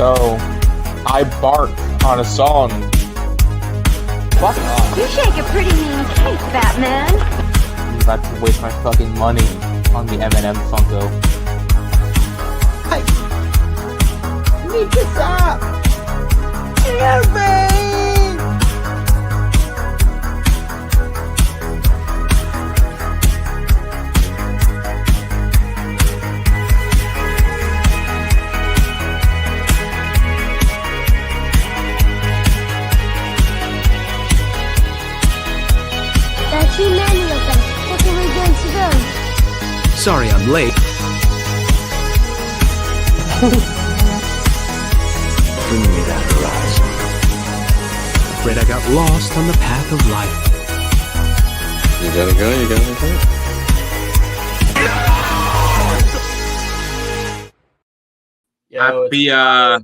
So, I bark on a song. Fuck off. You shake a pretty mean cake, Batman. I'm about to waste my fucking money on the M&M Funko. Hey! Need to stop! Help me! That's you, manual thing. What can we do in civilian? Sorry I'm late. Bring me that horizon. Afraid I got lost on the path of life. You gotta go. Yo,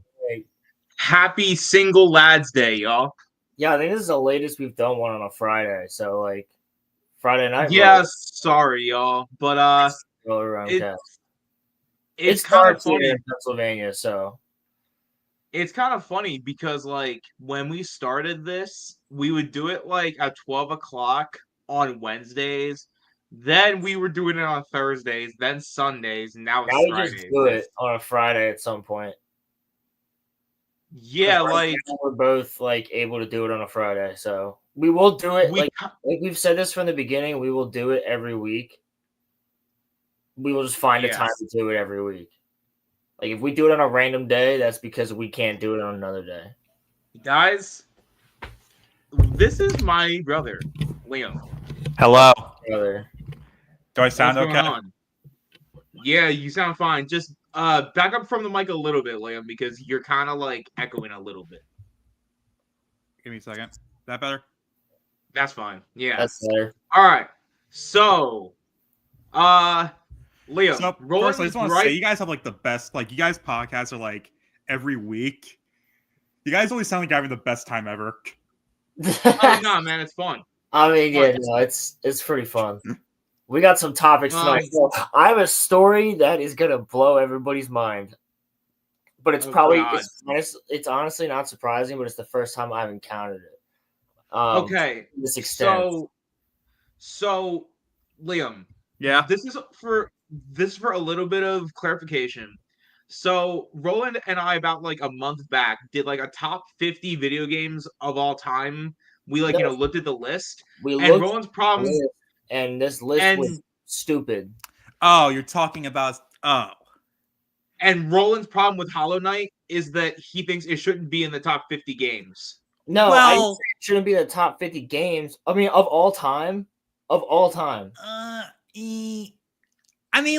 happy Single Lads Day, y'all. Yeah, I think this is the latest we've done one on a Friday. So, like, Friday night. Yeah, sorry, y'all, but RoloRome it's kind of funny in Pennsylvania. So it's kind of funny because, like, when we started this, we would do it like at 12 o'clock on Wednesdays. Then we were doing it on Thursdays, then Sundays, and now it's we Fridays. just do it on a Friday at some point. Yeah, right like now we're both like able to do it on a Friday, so we will do it. Like we've said this from the beginning, we will do it every week. We will just find a time to do it every week. Like if we do it on a random day, that's because we can't do it on another day. Guys, this is my brother, Liam. Hello. Brother. Do I sound What's okay? going on? Yeah, you sound fine. Just back up from the mic a little bit, Liam, because you're kind of like echoing a little bit. Give me a second. Is that better? That's fine. Yeah. That's better. All right. So, Liam, So first, I just want to say you guys have like the best. Like you guys podcasts are like every week. You guys always sound like you're having the best time ever. Oh no, man, it's fun. I mean, yeah, no, it's pretty fun. We got some topics tonight. So I have a story that is gonna blow everybody's mind, but it's it's honestly not surprising. But it's the first time I've encountered it. Okay, to this extent. So, Liam, yeah, this is for a little bit of clarification. So Roland and I, about like a month back, did like a top 50 video games of all time. We looked at the list. Roland's problem. And this list was stupid. Oh, you're talking about And Roland's problem with Hollow Knight is that he thinks it shouldn't be in the top 50 games. No, I didn't say it shouldn't be the top 50 games. I mean, of all time. Of all time. I mean,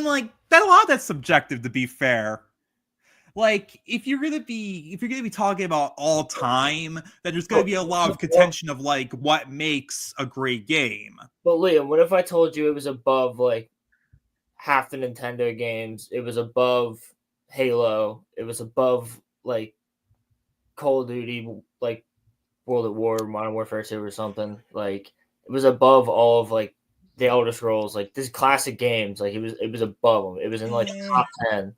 like that. A lot of that's subjective, to be fair. Like, if you're gonna be talking about all time, then there's gonna be a lot of contention of like what makes a great game. But Liam, what if I told you it was above like half the Nintendo games? It was above Halo. It was above like Call of Duty, like World at War, Modern Warfare 2 or something. Like it was above all of like the Elder Scrolls, like these classic games. Like it was above them. It was in like the top 10.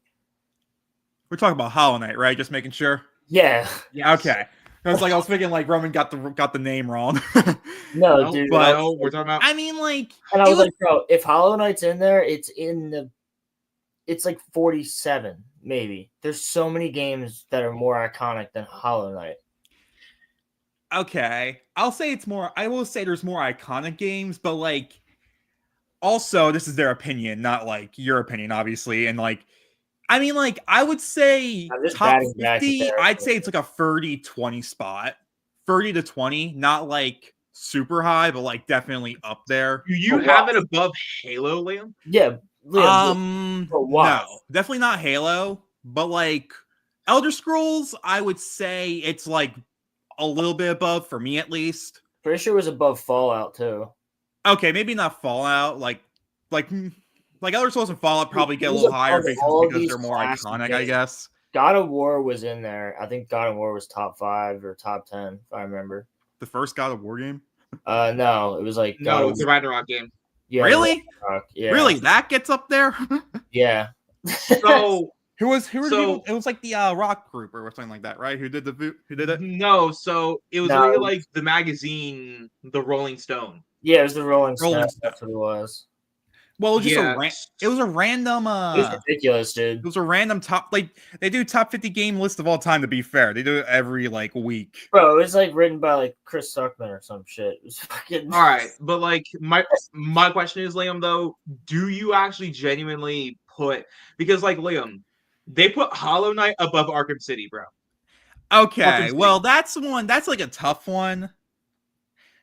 We're talking about Hollow Knight, right? Just making sure. Yeah. Okay. I was thinking like Roman got the name wrong. No, dude. But we're talking about. I mean, like, and I was like, bro, if Hollow Knight's in there, it's like 47, maybe. There's so many games that are more iconic than Hollow Knight. Okay, I will say there's more iconic games, but like, also this is their opinion, not like your opinion, obviously, and like. I mean, like, I would say top 50, I'd say it's like a 30-20 spot. 30 to 20, not like super high, but like definitely up there. Do you have it above Halo, Liam? Yeah. Liam, no, definitely not Halo, but like Elder Scrolls, I would say it's like a little bit above for me at least. Pretty sure it was above Fallout too. Okay, maybe not Fallout, like Elder Scrolls and Fallout probably get a little higher because they're more iconic, games. I guess. God of War was in there. I think God of War was top 5 or top 10, if I remember. The first God of War game? No, it was like the Ragnarok game. Yeah, really? Yeah. Really? That gets up there? Yeah. So Who were the So- people? It was like the rock group or something like that, right? Who did it? No, so it was No. really like the magazine, the Rolling Stone. Yeah, it was the Rolling Rolling Stone. Stone. That's what it was. Well, it was just Yeah. it was a random It was ridiculous, dude. it was a random top, like they do top 50 game list of all time. To be fair, they do it every like week. Bro, it was like written by like Chris Suckman or some shit. It was fucking. All right, but like my question is, Liam, though, do you actually genuinely put, because like Liam, they put Hollow Knight above Arkham City, bro. Okay, Fucking well that's like a tough one.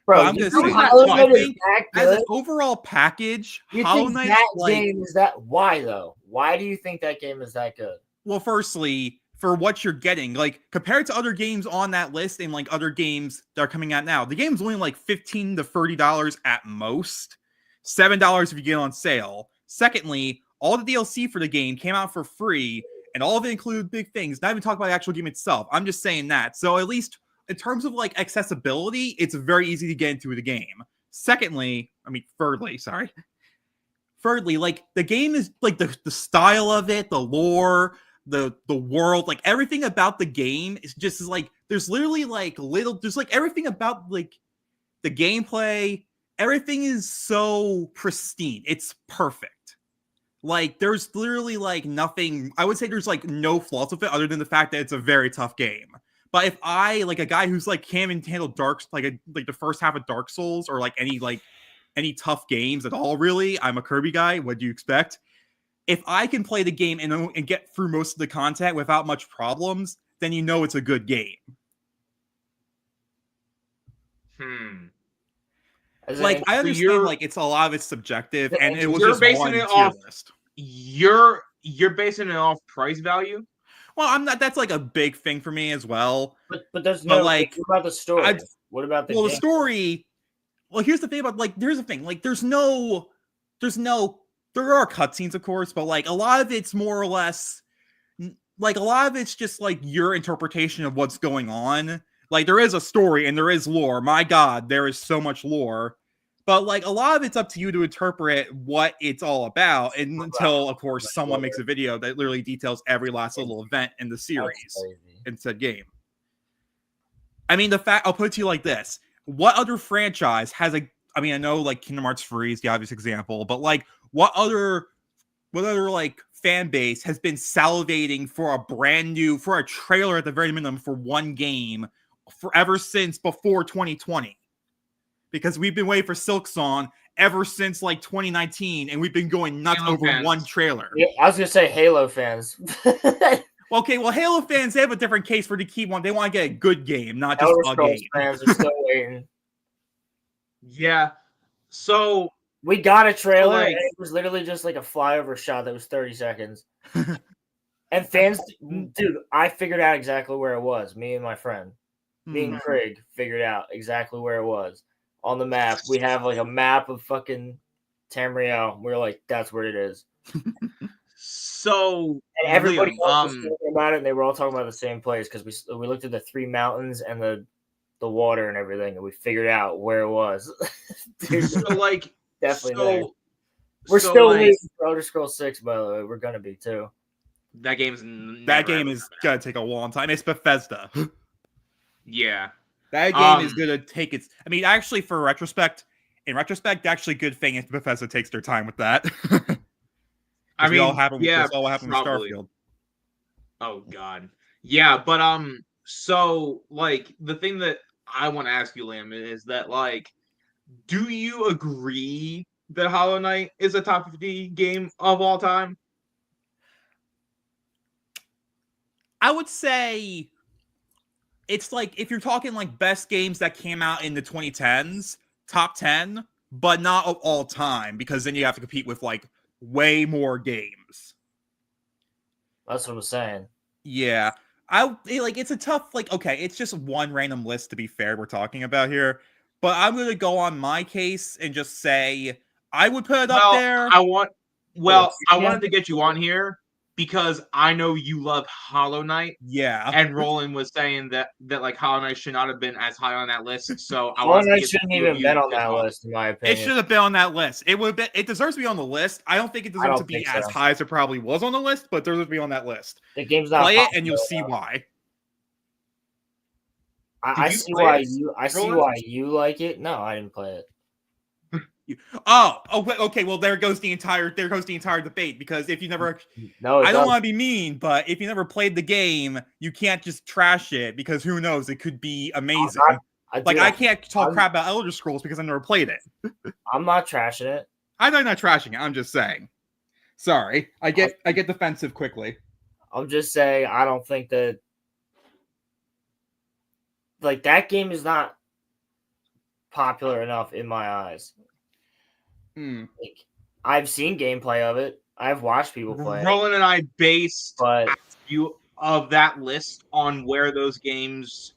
Bro, I'm you gonna think say that. Hollow I Knight is think that as an good? overall package, You Hollow think Knight's that like, game is that? Why though? Why do you think that game is that good? well, firstly, for what you're getting, like compared to other games on that list and like other games that are coming out now, the game's only like $15 to $30 at most, $7 if you get it on sale. Secondly, all the DLC for the game came out for free, and all of it included big things. Not even talking about the actual game itself. I'm just saying that. So at least in terms of like accessibility, it's very easy to get into the game. Thirdly, like the game is like the style of it, the lore, the world, like everything about the game is like there's literally like there's like everything about like the gameplay, everything is so pristine. It's perfect. Like there's literally like nothing, I would say there's like no flaws with it other than the fact that it's a very tough game. But if I, like a guy who's like can't even handle like the first half of Dark Souls or like any tough games at all, really, I'm a Kirby guy. What do you expect? If I can play the game and get through most of the content without much problems, then you know it's a good game. Like I understand, like it's a lot of it's subjective, and it was just one tier list. You're basing it off price value. Well, I'm not. That's like a big thing for me as well. But there's no like what about the story? What about the well game? the story? Well, here's the thing about like here's the thing. Like there are cutscenes, of course, but like a lot of it's more or less like a lot of it's just like your interpretation of what's going on. Like there is a story and there is lore. My God, there is so much lore. But like a lot of it's up to you to interpret what it's all about, and until of course someone makes a video that literally details every last little event in the series in said game. I mean, I'll put it to you like this: what other franchise has a? I mean, I know like Kingdom Hearts 3 is the obvious example, but like what other like fan base has been salivating for a trailer at the very minimum for one game ever since before 2020? Because we've been waiting for Silksong ever since like 2019, and we've been going nuts over one trailer. Yeah, I was gonna say Halo fans. Okay, well, Halo fans, they have a different case for the key one. They want to get a good game, not just Elder a Scrolls game. fans are still waiting. Yeah. So we got a trailer, like, and it was literally just like a flyover shot that was 30 seconds. And fans, dude, I figured out exactly where it was. Me and my friend, me and Craig figured out exactly where it was on the map. We have like a map of fucking Tamriel. We're like, that's where it is. So and everybody else was talking about it, and they were all talking about the same place because we looked at the 3 mountains and the water and everything, and we figured out where it was. Dude, so like definitely there. We're still waiting for Elder Scrolls 6, by the way. We're gonna be too. That game is gonna take a long time. It's Bethesda. Yeah. That game is gonna take its. I mean, actually, in retrospect, actually, good thing if Bethesda takes their time with that. I mean, all happened with probably. Starfield. Oh God, yeah, but so like the thing that I want to ask you, Liam, is that like, do you agree that Hollow Knight is a top 50 game of all time? I would say it's like if you're talking like best games that came out in the 2010s, top 10, but not of all time, because then you have to compete with like way more games. That's what I'm saying. Yeah. It's a tough, like, okay, it's just one random list to be fair we're talking about here, but I'm gonna go on my case and just say I would put it up there. I wanted to get you on here because I know you love Hollow Knight, Yeah. and Roland was saying that like Hollow Knight should not have been as high on that list. So I Hollow want to Knight get shouldn't two of even you been on to that talk. list, in my It opinion. should have been on that list. It deserves to be on the list. I don't think it deserves to be think as so. high as it probably was on the list, but it deserves to be on that list. The game's not Play it popular and you'll see enough. why. I you see play why it, you. I see Roland? why you like it. No, I didn't play it. Okay. Well, there goes the entire debate, because if you never, No, I don't want to be mean, but if you never played the game, you can't just trash it, because who knows, it could be amazing. I can't talk crap about Elder Scrolls because I never played it. I'm not trashing it. I know you're not trashing it. I'm just saying. Sorry, I get defensive quickly. I'm just saying I don't think that that game is not popular enough in my eyes. I've seen gameplay of it. I've watched people play Roland and I based but a few of that list on where those games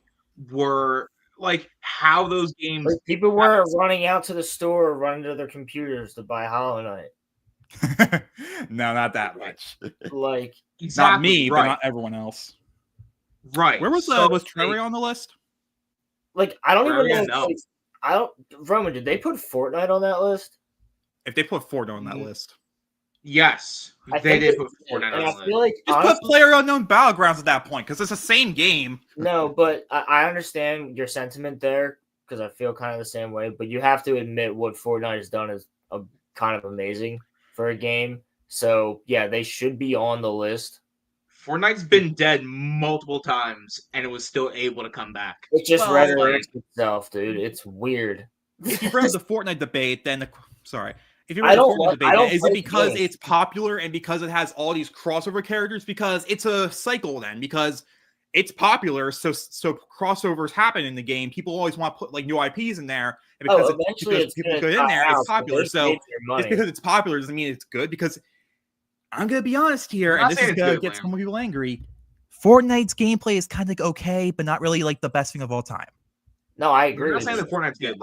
were, like how those games. people were running out to the store, running to their computers to buy Hollow Knight. No, not that much. Exactly, not me, right. but not everyone else. Right. Where was Terraria on the list? I don't even Terraria, know. no. Roman, did they put Fortnite on that list? If they put Fortnite on that list. Yes, they did put Fortnite on the list. I feel like just put PlayerUnknown Battlegrounds at that point, because it's the same game. No, but I understand your sentiment there, because I feel kind of the same way. But you have to admit what Fortnite has done is kind of amazing for a game. So yeah, they should be on the list. Fortnite's been dead multiple times, and it was still able to come back. It just resurrects itself, dude. It's weird. If you bring up the Fortnite debate, then if you bring up the Fortnite debate, then is it because it's popular and because it has all these crossover characters? Because it's a cycle then, because it's popular, so crossovers happen in the game. People always want to put new IPs in there, and because people get in there, it's popular. So just because it's popular doesn't mean it's good. Because I'm gonna be honest here, and this is gonna get some people angry. Fortnite's gameplay is kind of okay, but not really the best thing of all time. No, I agree. I'm not saying that Fortnite's good.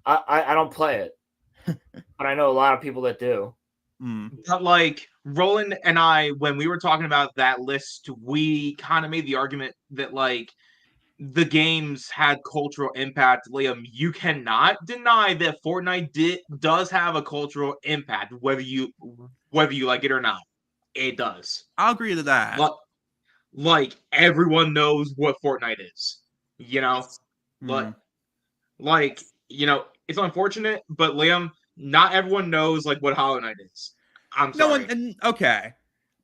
I don't play it, but I know a lot of people that do. But Roland and I, when we were talking about that list, we kind of made the argument that the games had cultural impact. Liam, you cannot deny that Fortnite does have a cultural impact, whether you like it or not. It does. I'll agree to that. Everyone knows what Fortnite is, but it's unfortunate, but Liam, not everyone knows what Hollow Knight is. I'm sorry. Okay,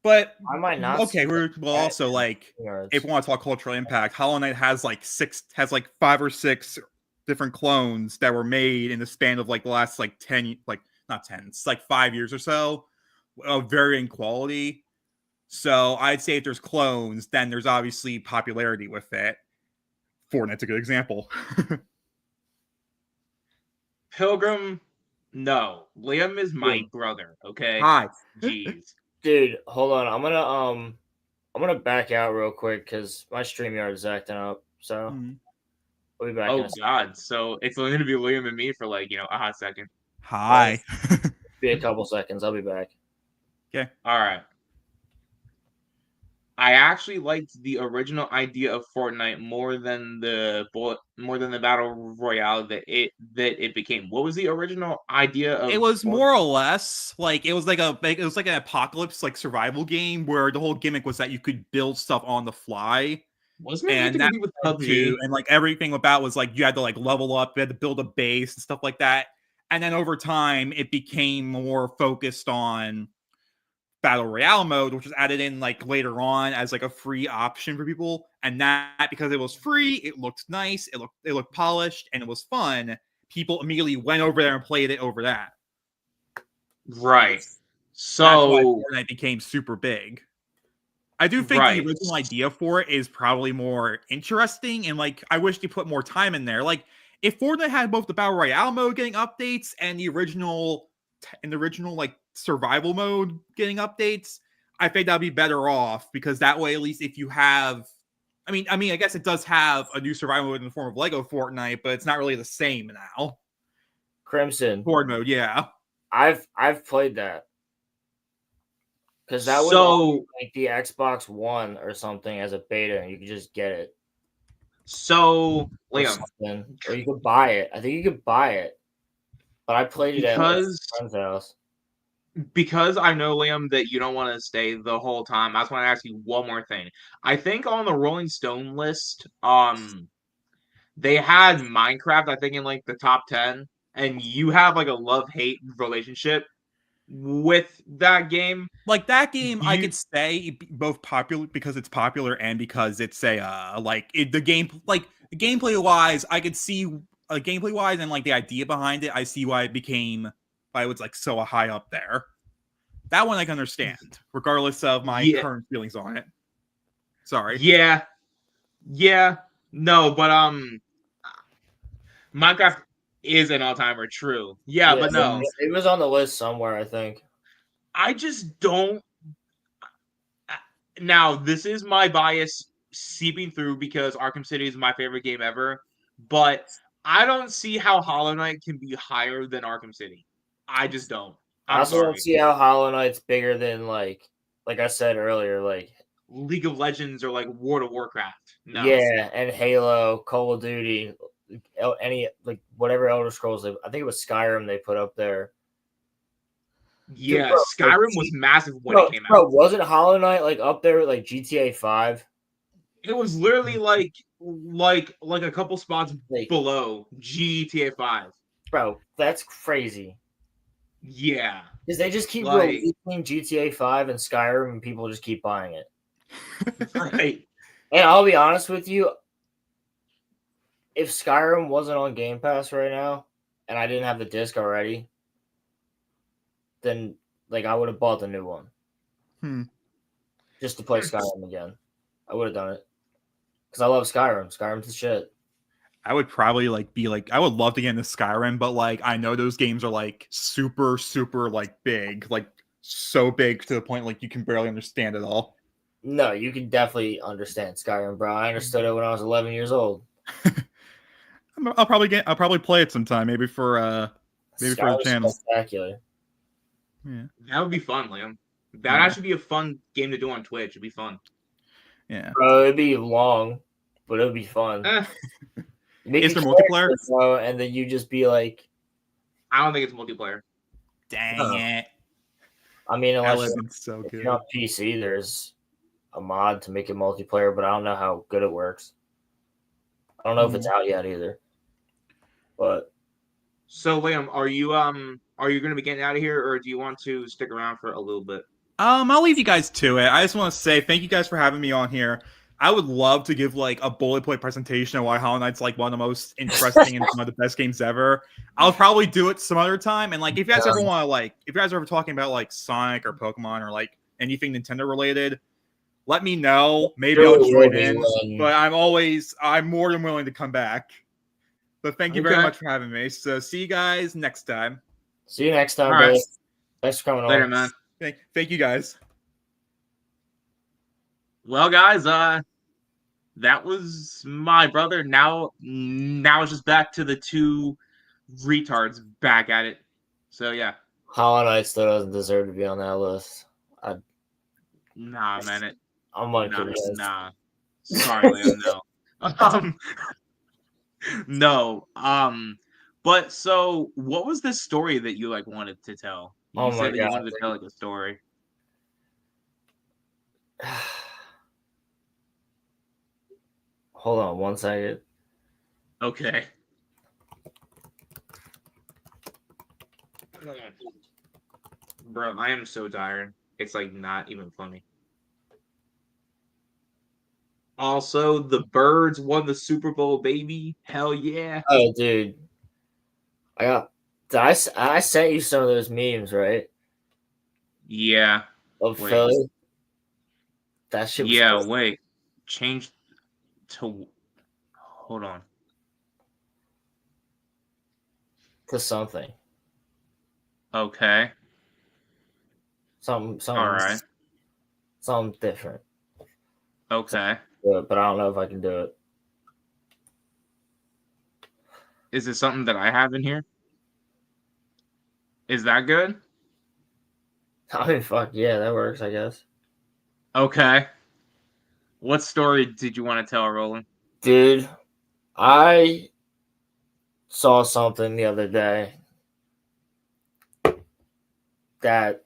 but I might not. Okay, also if we want to talk cultural impact, Hollow Knight has 5 or 6 different clones that were made in the span of the last 10, not 10, it's 5 years or so, of varying quality. So I'd say if there's clones, then there's obviously popularity with it. Fortnite's a good example. Pilgrim, no. Liam is my brother, okay? Hi. Jeez. Dude, hold on. I'm gonna back out real quick because my StreamYard is acting up. So we'll be back. Oh God! So it's only gonna be Liam and me for a hot second. Hi. Be a couple seconds. I'll be back. Okay. All right. I actually liked the original idea of Fortnite more than the battle royale that it became. What was the original idea of? It was more or less it was like an apocalypse survival game where the whole gimmick was that you could build stuff on the fly. Wasn't it meant to be with PUBG? And everything about was you had to level up, you had to build a base and stuff like that. And then over time, it became more focused on battle royale mode, which was added in later on as a free option for people. And that, because it was free, it looked nice, it looked polished, and it was fun. People immediately went over there and played it over that. Right. So that's why Fortnite became super big. I do think the original idea for it is probably more interesting, and I wish they put more time in there. If Fortnite had both the battle royale mode getting updates and the original survival mode getting updates, I think that'd be better off, because that way, at least if you have, I mean, I guess it does have a new survival mode in the form of Lego Fortnite, but it's not really the same now. Crimson Horde mode, yeah. I've played that Because that was on, like the Xbox One or something as a beta, and you could just get it. So, Or Liam, something. Or you could buy it. I think you could buy it. But I played it at a friend's house. Because I know, Liam, that you don't want to stay the whole time, I just want to ask you one more thing. I think on the Rolling Stone list, they had Minecraft, I think, in like the top 10, and you have like a love-hate relationship with that game. Like that game, I could say both popular because it's popular and because it's a the gameplay wise, I could see gameplay wise and like the idea behind it. I see why it was like so high up there. That one I can understand, regardless of my current feelings on it. Sorry. Yeah. No, but Minecraft is an all-timer, true. Yeah, but no. It was on the list somewhere, I think. I just don't. Now, this is my bias seeping through because Arkham City is my favorite game ever, but I don't see how Hollow Knight can be higher than Arkham City. I just don't. I also don't see how Hollow Knight's bigger than like I said earlier, like League of Legends or like World of Warcraft. No. Yeah, and Halo, Call of Duty, any like whatever Elder Scrolls. I think it was Skyrim they put up there. Yeah, dude, bro, Skyrim was massive when it came out. Bro, wasn't Hollow Knight like up there with like GTA 5? It was literally like a couple spots below GTA 5. Bro, that's crazy. Yeah. Because they just keep releasing GTA 5 and Skyrim and people just keep buying it. Right. And I'll be honest with you, if Skyrim wasn't on Game Pass right now and I didn't have the disc already, then like I would have bought the new one. Just to play Skyrim again. I would have done it. Because I love Skyrim. Skyrim's the shit. I would probably I would love to get into Skyrim, but like I know those games are like super, super like big, like so big to the point like you can barely understand it all. No, you can definitely understand Skyrim, bro. I understood it when I was 11 years old. I'll probably play it sometime, maybe for a channel. Spectacular. Yeah, that would be fun, Liam. That'd actually be a fun game to do on Twitch. It'd be fun. Yeah, bro, it'd be long, but it would be fun. Is there multiplayer? Bro, and then you just be like, I don't think it's multiplayer. Dang it! I mean, unless so good. If you're on PC, there's a mod to make it multiplayer, but I don't know how good it works. I don't know if it's out yet either. But so, Liam, are you going to be getting out of here, or do you want to stick around for a little bit? I'll leave you guys to it. I just want to say thank you guys for having me on here. I would love to give like a bullet point presentation of why Hollow Knight's like one of the most interesting and one of the best games ever. I'll probably do it some other time. And like, if you guys ever want to if you guys are ever talking about like Sonic or Pokemon or like anything Nintendo related, let me know. Maybe I'll join in. But I'm more than willing to come back. But thank you very much for having me. So see you guys next time. See you next time, guys. Right. Thanks for coming Later, on. Man. Thank you guys. Well, guys, that was my brother. Now it's just back to the two retards back at it. So yeah. Hollow Knight still doesn't deserve to be on that list. Nah, man. I'm like, nah. Sorry, Liam, no. No. But so what was this story that you like wanted to tell? You said that you wanted to tell like a story. Hold on 1 second. Okay. Bro, I am so tired. It's like not even funny. Also, the Birds won the Super Bowl, baby. Hell yeah. Oh, dude. I sent you some of those memes, right? Yeah. Of Philly. That shit was crazy. Wait. Change to... Hold on. To something. Okay. Something. All right. Something different. Okay. But I don't know if I can do it. Is it something that I have in here? Is that good? I mean, fuck yeah, that works, I guess. Okay. What story did you want to tell, Roland? Dude, I saw something the other day that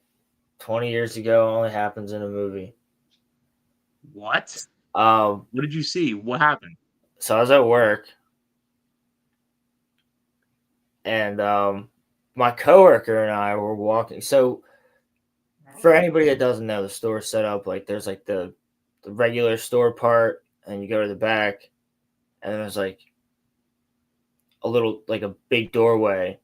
20 years ago only happens in a movie. What? Um, What did you see? What happened? so I was at work, and my coworker and I were walking. So for anybody that doesn't know, the store's set up like there's like the regular store part, and you go to the back, and there's like a little like a big doorway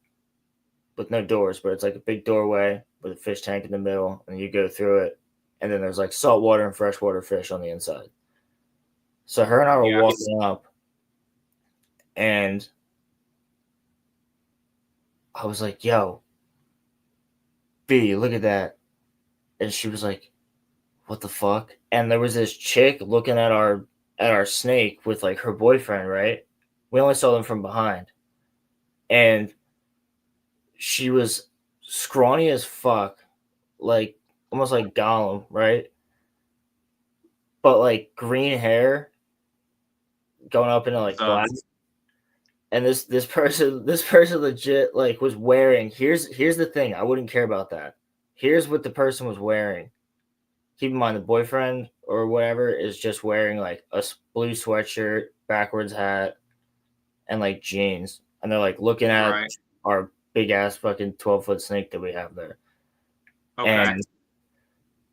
with no doors, but it's like a big doorway with a fish tank in the middle, and you go through it, and then there's like saltwater and freshwater fish on the inside. So her and I were Yes. walking up, and I was like, "Yo, B, look at that," and she was like, "What the fuck?" And there was this chick looking at our snake with like her boyfriend, right? We only saw them from behind, and she was scrawny as fuck, like almost like Gollum, right? But like green hair going up into like black. And this person legit like was wearing. Here's the thing. I wouldn't care about that. Here's what the person was wearing. Keep in mind the boyfriend or whatever is just wearing like a blue sweatshirt, backwards hat, and like jeans, and they're like looking at Right. our big ass fucking 12-foot snake that we have there. Okay.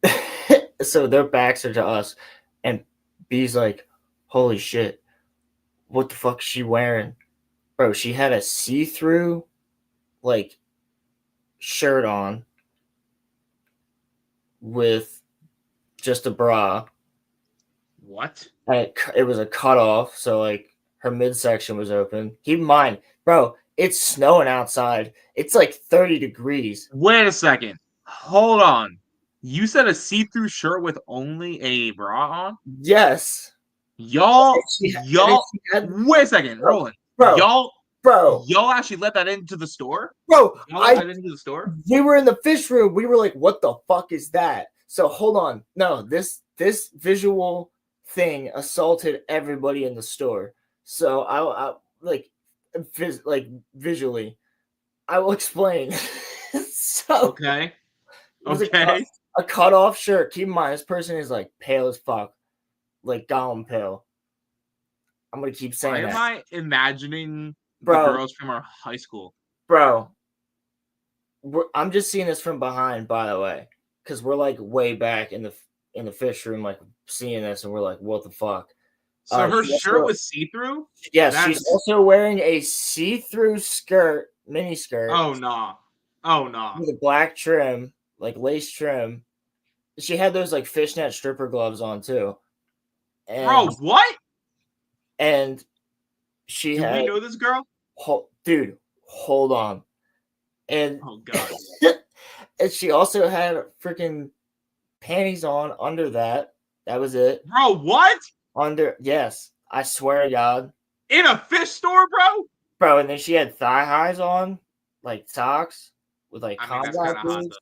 And so their backs are to us, and B's like, "Holy shit, what the fuck is she wearing?" Bro, she had a see-through like shirt on with just a bra. What? And it was a cutoff, so like her midsection was open. Keep in mind, bro, it's snowing outside. It's like 30 degrees. Wait a second. Hold on. You said a see-through shirt with only a bra on? Yes. Y'all, Wait wait a second, Roland. bro, Y'all actually let that into the store? Bro, Y'all let that into the store? We were in the fish room. We were like, what the fuck is that? So hold on. No, this visual thing assaulted everybody in the store. So I like visually. I will explain. So Okay. it was Okay. a cut off shirt. Keep in mind, this person is like pale as fuck, like Gollum pale. I'm gonna keep saying that. Why am I imagining Bro, the girls from our high school? Bro, I'm just seeing this from behind, by the way, because we're like way back in the fish room, like seeing this, and we're like, what the fuck? So her shirt was see-through? Yes, she's also wearing a see-through skirt, mini skirt. Oh no. Oh no. With a black trim, like lace trim. She had those like fishnet stripper gloves on too. And, bro, what? And she Do had. we know this girl? Dude, hold on. And oh god. And she also had freaking panties on under that. That was it. Bro, what? Yes, I swear to God. In a fish store, bro? Bro, and then she had thigh highs on, like socks with like combat boots.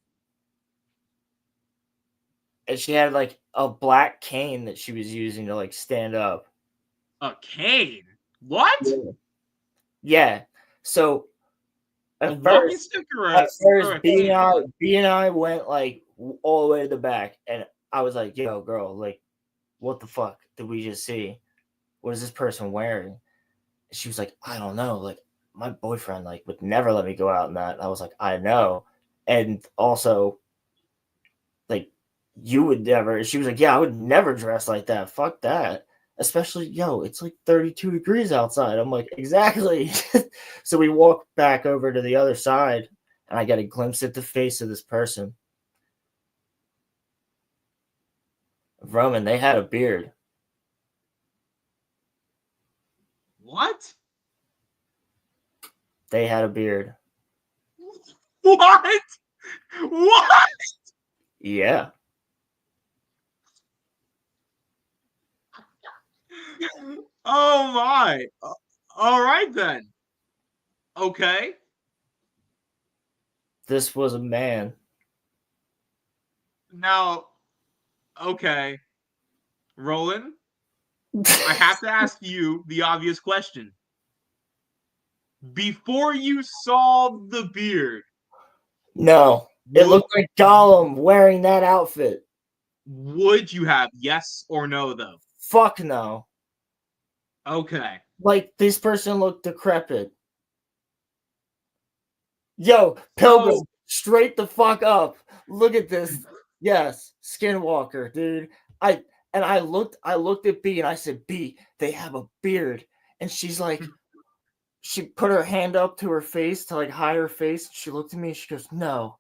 And she had like a black cane that she was using to like stand up. A cane? What? Yeah. So at first B and I went like all the way to the back, and I was like, "Yo, girl, like, what the fuck did we just see? What is this person wearing?" And she was like, "I don't know. Like, my boyfriend like would never let me go out in that." And I was like, "I know," and also, like, you would never. And she was like, "Yeah, I would never dress like that. Fuck that." Especially, it's like 32 degrees outside. I'm like, exactly. So we walk back over to the other side, and I get a glimpse at the face of this person. Roman, they had a beard. What? They had a beard. What? What? Yeah. Oh my. All right then. Okay. This was a man. Now, okay, Roland, I have to ask you the obvious question. Before you saw the beard, No, it looked like Gollum wearing that outfit. would you have? Yes or no, though? Fuck no. Okay. Like, this person looked decrepit. Yo, Pilgrim, straight the fuck up. Look at this. Yes, Skinwalker, dude. I looked at B and I said, B, they have a beard. And she's like, she put her hand up to her face to like hide her face. She looked at me and she goes, no.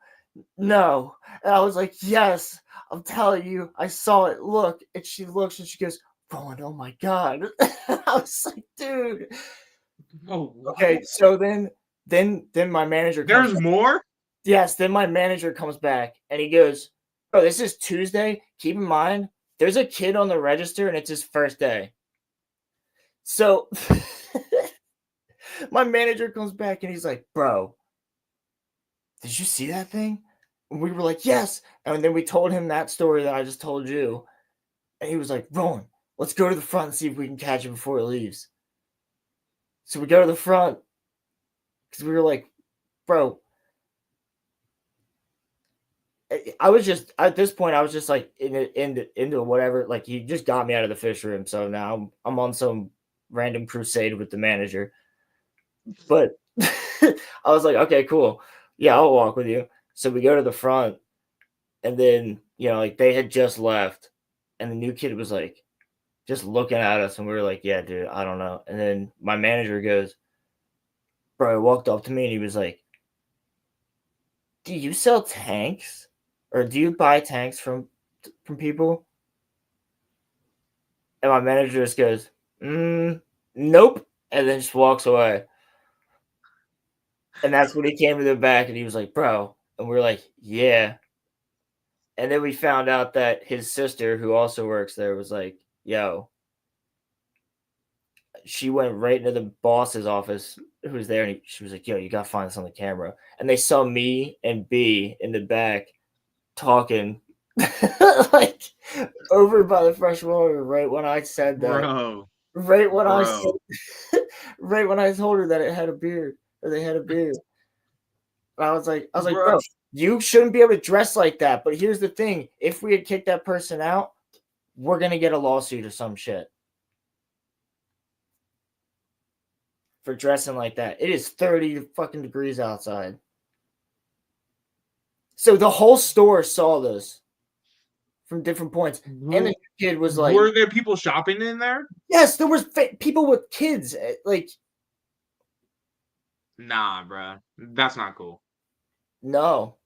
And I was like, yes, I'm telling you, I saw it. Look. And she looks and she goes, Roland, oh my God. I was like, dude. Oh, okay. So then my manager There's more? Yes, then my manager comes back and he goes, bro, this is Tuesday. Keep in mind, there's a kid on the register and it's his first day. So my manager comes back and he's like, bro, did you see that thing? And we were like, yes. And then we told him that story that I just told you. And he was like, Roland, let's go to the front and see if we can catch it before it leaves. So we go to the front because we were like, bro, I was just at this point, I was just like into whatever. Like he just got me out of the fish room, so now I'm on some random crusade with the manager. But I was like, okay, cool, yeah, I'll walk with you. So we go to the front, and then like they had just left, and the new kid was like just looking at us, and we were like, yeah, dude, I don't know. And then my manager goes, bro, he walked up to me and he was like, do you sell tanks? Or do you buy tanks from people? And my manager just goes, nope. And then just walks away. And that's when he came to the back and he was like, bro. And we were like, yeah. And then we found out that his sister, who also works there, was like, yo. She went right into the boss's office who was there. And she was like, yo, you got to find this on the camera. And they saw me and B in the back talking like over by the fresh water right when I said that. Bro. Right when I said, right when I told her that it had a beard or they had a beard. I was like, bro, you shouldn't be able to dress like that. But here's the thing: if we had kicked that person out, we're gonna get a lawsuit or some shit for dressing like that. It is 30 fucking degrees outside. So the whole store saw this from different points. And the kid was like, were there people shopping in there? Yes, there was people with kids. Like, nah, bro. That's not cool. No.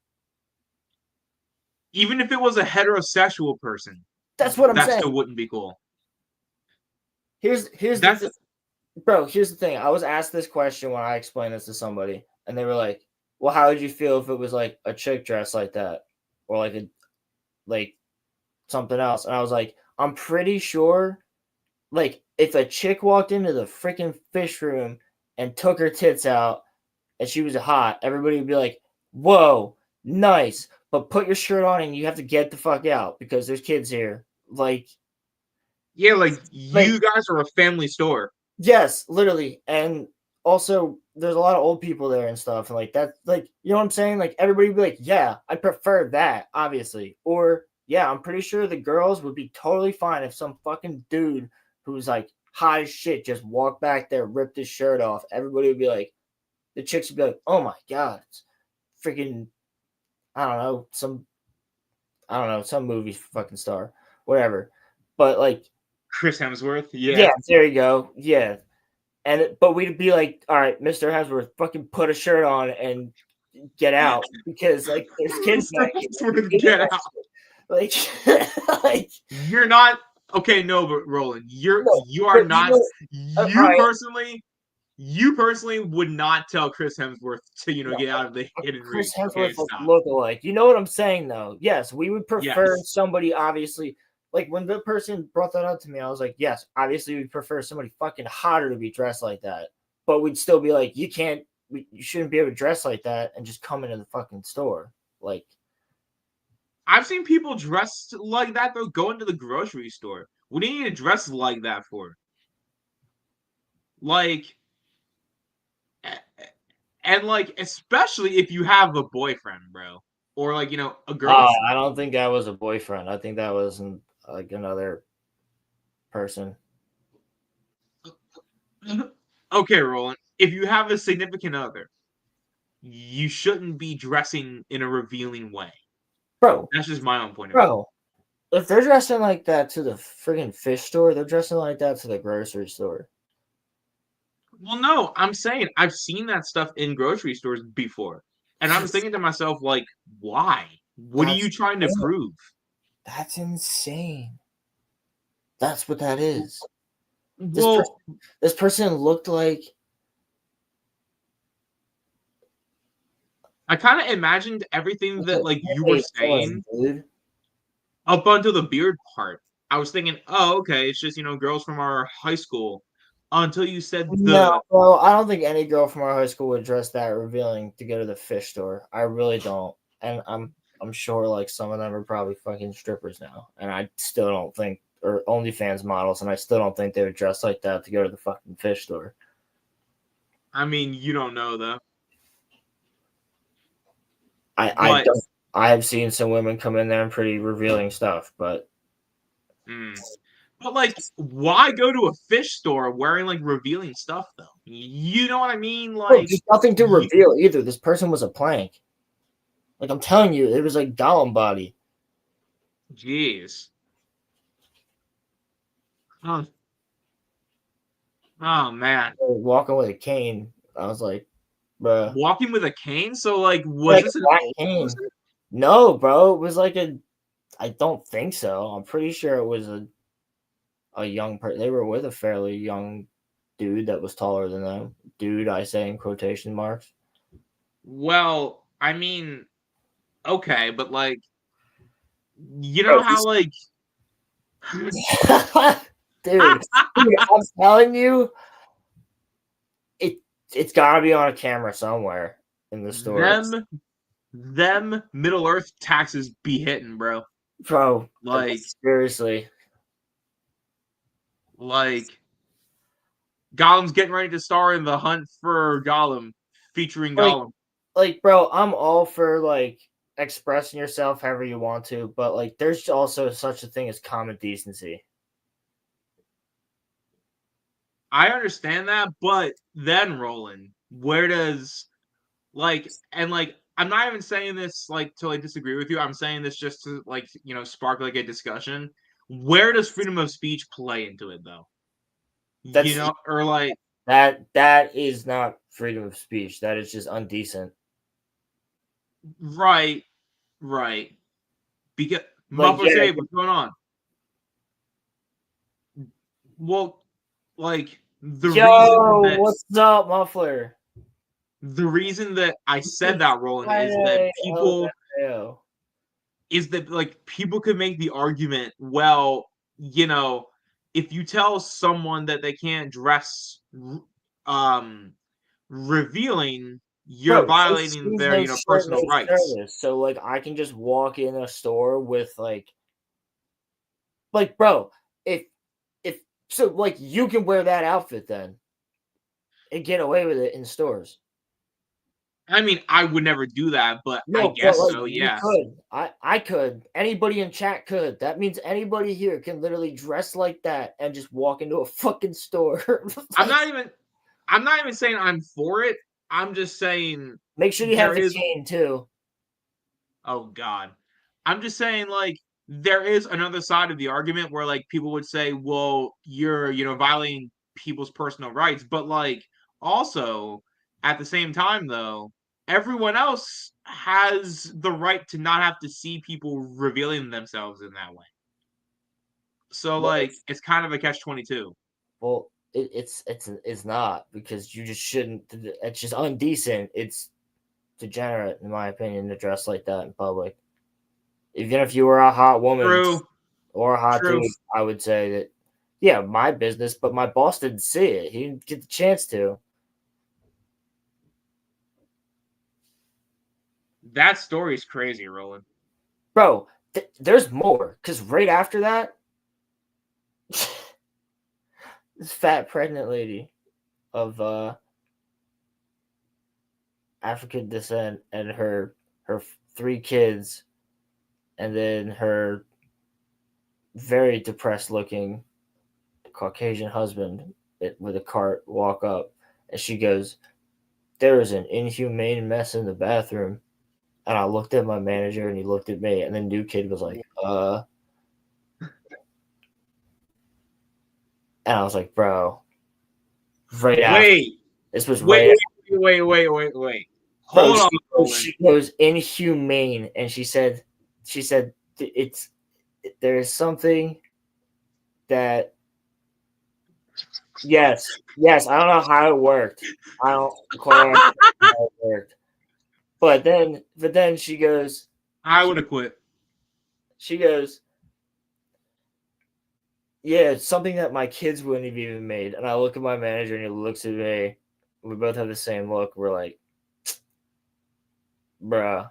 Even if it was a heterosexual person. That's what I'm saying. That still wouldn't be cool. Here's bro, here's the thing. I was asked this question when I explained this to somebody, and they were like, well, how would you feel if it was like a chick dressed like that? Or like something else? And I was like, I'm pretty sure, like, if a chick walked into the freaking fish room and took her tits out and she was hot, everybody would be like, whoa, nice. But put your shirt on and you have to get the fuck out because there's kids here. Like, yeah, like you guys are a family store. Yes, literally. And also there's a lot of old people there and stuff. And like that, like, you know what I'm saying? Like everybody would be like, yeah, I prefer that, obviously. Or yeah, I'm pretty sure the girls would be totally fine if some fucking dude who's like high as shit just walked back there, ripped his shirt off. Everybody would be like, the chicks would be like, oh my God, it's freaking, I don't know, some movie fucking star, whatever. But like Chris Hemsworth, yeah, there you go, yeah. But we'd be like, all right, Mr. Hemsworth, fucking put a shirt on and get out because like there's kids back here. Get out. Like, you're not okay. No, but Roland, you personally would not tell Chris Hemsworth to get out of the hidden Chris Hemsworth look alike. You know what I'm saying, though? Yes, we would prefer somebody obviously. Like when the person brought that up to me, I was like, yes, obviously we'd prefer somebody fucking hotter to be dressed like that. But we'd still be like, you shouldn't be able to dress like that and just come into the fucking store. Like, I've seen people dressed like that though going to the grocery store. What do you need to dress like that for? Like, and like, especially if you have a boyfriend, bro, or like a girlfriend. I don't think that was a boyfriend. I think that was like another person. Okay, Roland. If you have a significant other, you shouldn't be dressing in a revealing way. Bro, that's just my own point of view. Bro, if they're dressing like that to the friggin' fish store, they're dressing like that to the grocery store. Well, no, I'm saying I've seen that stuff in grocery stores before. And I'm thinking to myself, like, why? What are you trying to prove? That's insane. That's what that is. Well, this person looked like... I kind of imagined everything that, like, you were saying dude. Up until the beard part. I was thinking, oh, okay, it's just, girls from our high school. Until you said No, bro, I don't think any girl from our high school would dress that revealing to go to the fish store. I really don't. And I'm sure like some of them are probably fucking strippers now. And I still don't think, or OnlyFans models, and I still don't think they would dress like that to go to the fucking fish store. I mean, you don't know though. I have seen some women come in there and pretty revealing stuff, but But like, why go to a fish store wearing like revealing stuff though? You know what I mean? Like, there's nothing to reveal either. This person was a plank. Like I'm telling you, it was like Gollum body. Jeez. Oh man. Walking with a cane. I was like, bruh. Walking with a cane? So like, was like this an old cane? person? No, bro. It was like I don't think so. I'm pretty sure it was a young person. They were with a fairly young dude that was taller than them. Dude, I say in quotation marks. Well, I mean, okay, but like, you know how like, dude, I'm telling you, it's gotta be on a camera somewhere in the store. Them Middle Earth taxes be hitting, bro. Bro, like seriously. Like, Gollum's getting ready to star in The Hunt for Gollum, featuring Gollum. Like, bro, I'm all for like expressing yourself however you want to, but like, there's also such a thing as common decency. I understand that, but then Roland, where does I'm not even saying this like to like disagree with you. I'm saying this just to like spark like a discussion. Where does freedom of speech play into it though? Or like that is not freedom of speech. That is just undecent. Right. Because Muffler say what's going on? Well, like reason that, what's up, Muffler? The reason that I said that, Roland, is that people people could make the argument, well, if you tell someone that they can't dress revealing, you're violating their personal rights. So like I can just walk in a store with like bro, if so like you can wear that outfit then and get away with it in stores. I mean, I would never do that, but I guess so, yeah. I could. Anybody in chat could. That means anybody here can literally dress like that and just walk into a fucking store. I'm not even saying I'm for it. I'm just saying make sure you have the cane too. Oh God. I'm just saying like there is another side of the argument where like people would say, well, you're violating people's personal rights, but like also at the same time, though, everyone else has the right to not have to see people revealing themselves in that way. So, it's kind of a catch-22. Well, it's not, because you just shouldn't. It's just undecent. It's degenerate, in my opinion, to dress like that in public. Even if you were a hot woman or a hot dude, I would say that, yeah, my business, but my boss didn't see it. He didn't get the chance to. That story is crazy, Roland. Bro, there's more. Because right after that, this fat pregnant lady of African descent and her 3 kids, and then her very depressed looking Caucasian husband with a cart walk up, and she goes, "There is an inhumane mess in the bathroom." And I looked at my manager and he looked at me, and the new kid was like, and I was like, bro, right after this was right after. Wait. Bro, Hold on. she goes inhumane, and she said there is something that yes, I don't know how it worked. I don't quite understand how it worked. But then she goes, I would have quit. She goes, yeah, it's something that my kids wouldn't have even made. And I look at my manager and he looks at me. We both have the same look. We're like, bruh.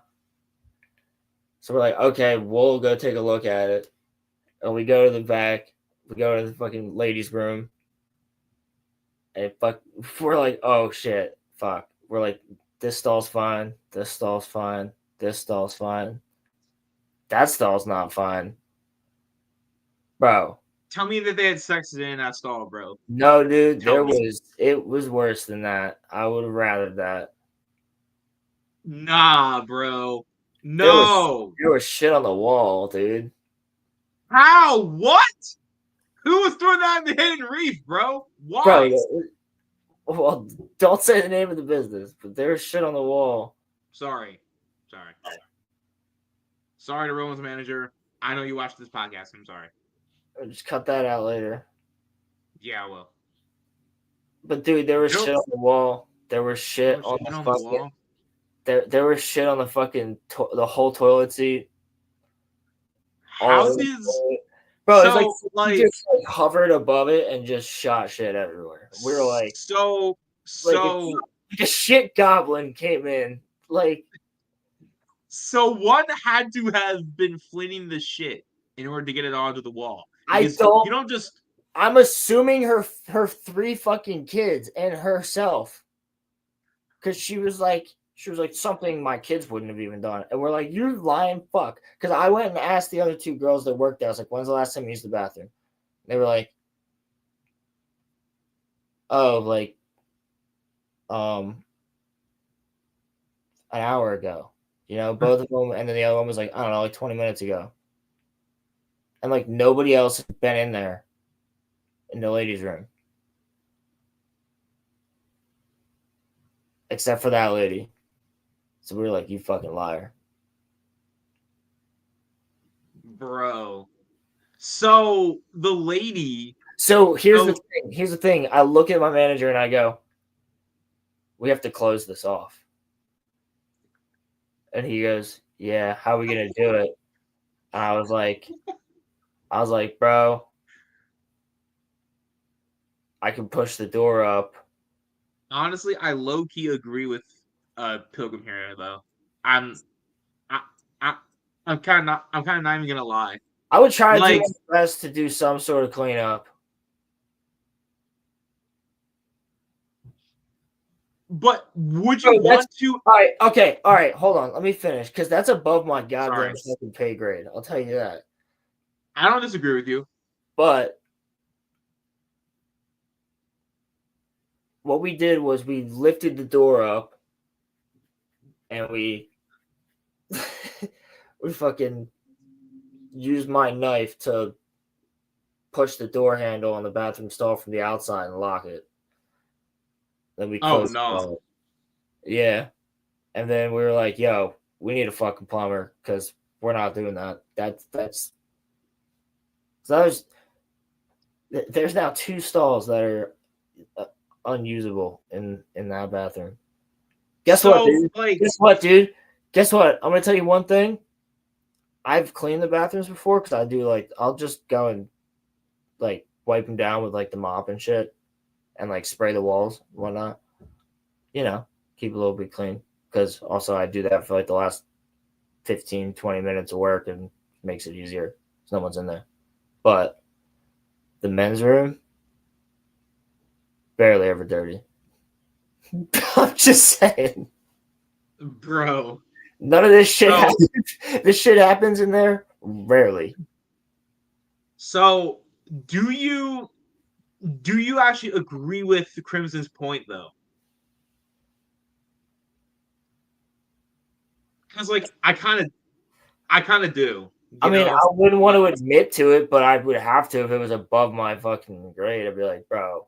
So we're like, okay, we'll go take a look at it. And we go to the back. We go to the fucking ladies' room. And we're like, oh shit, fuck. We're like, this stall's fine. This stall's fine. This stall's fine. That stall's not fine. Bro. Tell me that they had sex in that stall, bro. No, dude, it was worse than that. I would have rather that. Nah, bro. No. There was shit on the wall, dude. How? What? Who was throwing that in the hidden reef, bro? Why? Bro, well, don't say the name of the business, but there's shit on the wall. Sorry to Roman's manager. I know you watched this podcast. I'm sorry. I'll just cut that out later. Yeah, I will. But dude, there was shit on the wall. There was shit on the fucking wall. There was shit on the fucking the whole toilet seat. Houses, bro. So, it's like he just like hovered above it and just shot shit everywhere. We were like, so a shit goblin came in, like. So one had to have been flinging the shit in order to get it onto the wall. You don't just. I'm assuming her 3 fucking kids and herself, because she was like something my kids wouldn't have even done, and we're like, you lying fuck. Because I went and asked the other 2 girls that worked there. I was like, when's the last time you used the bathroom? They were like, oh, like, an hour ago. You know, both of them, and then the other one was like, I don't know, like 20 minutes ago. And like nobody else had been in there in the ladies' room. Except for that lady. So we were like, you fucking liar. Bro. So the lady. So here's the thing. I look at my manager and I go, we have to close this off. And he goes, yeah, how are we going to do it? And I was like, bro, I can push the door up. Honestly, I low-key agree with Pilgrim here, though. I'm kind of not even gonna lie. I would try to do my best to do some sort of cleanup. But would you want to? All right, hold on. Let me finish, because that's above my goddamn fucking pay grade. I'll tell you that. I don't disagree with you. But what we did was we lifted the door up and we fucking used my knife to push the door handle on the bathroom stall from the outside and lock it. Then we closed it. Yeah. And then we were like, yo, we need a fucking plumber because we're not doing that. That's so there's now 2 stalls that are unusable in that bathroom. Guess what, dude? Guess what? I'm gonna tell you one thing. I've cleaned the bathrooms before because I do I'll just go and like wipe them down with like the mop and shit, and like spray the walls and whatnot. You know, keep a little bit clean, because also I do that for like the last 15, 20 minutes of work and makes it easier. No one's in there. But the men's room, barely ever dirty. I'm just saying. Bro. None of this shit So- happens. This shit happens in there rarely. So, do you actually agree with Crimson's point though? Because like I kind of do. I mean, know? I wouldn't want to admit to it, but I would have to if it was above my fucking grade. I'd be like, bro,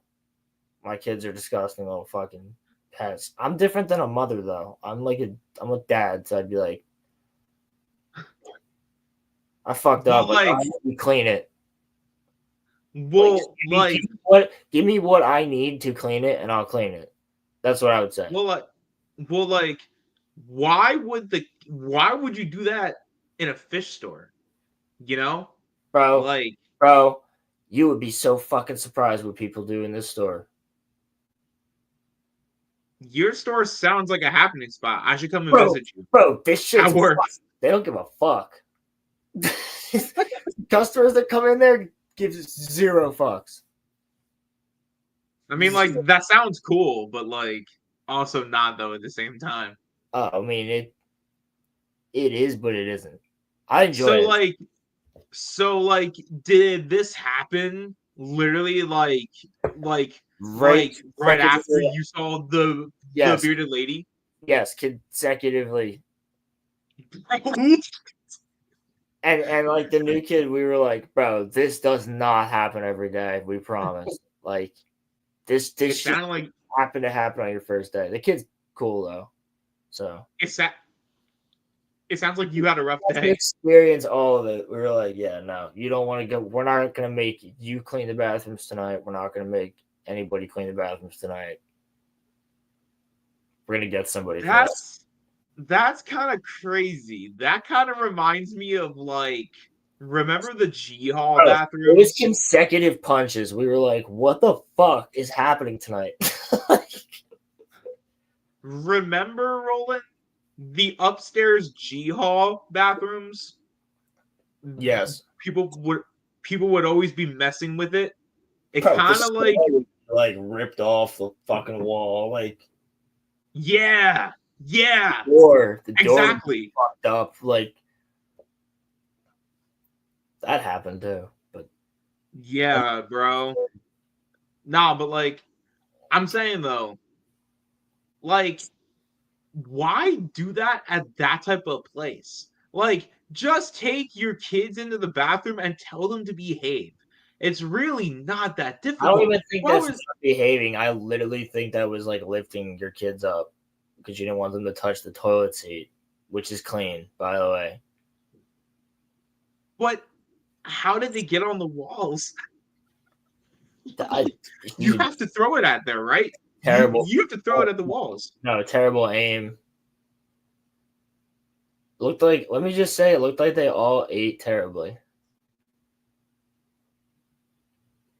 my kids are disgusting little fucking pests. I'm different than a mother though. I'm a dad, so I'd be like, I fucked Well, up. But like- I need to clean it. Well, Like, give me what I need to clean it, and I'll clean it. That's what I would say. well, why would you do that in a fish store? You know, Bro, like, you would be so fucking surprised what people do in this store. your store sounds like a happening spot. I should come and Bro, visit you. Bro, this shit's At work. They don't give a fuck. Customers that come in there give zero fucks. I mean, like, that sounds cool, but like, also not though at the same time. I mean, it is, but it isn't. I enjoy it. So like, did this happen literally like right after you saw the bearded lady? Yes, consecutively. And like the new kid, we were like, bro, this does not happen every day. We promise. Like this It shit sounded like happened to happen on your first day. The kid's cool though, so it sounds like you had a rough to day. experience all of it. We were like, yeah, no, you don't want to go. We're not gonna make you clean the bathrooms tonight. We're not gonna make anybody clean the bathrooms tonight. We're gonna get somebody. That's kind of crazy. That kind of reminds me of like, remember the G Hall bathroom? It was consecutive punches. We were like, what the fuck is happening tonight? Remember, Roland, the upstairs G Hall bathrooms? Yes. People would always be messing with it. It Bro, kind of like ripped off the fucking wall. Like yeah. the door Exactly. fucked up. Like that happened too. But yeah, bro. Nah, but like I'm saying though, like, why do that at that type of place? Like, just take your kids into the bathroom and tell them to behave. It's really not that I difficult. don't even think that's not behaving. I literally think that was like lifting your kids up because you didn't want them to touch the toilet seat, which is clean, by the way. But how did they get on the walls? You have to throw it at there, right? Terrible. You have to throw it at the walls. No, terrible aim. Looked like, let me just say, it looked like they all ate terribly.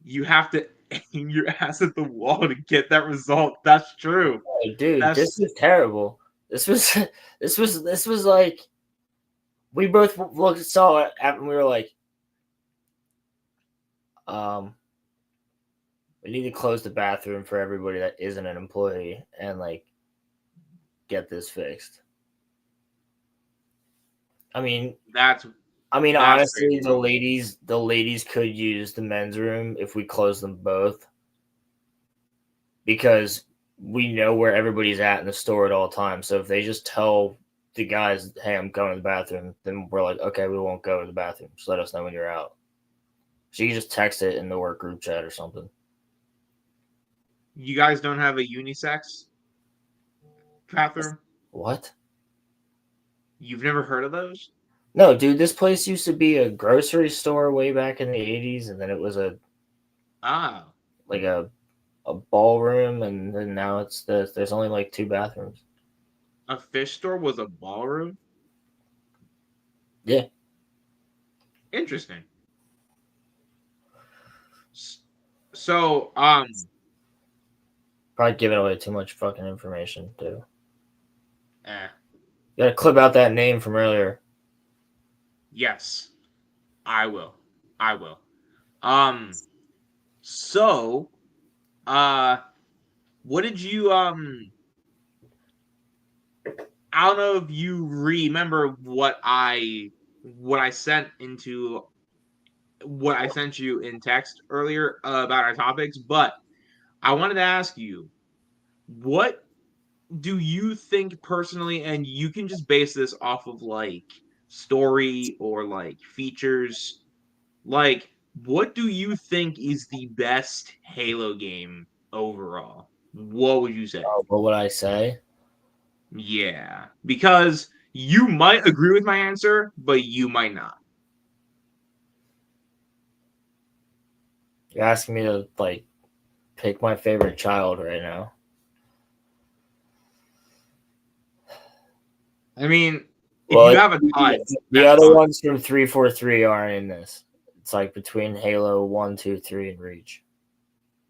You have to aim your ass at the wall to get that result. That's true. Oh, dude, this was terrible. This was like, we both saw it and we were like, we need to close the bathroom for everybody that isn't an employee and like get this fixed. I mean, honestly, crazy. the ladies could use the men's room if we close them both because we know where everybody's at in the store at all times. So if they just tell the guys, "Hey, I'm going to the bathroom," then we're like, "Okay, we won't go to the bathroom. Just let us know when you're out." So you can just text it in the work group chat or something. You guys don't have a unisex bathroom? What? You've never heard of those? No, dude, this place used to be a grocery store way back in the 80s, and then it was a ballroom, and then now there's only like 2 bathrooms. A fish store was a ballroom? Yeah. Interesting. So, Probably giving away too much fucking information, too. eh. You gotta clip out that name from earlier. Yes, I will. I will. So, what did you I don't know if you remember what I sent you in text earlier about our topics, but I wanted to ask you, what do you think personally, and you can just base this off of like story or like features, like what do you think is the best Halo game overall? What would you say? What would I say? Yeah, because you might agree with my answer, but you might not. You're asking me to like pick my favorite child right now. I mean, if Well, you have a tie, the that's other fine. ones from 343 aren't in this. It's like between Halo 1, 2, 3, and Reach.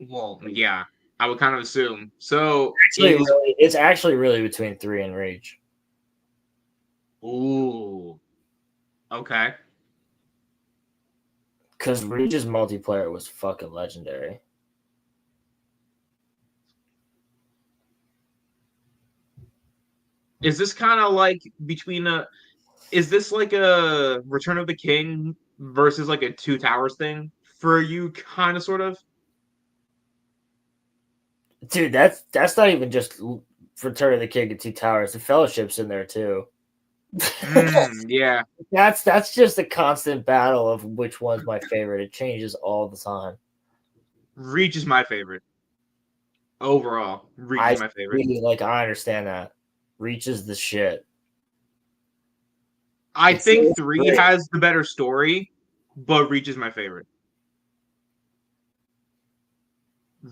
Well, yeah, I would kind of assume. So, It's actually really between 3 and Reach. ooh, okay. Because Reach's multiplayer was fucking legendary. Is this kind of like between a? Is this like a Return of the King versus like a Two Towers thing for you, kind of, sort of? Dude, that's not even just Return of the King and Two Towers. The Fellowship's in there too. Yeah. That's just a constant battle of which one's my favorite. It changes all the time. Reach is my favorite. Overall, Reach is my favorite. I understand that. Reach is the shit. I think 3 has the better story, but Reach is my favorite.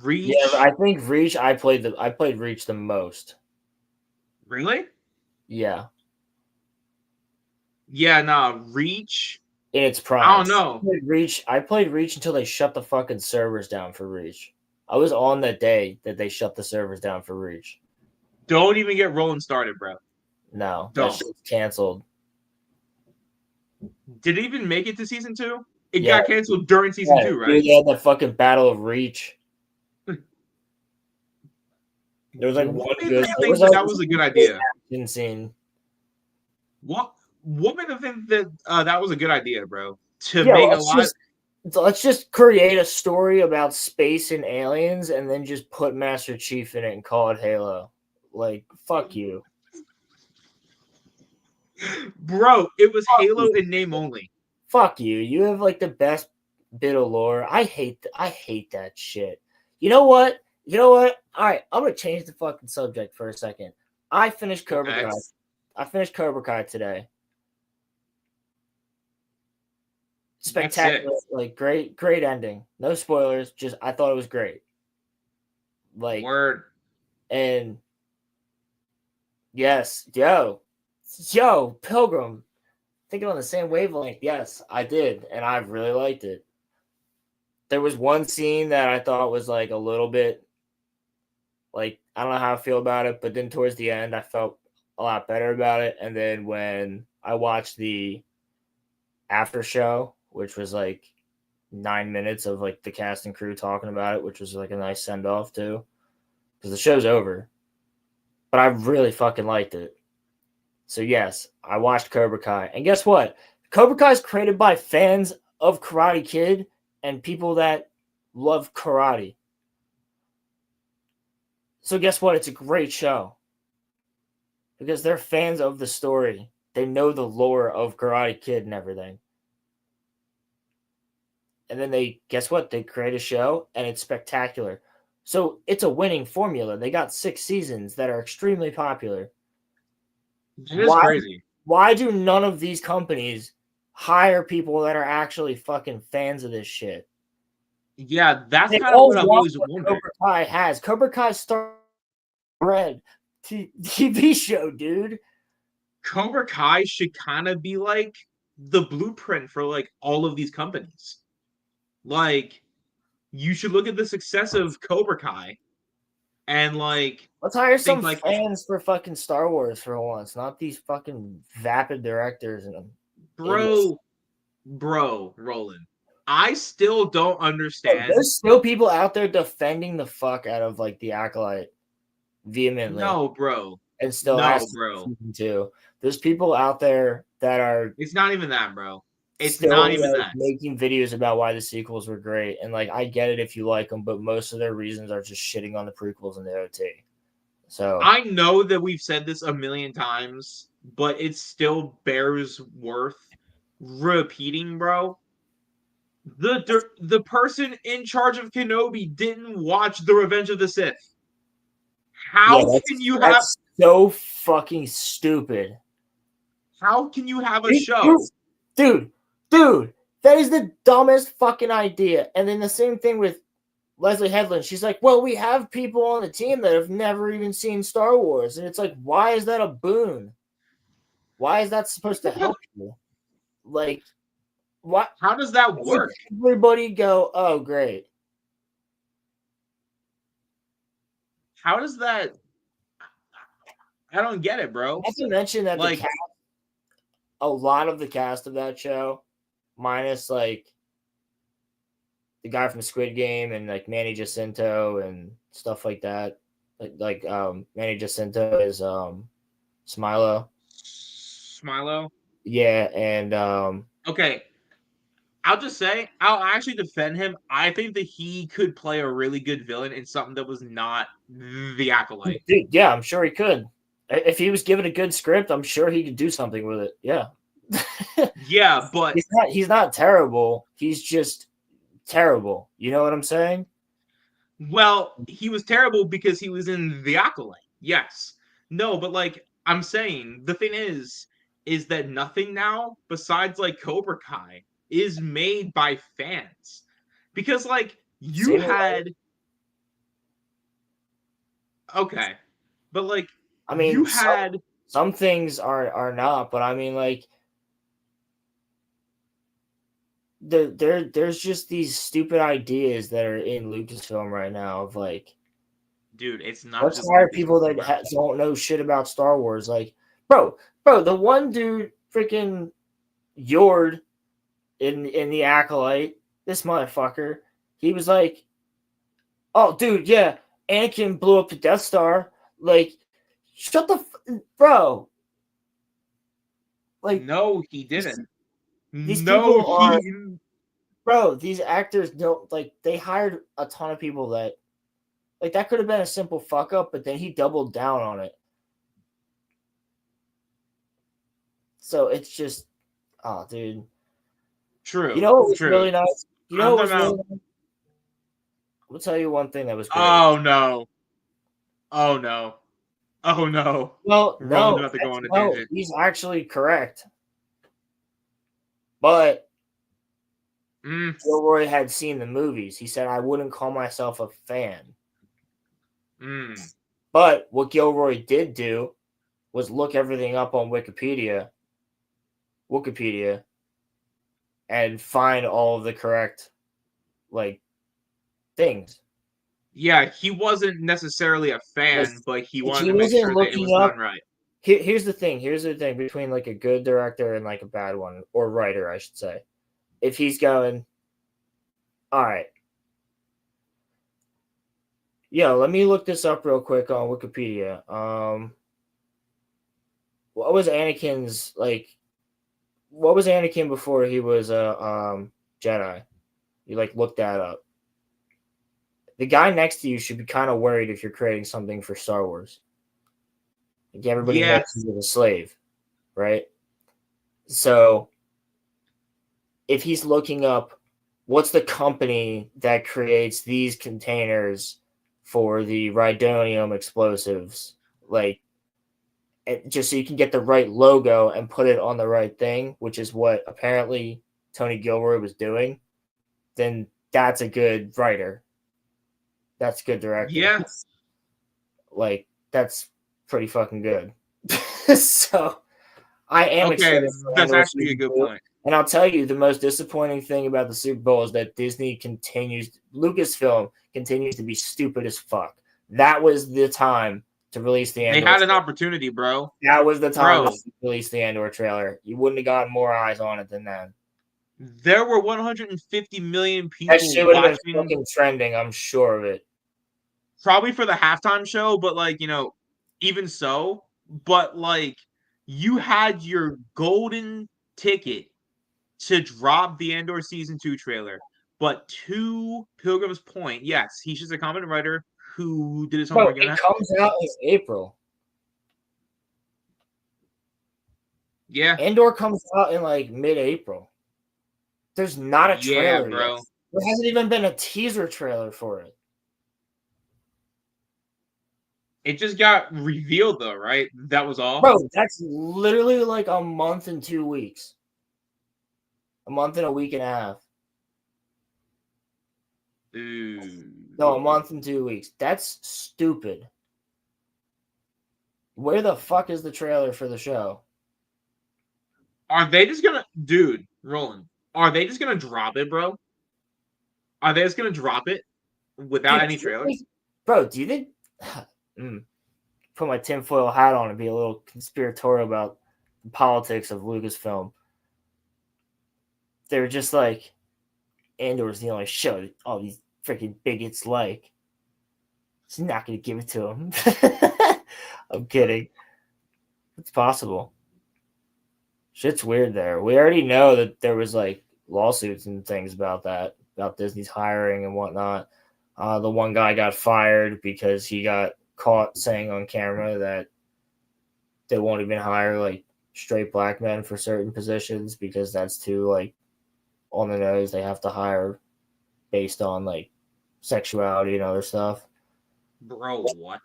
Reach. Yeah, I think Reach. I played Reach the most. Really? Yeah. Yeah, nah, Reach. In its prime. I don't know. I played Reach until they shut the fucking servers down for Reach. I was on that day that they shut the servers down for Reach. Don't even get rolling started, bro. No, Don't. that shit's canceled. Did it even make it to season 2? It Yeah. got canceled during season 2, right? Dude, they had the fucking Battle of Reach. There was like one good. I think that was a good idea. Insane. What made them think that that was a good idea, bro? To make a lot. Let's just create a story about space and aliens, and then just put Master Chief in it and call it Halo. Like, fuck you, bro. It was Halo in name only. Fuck you. You have like the best bit of lore. I hate that shit. You know what? All right, I'm gonna change the fucking subject for a second. I finished Cobra Kai. I finished Cobra Kai today. Spectacular, like great ending. No spoilers. Just I thought it was great. Like word. And yes, yo, Pilgrim. Thinking on the same wavelength. Yes, I did, and I really liked it. There was one scene that I thought was like a little bit, like I don't know how I feel about it, but then towards the end, I felt a lot better about it. And then when I watched the after show, which was like 9 minutes of like the cast and crew talking about it, which was like a nice send off too, because the show's over. But I really fucking liked it. So yes, I watched Cobra Kai, and guess what? Cobra Kai is created by fans of Karate Kid and people that love karate. So guess what? It's a great show. Because they're fans of the story. They know the lore of Karate Kid and everything. And then guess what? They create a show and it's spectacular. So it's a winning formula. They got 6 seasons that are extremely popular. It is crazy. Why do none of these companies hire people that are actually fucking fans of this shit? Yeah, that's kind of what I've always wondered. Cobra Kai has. Cobra Kai started Red TV show, dude. Cobra Kai should kind of be like the blueprint for like all of these companies. Like, you should look at the success of Cobra Kai and like let's hire some fans for fucking Star Wars for once, not these fucking vapid directors and Bro, Roland. I still don't understand. There's still people out there defending the fuck out of like the Acolyte vehemently. No, bro. And still bro. Too. There's people out there that are. It's not even that, bro. It's still, not even that. Making videos about why the sequels were great, and like I get it if you like them, but most of their reasons are just shitting on the prequels and the OT. So I know that we've said this a million times, but it still bears worth repeating, bro. The person in charge of Kenobi didn't watch The Revenge of the Sith. How can you have so fucking stupid? How can you have a show? Dude, that is the dumbest fucking idea. And then the same thing with Leslie Headland. She's like, well, we have people on the team that have never even seen Star Wars. And it's like, why is that a boon? Why is that supposed to help you? Like, what? How does that work? Everybody go, oh, great. How does that? I don't get it, bro. Not to mention that like, a lot of the cast of that show, minus like the guy from Squid Game and like Manny Jacinto and stuff like that. Like Manny Jacinto is Smilo. Yeah, and okay. I'll just say, I'll actually defend him. I think that he could play a really good villain in something that was not the Acolyte. Dude, yeah, I'm sure he could. If he was given a good script, I'm sure he could do something with it. Yeah. Yeah, but he's not terrible. He's just terrible. You know what I'm saying? Well, he was terrible because he was in the Acolyte. Yes. No, but like I'm saying, the thing is that nothing now besides like Cobra Kai is made by fans. Because like you had okay. But like I mean you had some things are not, but I mean like there's just these stupid ideas that are in Lucasfilm right now of like, dude, it's not let's just hire people that don't know shit about Star Wars. Like, bro, the one dude freaking Yord in the Acolyte, this motherfucker, he was like, oh, dude, yeah, Anakin blew up the Death Star. Like, shut the bro. Like, no, he didn't. These actors don't like. They hired a ton of people that, like, that could have been a simple fuck up, but then he doubled down on it. So it's just, oh, dude. True. You know what was really nice? You know what was really nice? I'll tell you one thing that was great. Oh no. Oh no. Oh no. Well, no, he's actually correct. But Gilroy had seen the movies. He said, I wouldn't call myself a fan. But what Gilroy did do was look everything up on Wikipedia, and find all of the correct, like, things. Yeah, he wasn't necessarily a fan, but he wanted to make sure that it was done right. Here's the thing between like a good director and like a bad one, or writer, I should say. If he's going, all right, let me look this up real quick on Wikipedia. What was Anakin's like? What was Anakin before he was a Jedi? You like look that up. The guy next to you should be kind of worried if you're creating something for Star Wars. Like everybody knows he's a slave, right? So if he's looking up what's the company that creates these containers for the Rhydonium explosives, like, just so you can get the right logo and put it on the right thing, which is what apparently Tony Gilroy was doing, then that's a good writer. That's good directing. Yeah. Like, that's pretty fucking good. So I am excited. That's actually a good point. And I'll tell you, the most disappointing thing about the Super Bowl is that Lucasfilm continues to be stupid as fuck. That was the time to release the They Andor. had an opportunity, bro. That was the time Bro. to release the Andor trailer. You wouldn't have gotten more eyes on it than that. There were 150 million people That shit would have been watching, fucking trending. I'm sure of it. probably for the halftime show, but like, you know, even so, but like, you had your golden ticket to drop the Andor season 2 trailer. But to Pilgrim's point, yes, he's just a competent writer who did his Bro, homework. it comes out in April. Yeah, Andor comes out in like mid-April. There's not a trailer bro. yet. There hasn't even been a teaser trailer for it. It just got revealed though, right? That was all. Bro, that's literally like a month and 2 weeks. A month and a week and a half. Ooh. No, a month and 2 weeks. That's stupid. Where the fuck is the trailer for the show? Are they just gonna, dude, Roland? Are they just gonna drop it, bro? Are they just gonna drop it without any trailer? Bro, do you think? Put my tinfoil hat on and be a little conspiratorial about the politics of Lucasfilm. They were just like, Andor's the only show that all these freaking bigots like. He's not going to give it to him. I'm kidding. It's possible. Shit's weird there. We already know that there was like lawsuits and things about that, about Disney's hiring and whatnot. The one guy got fired because he got caught saying on camera that they won't even hire like straight black men for certain positions because that's too like on the nose. They have to hire based on like sexuality and other stuff. Bro, what?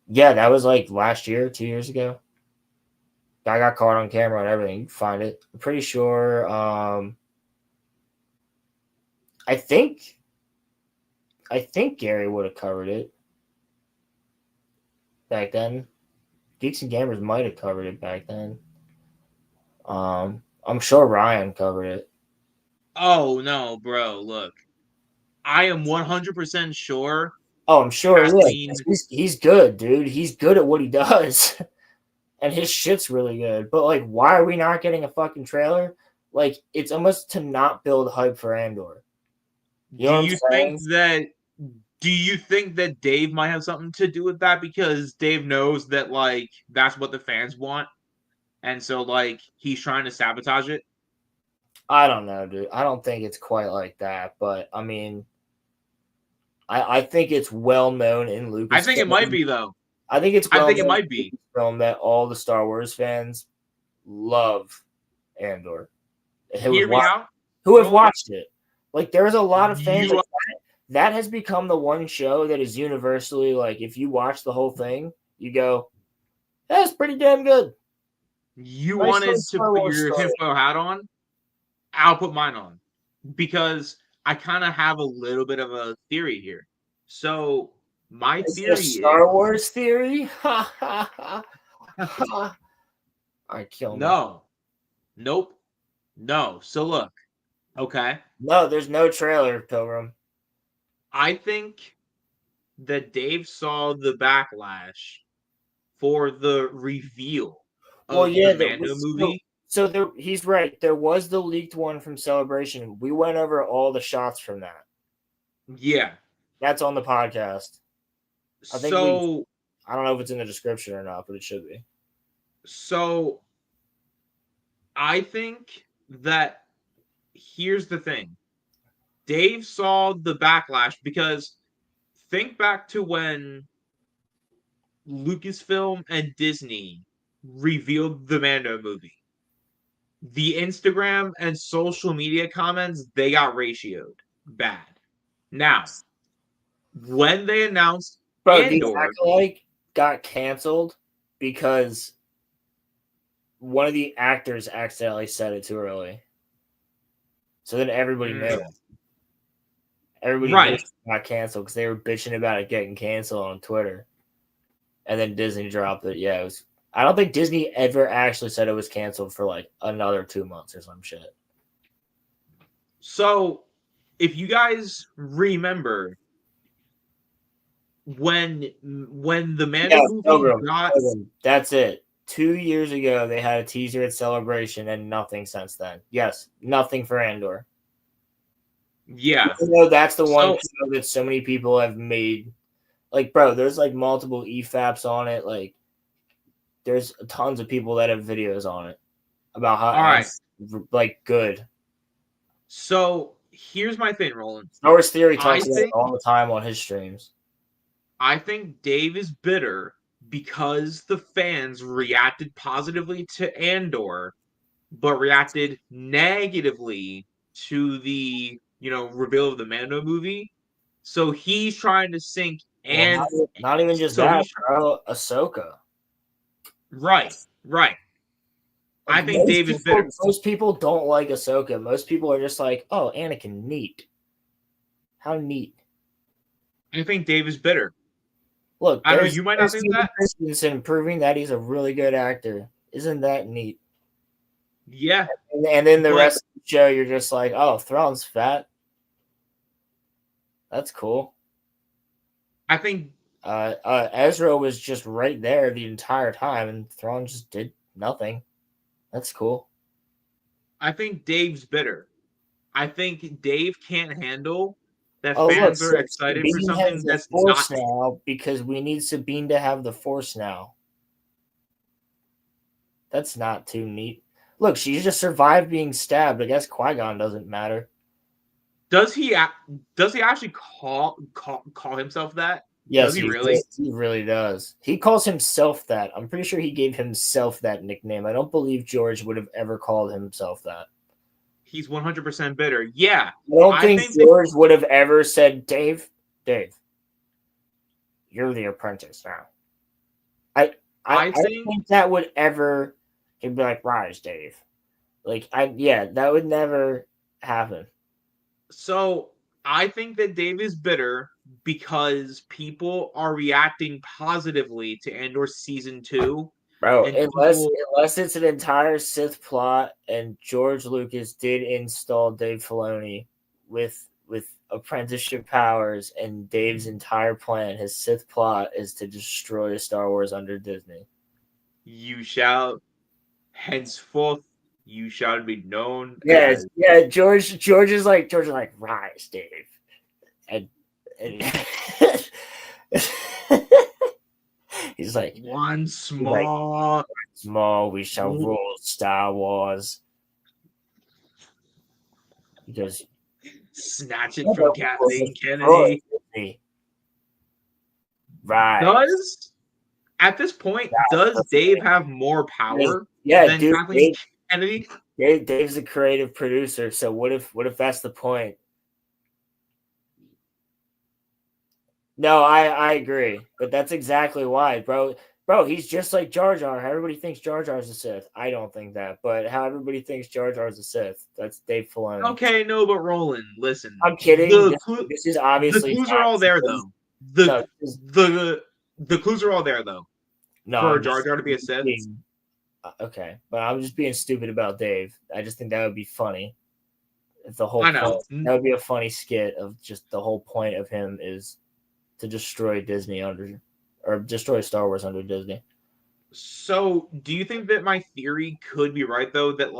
Yeah, that was like last year, 2 years ago. Guy got caught on camera and everything. You can find it. I'm pretty sure. I think Gary would have covered it back then. Geeks and Gamers might have covered it back then. I'm sure Ryan covered it. Oh no, bro! Look, I am 100% sure. Oh, I'm sure. Kathleen... Yeah, he's good, dude. He's good at what he does, and his shit's really good. But like, why are we not getting a fucking trailer? Like, it's almost to not build hype for Andor. You know Do you think that Dave might have something to do with that because Dave knows that like that's what the fans want, and so like he's trying to sabotage it? I don't know, dude. I don't think it's quite like that, but I mean, I think it's well known in Lucasfilm. I think it might be though. I think it might be film that all the Star Wars fans love Andor. Who have watched it? Like, there's a lot of fans. That has become the one show that is universally like, if you watch the whole thing, you go, "That's pretty damn good." You wanted to put your tinfoil hat on? I'll put mine on because I kind of have a little bit of a theory here. So my theory is Star Wars theory. Ha ha ha. All right, kill me. No, nope, no. So look, okay. No, there's no trailer, Pilgrim. I think that Dave saw the backlash for the reveal of the Mando movie. So he's right. There was the leaked one from Celebration. We went over all the shots from that. Yeah. That's on the podcast. I don't know if it's in the description or not, but it should be. So I think that here's the thing. Dave saw the backlash because think back to when Lucasfilm and Disney revealed the Mando movie. The Instagram and social media comments, they got ratioed bad. Now, when they announced Andor, the Acolyte got canceled because one of the actors accidentally said it too early. So then everybody knew. Everybody got canceled because they were bitching about it getting canceled on Twitter. And then Disney dropped it. Yeah, it was. I don't think Disney ever actually said it was canceled for like another 2 months or some shit. So, if you guys remember, when the Mando Yeah, movie Pilgrim, got Pilgrim. That's it. 2 years ago, they had a teaser at Celebration, and nothing since then. Yes, nothing for Andor. yeah. Even though that's the one So show that so many people have made. Like, bro, there's like multiple EFAPs on it. Like, there's tons of people that have videos on it about how all right. like good. So here's my thing, Roland. Star Wars Theory I talks about it think all the time on his streams. I think Dave is bitter because the fans reacted positively to Andor, but reacted negatively to the reveal of the Mando movie. So he's trying to sink Well, and not even just so that, he's bro. Ahsoka. right. I think Dave is bitter. Most people don't like Ahsoka. Most people are just like, "Oh, Anakin, neat. How neat." I think Dave is bitter. Look, I know you might not think Hayden that. Christensen proving that he's a really good actor. Isn't that neat? Yeah, And then the but rest of the show, you're just like, "Oh, Thrawn's fat. That's cool." I think Ezra was just right there the entire time, and Thrawn just did nothing. That's cool. I think Dave's bitter. I think Dave can't handle that Oh, fans look, are excited for Sabine something has the that's Force not. now because we need Sabine to have the Force now. That's not too neat. Look, she just survived being stabbed. I guess Qui-Gon doesn't matter. Does he actually call himself that? Yes, Does he really? He really does. He calls himself that. I'm pretty sure he gave himself that nickname. I don't believe George would have ever called himself that. He's 100% bitter. Yeah. I don't think George would have ever said, Dave, you're the apprentice now. I think that would ever. He'd be like, rise, Dave. Like, that would never happen. So I think that Dave is bitter because people are reacting positively to Andor season 2. Bro, unless it's an entire Sith plot and George Lucas did install Dave Filoni with apprenticeship powers, and Dave's entire plan, his Sith plot, is to destroy Star Wars under Disney. You shall henceforth you shall be known. Yes, George is like rise, Dave, and he's like once small, we shall rule Star Wars. Because snatch it from Kathleen Kennedy. Right. At this point, does Dave have more power than Kathleen Kennedy? Dave's a creative producer, so what if that's the point? No, I agree, but that's exactly why, bro. Bro, he's just like Jar Jar. Everybody thinks Jar Jar's a Sith. I don't think that, but how everybody thinks Jar Jar's a Sith. That's Dave Filoni. Okay, no, but Roland, listen. I'm kidding. This is obviously the clues are all there, though. The clues are all there, though. No, for Jar Jar to be a Sith. Okay, but I'm just being stupid about Dave. I just think that would be funny. If the whole I know that would be a funny skit of just the whole point of him is to destroy Disney destroy Star Wars under Disney. So, do you think that my theory could be right, though, that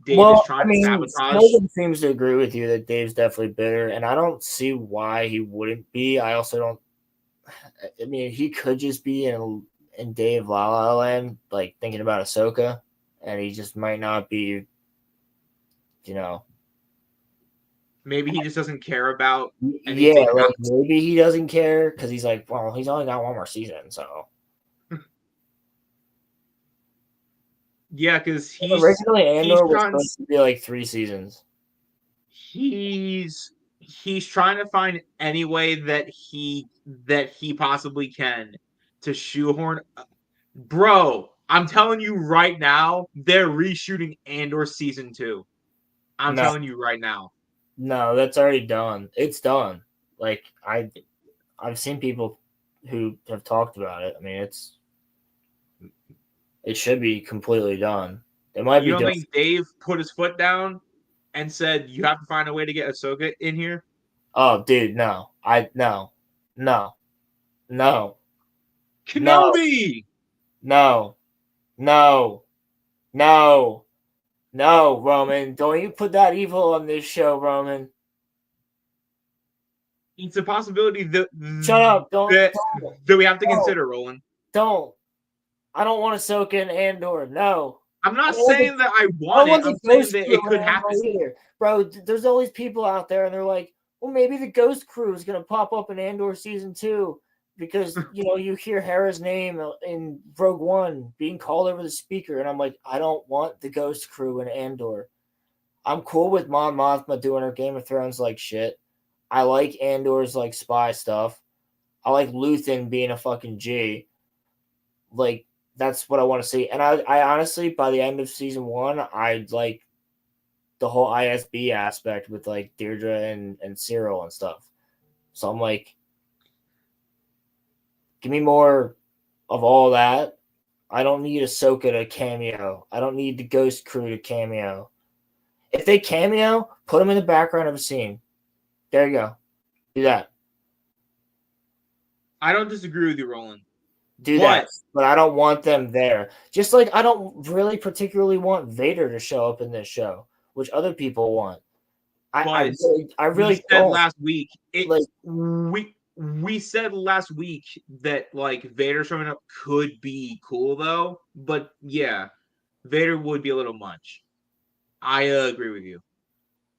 Dave is trying to sabotage? Logan seems to agree with you that Dave's definitely bitter, and I don't see why he wouldn't be. I also don't. I mean, he could just be in Dave La La Land, like thinking about Ahsoka, and he just might not be. Maybe he just doesn't care about anything. Yeah, like maybe he doesn't care because he's like, well, he's only got one more season, so. Yeah, because originally Andor was supposed to be like 3 seasons. He's trying to find any way that he possibly can to shoehorn. Bro, I'm telling you right now, they're reshooting Andor season 2. I'm telling you right now. No, that's already done. It's done. Like I've seen people who have talked about it. I mean, it should be completely done. It might be. You don't think Dave put his foot down and said you have to find a way to get Ahsoka in here? Oh, dude, no. No. No. Kenobi. No. No. No. No, Roman. Don't you put that evil on this show, Roman. It's a possibility that Shut up. Don't. that we have to consider, Roland. Don't. I don't want Ahsoka and Andor. No. I'm not saying that I want it. I'm saying that it could happen. Either. Bro, there's all these people out there, and they're like, well, maybe the Ghost Crew is going to pop up in Andor Season 2 because, you hear Hera's name in Rogue One being called over the speaker, and I'm like, I don't want the Ghost Crew in Andor. I'm cool with Mon Mothma doing her Game of Thrones like shit. I like Andor's like spy stuff. I like Luthen being a fucking G. Like, that's what I want to see. And I honestly, by the end of season 1, I'd like the whole ISB aspect with like Deirdre and Cyril and stuff. So I'm like, give me more of all that. I don't need Ahsoka to cameo. I don't need the Ghost Crew to cameo. If they cameo, put them in the background of a scene. There you go. Do that. I don't disagree with you, Roland. Do that, but I don't want them there. Just like I don't really particularly want Vader to show up in this show, which other people want. I really said don't. Last week. We said last week that like Vader showing up could be cool though, but yeah, Vader would be a little much. I agree with you.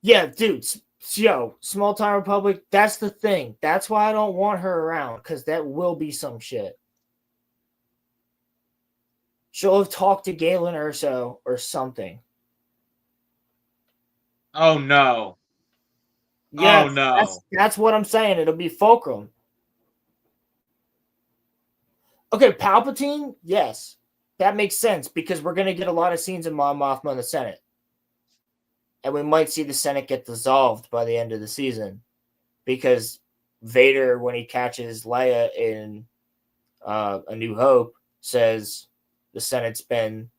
Yeah, dude. Small Time Republic. That's the thing. That's why I don't want her around, because that will be some shit. She'll have talked to Galen Erso or something. Oh no. Yeah, oh no. That's what I'm saying. It'll be Fulcrum. Okay, Palpatine, yes. That makes sense because we're going to get a lot of scenes of Mon Mothma in the Senate. And we might see the Senate get dissolved by the end of the season because Vader, when he catches Leia in A New Hope, says the Senate's been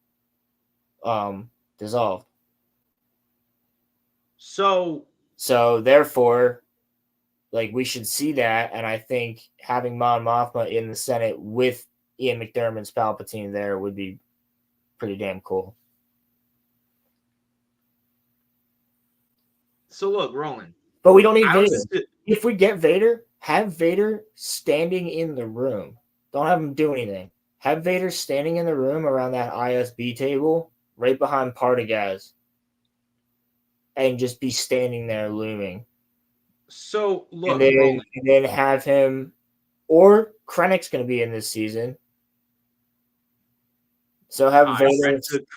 dissolved. So therefore, like, we should see that, and I think having Mon Mothma in the Senate with Ian McDermott's Palpatine there would be pretty damn cool. So look, Roland. But we don't need Vader. If we get Vader, have Vader standing in the room. Don't have him do anything. Have Vader standing in the room around that ISB table, right behind Partagaz, and just be standing there looming. So look, and then have him, or Krennic's going to be in this season. So have Vader talk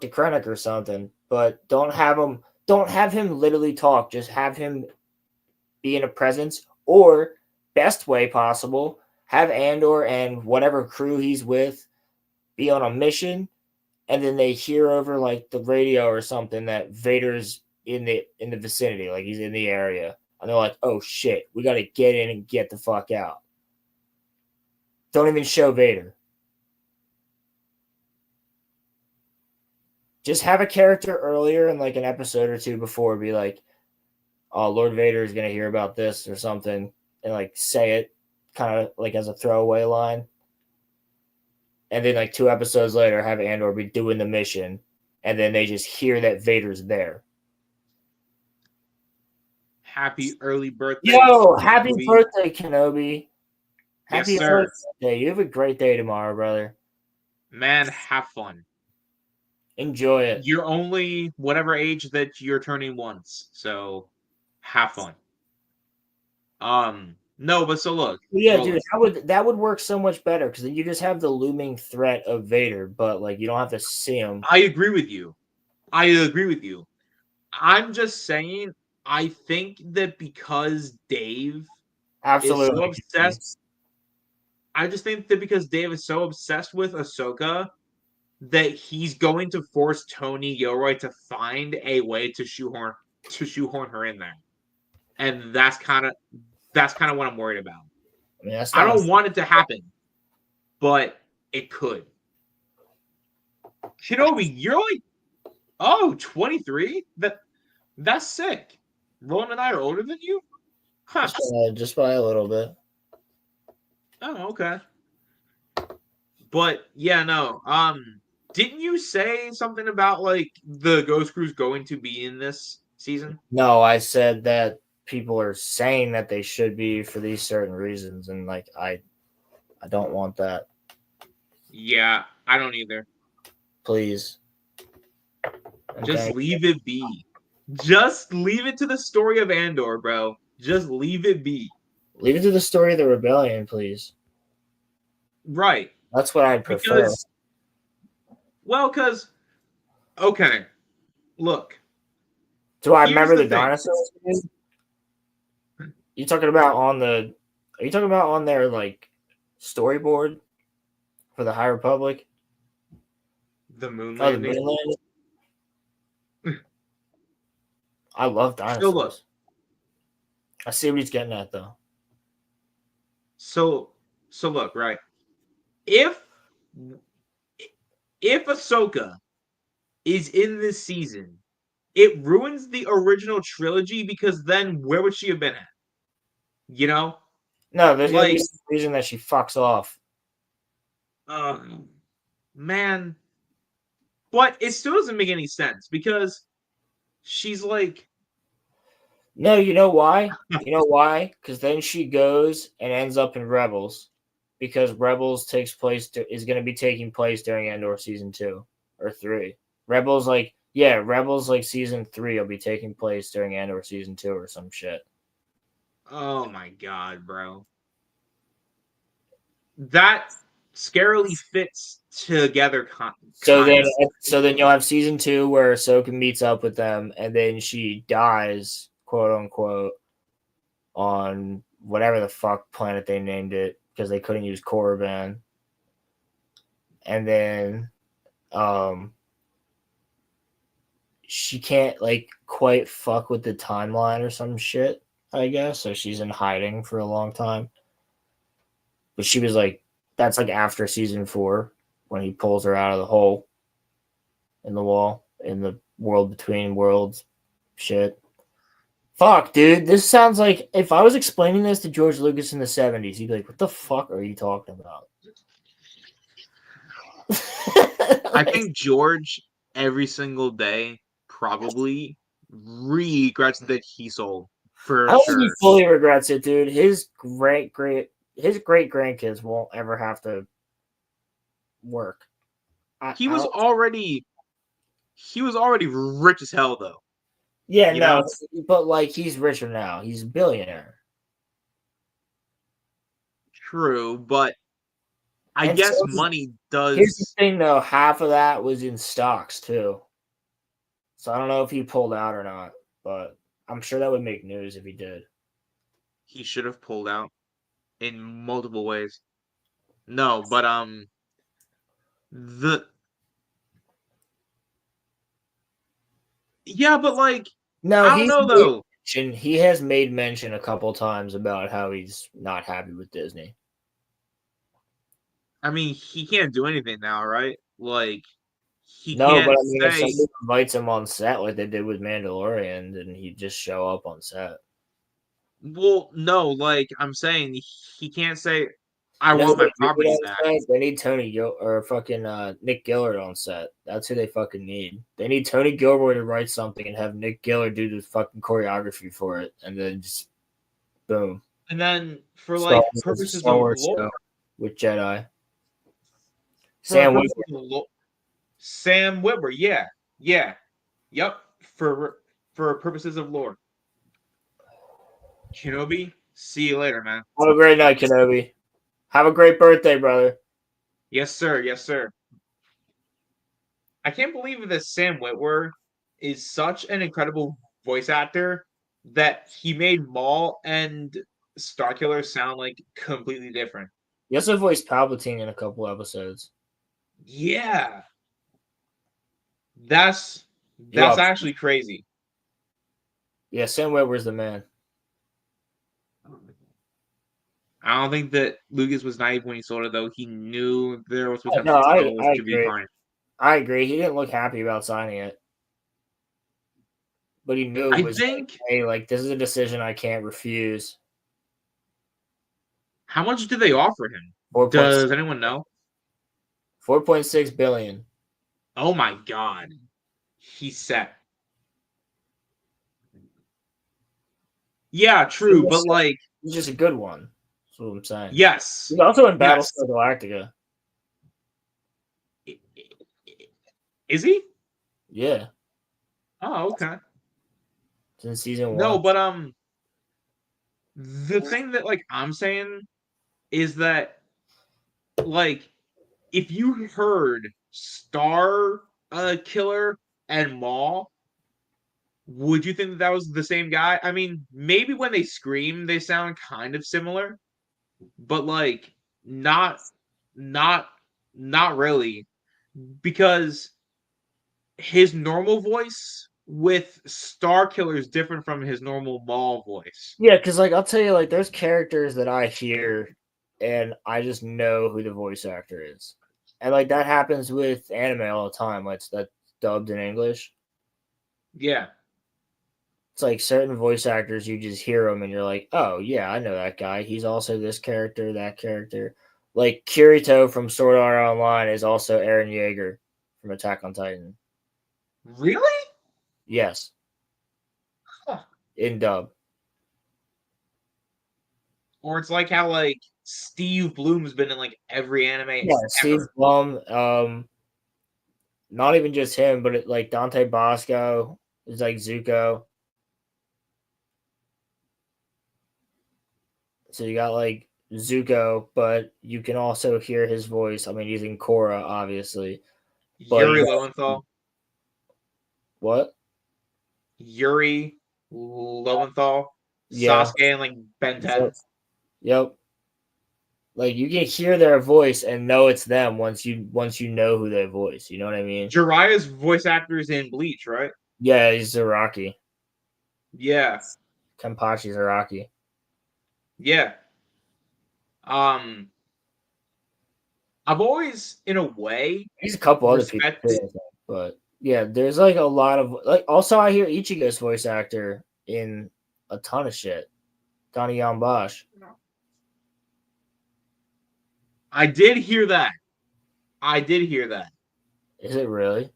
to Krennic or something, but don't have him literally talk. Just have him be in a presence, or best way possible, have Andor and whatever crew he's with be on a mission, and then they hear over like the radio or something that Vader's in the vicinity, like he's in the area, and they're like, "Oh shit, we got to get in and get the fuck out." Don't even show Vader. Just have a character earlier in like an episode or two before be like, "Oh, Lord Vader is gonna hear about this" or something, and like say it kind of like as a throwaway line. And then like 2 episodes later, have Andor be doing the mission, and then they just hear that Vader's there. Happy early birthday. Yo, happy birthday, Kenobi. Yes, Happy sir. birthday. You have a great day tomorrow, brother. Man, have fun. Enjoy it. You're only whatever age that you're turning once, so have fun. No, but so look. Yeah, dude, that would work so much better because then you just have the looming threat of Vader, but like you don't have to see him. I agree with you. I'm just saying, I think that because Dave is so obsessed, I just think that because Dave is so obsessed with Ahsoka that he's going to force Tony Gilroy to find a way to shoehorn her in there, and that's kind of what I'm worried about. I mean, I don't want it to happen, but it could. Kenobi, you're like, 23? That's sick. Roland and I are older than you? Huh. Just by a little bit. Oh, okay. But yeah, no. Didn't you say something about like the Ghost Crew's going to be in this season? No, I said that people are saying that they should be for these certain reasons, and like I don't want that. Yeah, I don't either. Please. Just Okay. leave it be. Just leave it to the story of Andor, bro. Just leave it be. Leave it to the story of the rebellion, please. Right. That's what I'd prefer. Because, okay, look. Do I Here's remember the the thing. dinosaurs? You talking about on the? Are you talking about on their like storyboard for the High Republic? The moon Oh, the landing. moon landing. I love dinosaurs. look. I see what he's getting at, though. So look, right? If Ahsoka is in this season, it ruins the original trilogy because then where would she have been at? You know? No, there's gonna be Like, some reason that she fucks off. man. But it still doesn't make any sense because she's like, No, you know why? You know why? Because then she goes and ends up in Rebels, because Rebels is going to be taking place during Andor season 2 or 3. Rebels like season 3 will be taking place during Andor season 2 or some shit. oh my god, bro. That scarily fits together. So then you'll have season 2 where Ahsoka meets up with them, and then she dies, quote unquote, on whatever the fuck planet they named it because they couldn't use Korriban. And then she can't like quite fuck with the timeline or some shit, I guess. So she's in hiding for a long time. But she was like, that's like after season 4 when he pulls her out of the hole in the wall in the world between worlds shit. Fuck, dude. This sounds like if I was explaining this to George Lucas in the 70s, he'd be like, what the fuck are you talking about? I think George, every single day, probably regrets that he sold. For I don't sure. think he fully regrets it, dude. His great grandkids won't ever have to work. He was already rich as hell, though. Yeah, You no, know? but like he's richer now. He's a billionaire. True, but I And guess so money here's the does. thing, though. Half of that was in stocks too. So I don't know if he pulled out or not, but I'm sure that would make news if he did. He should have pulled out in multiple ways. No, but yeah, but like No, I don't know though. He has made mention a couple times about how he's not happy with Disney. I mean, he can't do anything now, right? Like he No, can't but I mean, if say. somebody invites him on set like they did with Mandalorian, then he'd just show up on set. Well, no, like I'm saying, he can't say, "I You know want who my they need property on back." set? They need or fucking Nick Gillard on set. That's who they fucking need. They need Tony Gilroy to write something and have Nick Gillard do the fucking choreography for it, and then just boom. And then for Star like Wars- purposes Star of Wars lore, show with Jedi. for Sam purposes Witwer. of Sam Witwer, yeah, yep. For purposes of lore, Kenobi. See you later, man. Have a great night, Kenobi. Have a great birthday, brother. Yes, sir. Yes, sir. I can't believe that Sam Witwer is such an incredible voice actor that he made Maul and Starkiller sound like completely different. He also voiced Palpatine in a couple episodes. Yeah. That's Yeah. actually crazy. Yeah, Sam Witwer's the man. I don't think that Lucas was naive when he sold it, though. He knew there was potential No, I to be agree. fine. I agree. He didn't look happy about signing it. But he knew it was like, hey, like, this is a decision I can't refuse. How much did they offer him? 4. Does anyone know? 4.6 billion. Oh my god. He's set. Yeah, true, but like He's just a good one. That's what I'm saying. yes. He's also in Yes. Battlestar Galactica. Is he? Yeah. Oh, okay. It's in season 1. No, but the thing that like I'm saying is that like if you heard Star Killer and Maul, would you think that was the same guy? I mean, maybe when they scream, they sound kind of similar, but like not really, because his normal voice with Star Killer is different from his normal Maul voice. Yeah, because like I'll tell you, like there's characters that I hear and I just know who the voice actor is. And like that happens with anime all the time. Like that's dubbed in English. Yeah. It's like certain voice actors, you just hear them and you're like, oh yeah, I know that guy. He's also this character, that character. Like Kirito from Sword Art Online is also Eren Yeager from Attack on Titan. Really? Yes. Huh. In dub. Or it's like how like Steve Bloom's been in like every anime. Yeah, Steve Blum. Not even just him, but like Dante Bosco is like Zuko. So you got like Zuko, but you can also hear his voice. I mean, he's in Korra, obviously. But Yuri Lowenthal. What? Yuri Lowenthal. Yeah. Sasuke and like Ben 10. Yep. Like you can hear their voice and know it's them once you know who they voice. You know what I mean? Jiraiya's voice actor is in Bleach, right? Yeah, he's Zaraki. Yeah. Kenpachi Zaraki. Yeah. I've always, in a way, He's a couple other people, too, but yeah, there's like a lot of like. Also, I hear Ichigo's voice actor in a ton of shit. Donnie Jan Bosch. I did hear that. Is it really?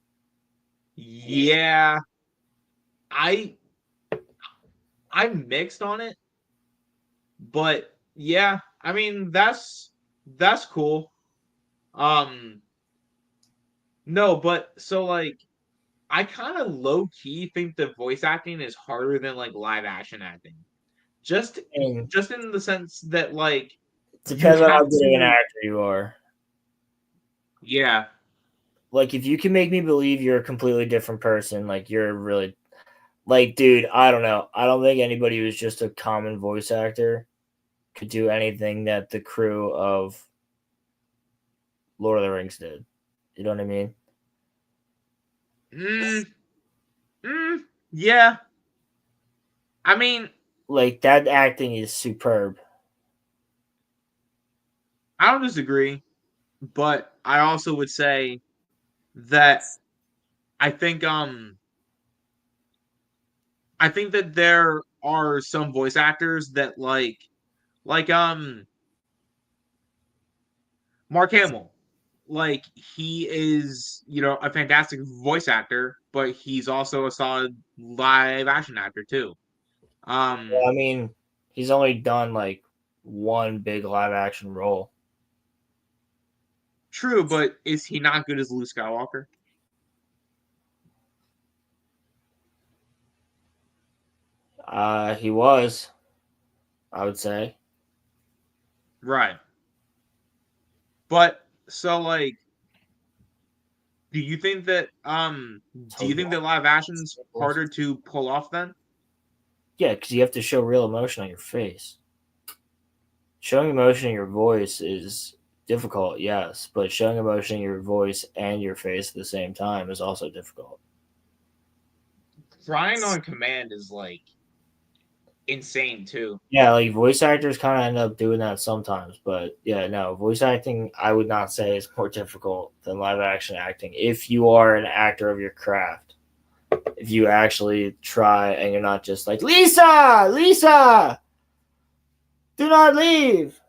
Yeah. I'm mixed on it. But yeah, I mean that's cool. No, but so like I kind of low key think the voice acting is harder than like live action acting. Just in the sense that like depends on how good of an actor you are. Yeah. Like if you can make me believe you're a completely different person, like you're really like, dude, I don't know. I don't think anybody who's just a common voice actor could do anything that the crew of Lord of the Rings did. You know what I mean? Yeah. I mean, like that acting is superb. I don't disagree, but I also would say that I think that there are some voice actors that like Mark Hamill. Like he is, a fantastic voice actor, but he's also a solid live action actor too. Well, I mean, he's only done like one big live action role. True, but is he not good as Luke Skywalker? He was, I would say. Right. But so like do you think that live action's harder to pull off then? Yeah, because you have to show real emotion on your face. Showing emotion in your voice is difficult, yes, but showing emotion in your voice and your face at the same time is also difficult. Crying on command is like insane too. Yeah, like voice actors kind of end up doing that sometimes, but yeah, no, voice acting I would not say is more difficult than live action acting if you are an actor of your craft. If you actually try and you're not just like Lisa, do not leave.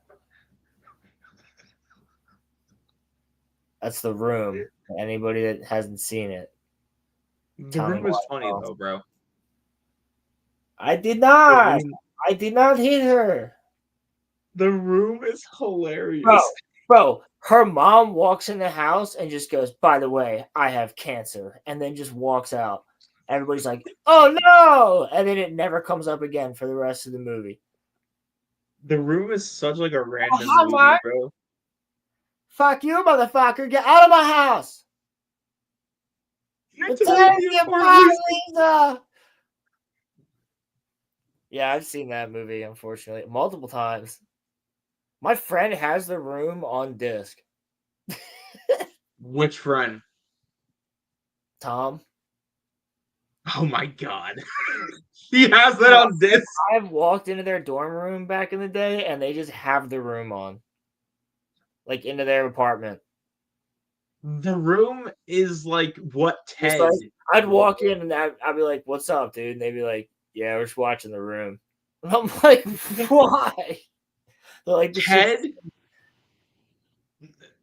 That's The Room. Anybody that hasn't seen it. The Tell me Room is why, funny bro. though, bro. I did The not. Room, I did not hit her. the Room is hilarious. Bro, her mom walks in the house and just goes, by the way, I have cancer. And then just walks out. Everybody's like, oh no. And then it never comes up again for the rest of the movie. The Room is such like a random hi, movie, Mark. bro. Fuck you, motherfucker. Get out of my house. You're Pretend telling me you're for a fine, reason. Lisa. Yeah, I've seen that movie, unfortunately, multiple times. My friend has The Room on disc. Which friend? Tom. Oh my god. He has that on disc. I've walked into their dorm room back in the day and they just have The Room on. Like into their apartment. The Room is like what Just Ted. like, I'd walk in and I'd be like, what's up, dude? And they'd be like, yeah, we're just watching The Room. And I'm like, why? They're like, Ted.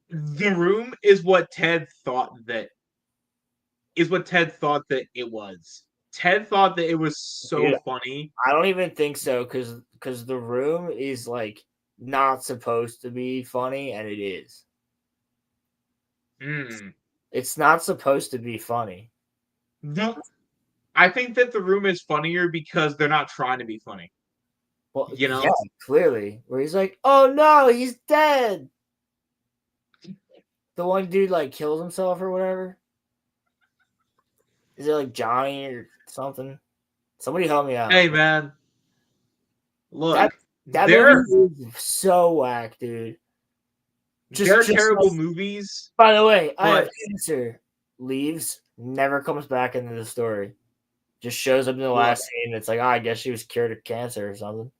The Room is what Ted thought that it was. Ted thought that it was so funny. I don't even think so, because The Room is like not supposed to be funny, and it is. It's not supposed to be funny. No, I think that The Room is funnier because they're not trying to be funny. Well, you know, yeah, clearly, where he's like, "Oh no, he's dead." The one dude like kills himself or whatever. Is it like Johnny or something? Somebody help me out. Hey man, look, that movie is so whack, dude. They're terrible movies. By the way, I have cancer. Leaves, never comes back into the story. Just shows up in the last scene. It's like, oh, I guess she was cured of cancer or something.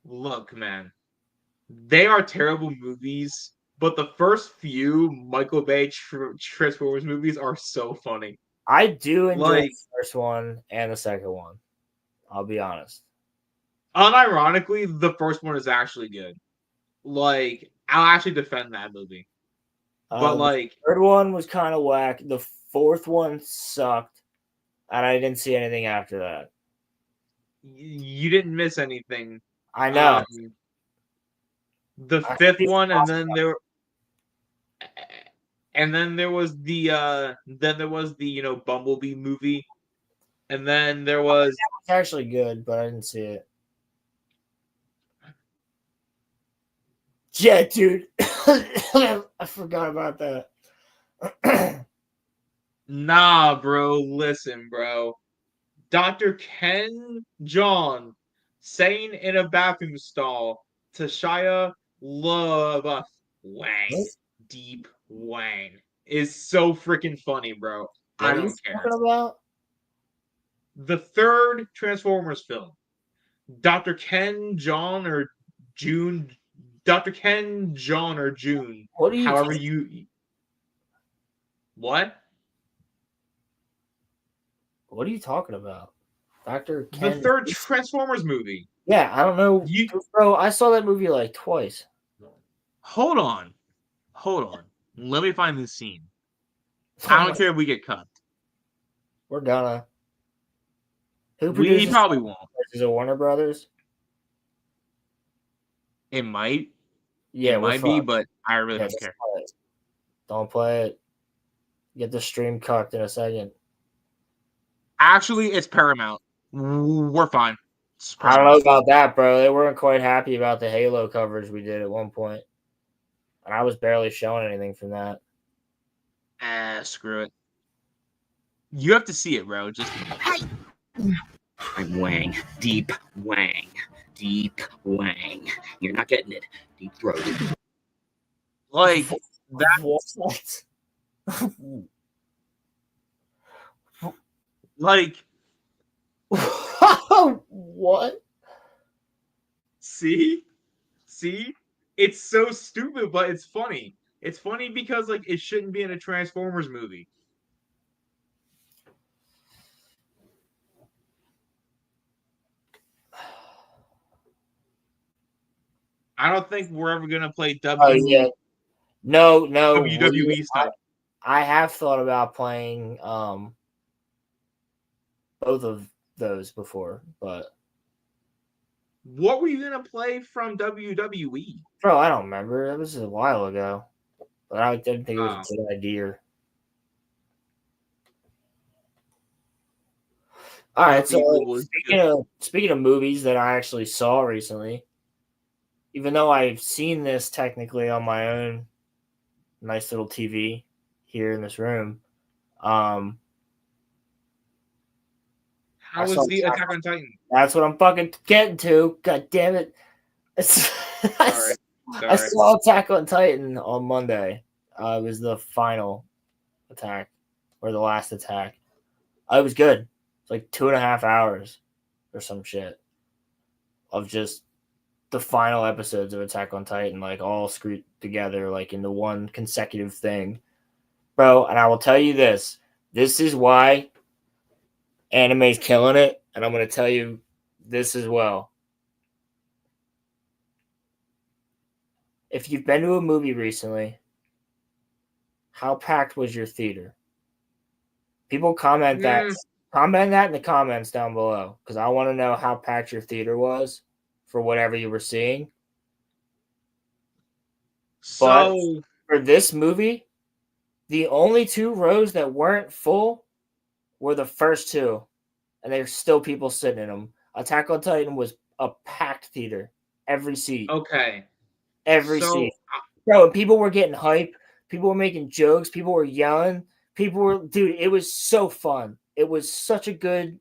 Look, man, they are terrible movies, but the first few Michael Bay Transformers movies are so funny. I do enjoy the first one and the second one. I'll be honest. Unironically, the first one is actually good. Like, I'll actually defend that movie. But like, the third one was kind of whack. The fourth one sucked, and I didn't see anything after that. You didn't miss anything. I know. The fifth one, and then there was the Bumblebee movie, and then there was actually good, but I didn't see it. Yeah, dude. I forgot about that. Nah, bro. Listen, bro. Dr. Ken John saying in a bathroom stall to Shia LaBeouf, Wang, deep Wang, is so freaking funny, bro. I don't care. What are you talking about? The third Transformers film. Dr. Ken John or June. Dr. Ken John or June. What are you? However you. What? What are you talking about? Dr. Ken. The third Transformers movie. Yeah, I don't know. Bro, I saw that movie like twice. Hold on. Let me find this scene. I don't care if we get cut. We're gonna. We probably won't. Is it Warner Brothers? It might. Yeah, it might be, but I really don't care. Don't play it. Get the stream cucked in a second. Actually, it's Paramount. We're fine. I don't know about that, bro. They weren't quite happy about the Halo coverage we did at one point. And I was barely showing anything from that. Screw it. You have to see it, bro. Just I'm Wang. Deep Wang. Deep Wang. You're not getting it. Deep throat. Like that. Like what? See? It's so stupid, but it's funny. It's funny because like it shouldn't be in a Transformers movie. I don't think we're ever gonna play W. Oh yeah, No, WWE stuff. I have thought about playing both of those before, but What were you gonna play from WWE? bro, I don't remember. It was a while ago, but I didn't think it was Oh. a good idea. All right, so People would speaking of movies that I actually saw recently, even though I've seen this technically on my own nice little TV here in this room, I How saw was the Attack on Titan? That's what I'm fucking getting to. God damn it! Sorry. I saw Attack on Titan on Monday. It was the final attack or the last attack. It was good. It's like 2.5 hours or some shit of just the final episodes of Attack on Titan, like all screwed together, like into one consecutive thing, bro. And I will tell you this: this is why anime's killing it, and I'm going to tell you this as well. If you've been to a movie recently, how packed was your theater? People comment that in the comments down below, because I want to know how packed your theater was for whatever you were seeing. But for this movie, the only 2 rows that weren't full were the first 2, and there's still people sitting in them. Attack on Titan was a packed theater, every seat. Okay. Every seat. Bro, people were getting hype. People were making jokes. People were yelling. Dude, it was so fun. It was such a good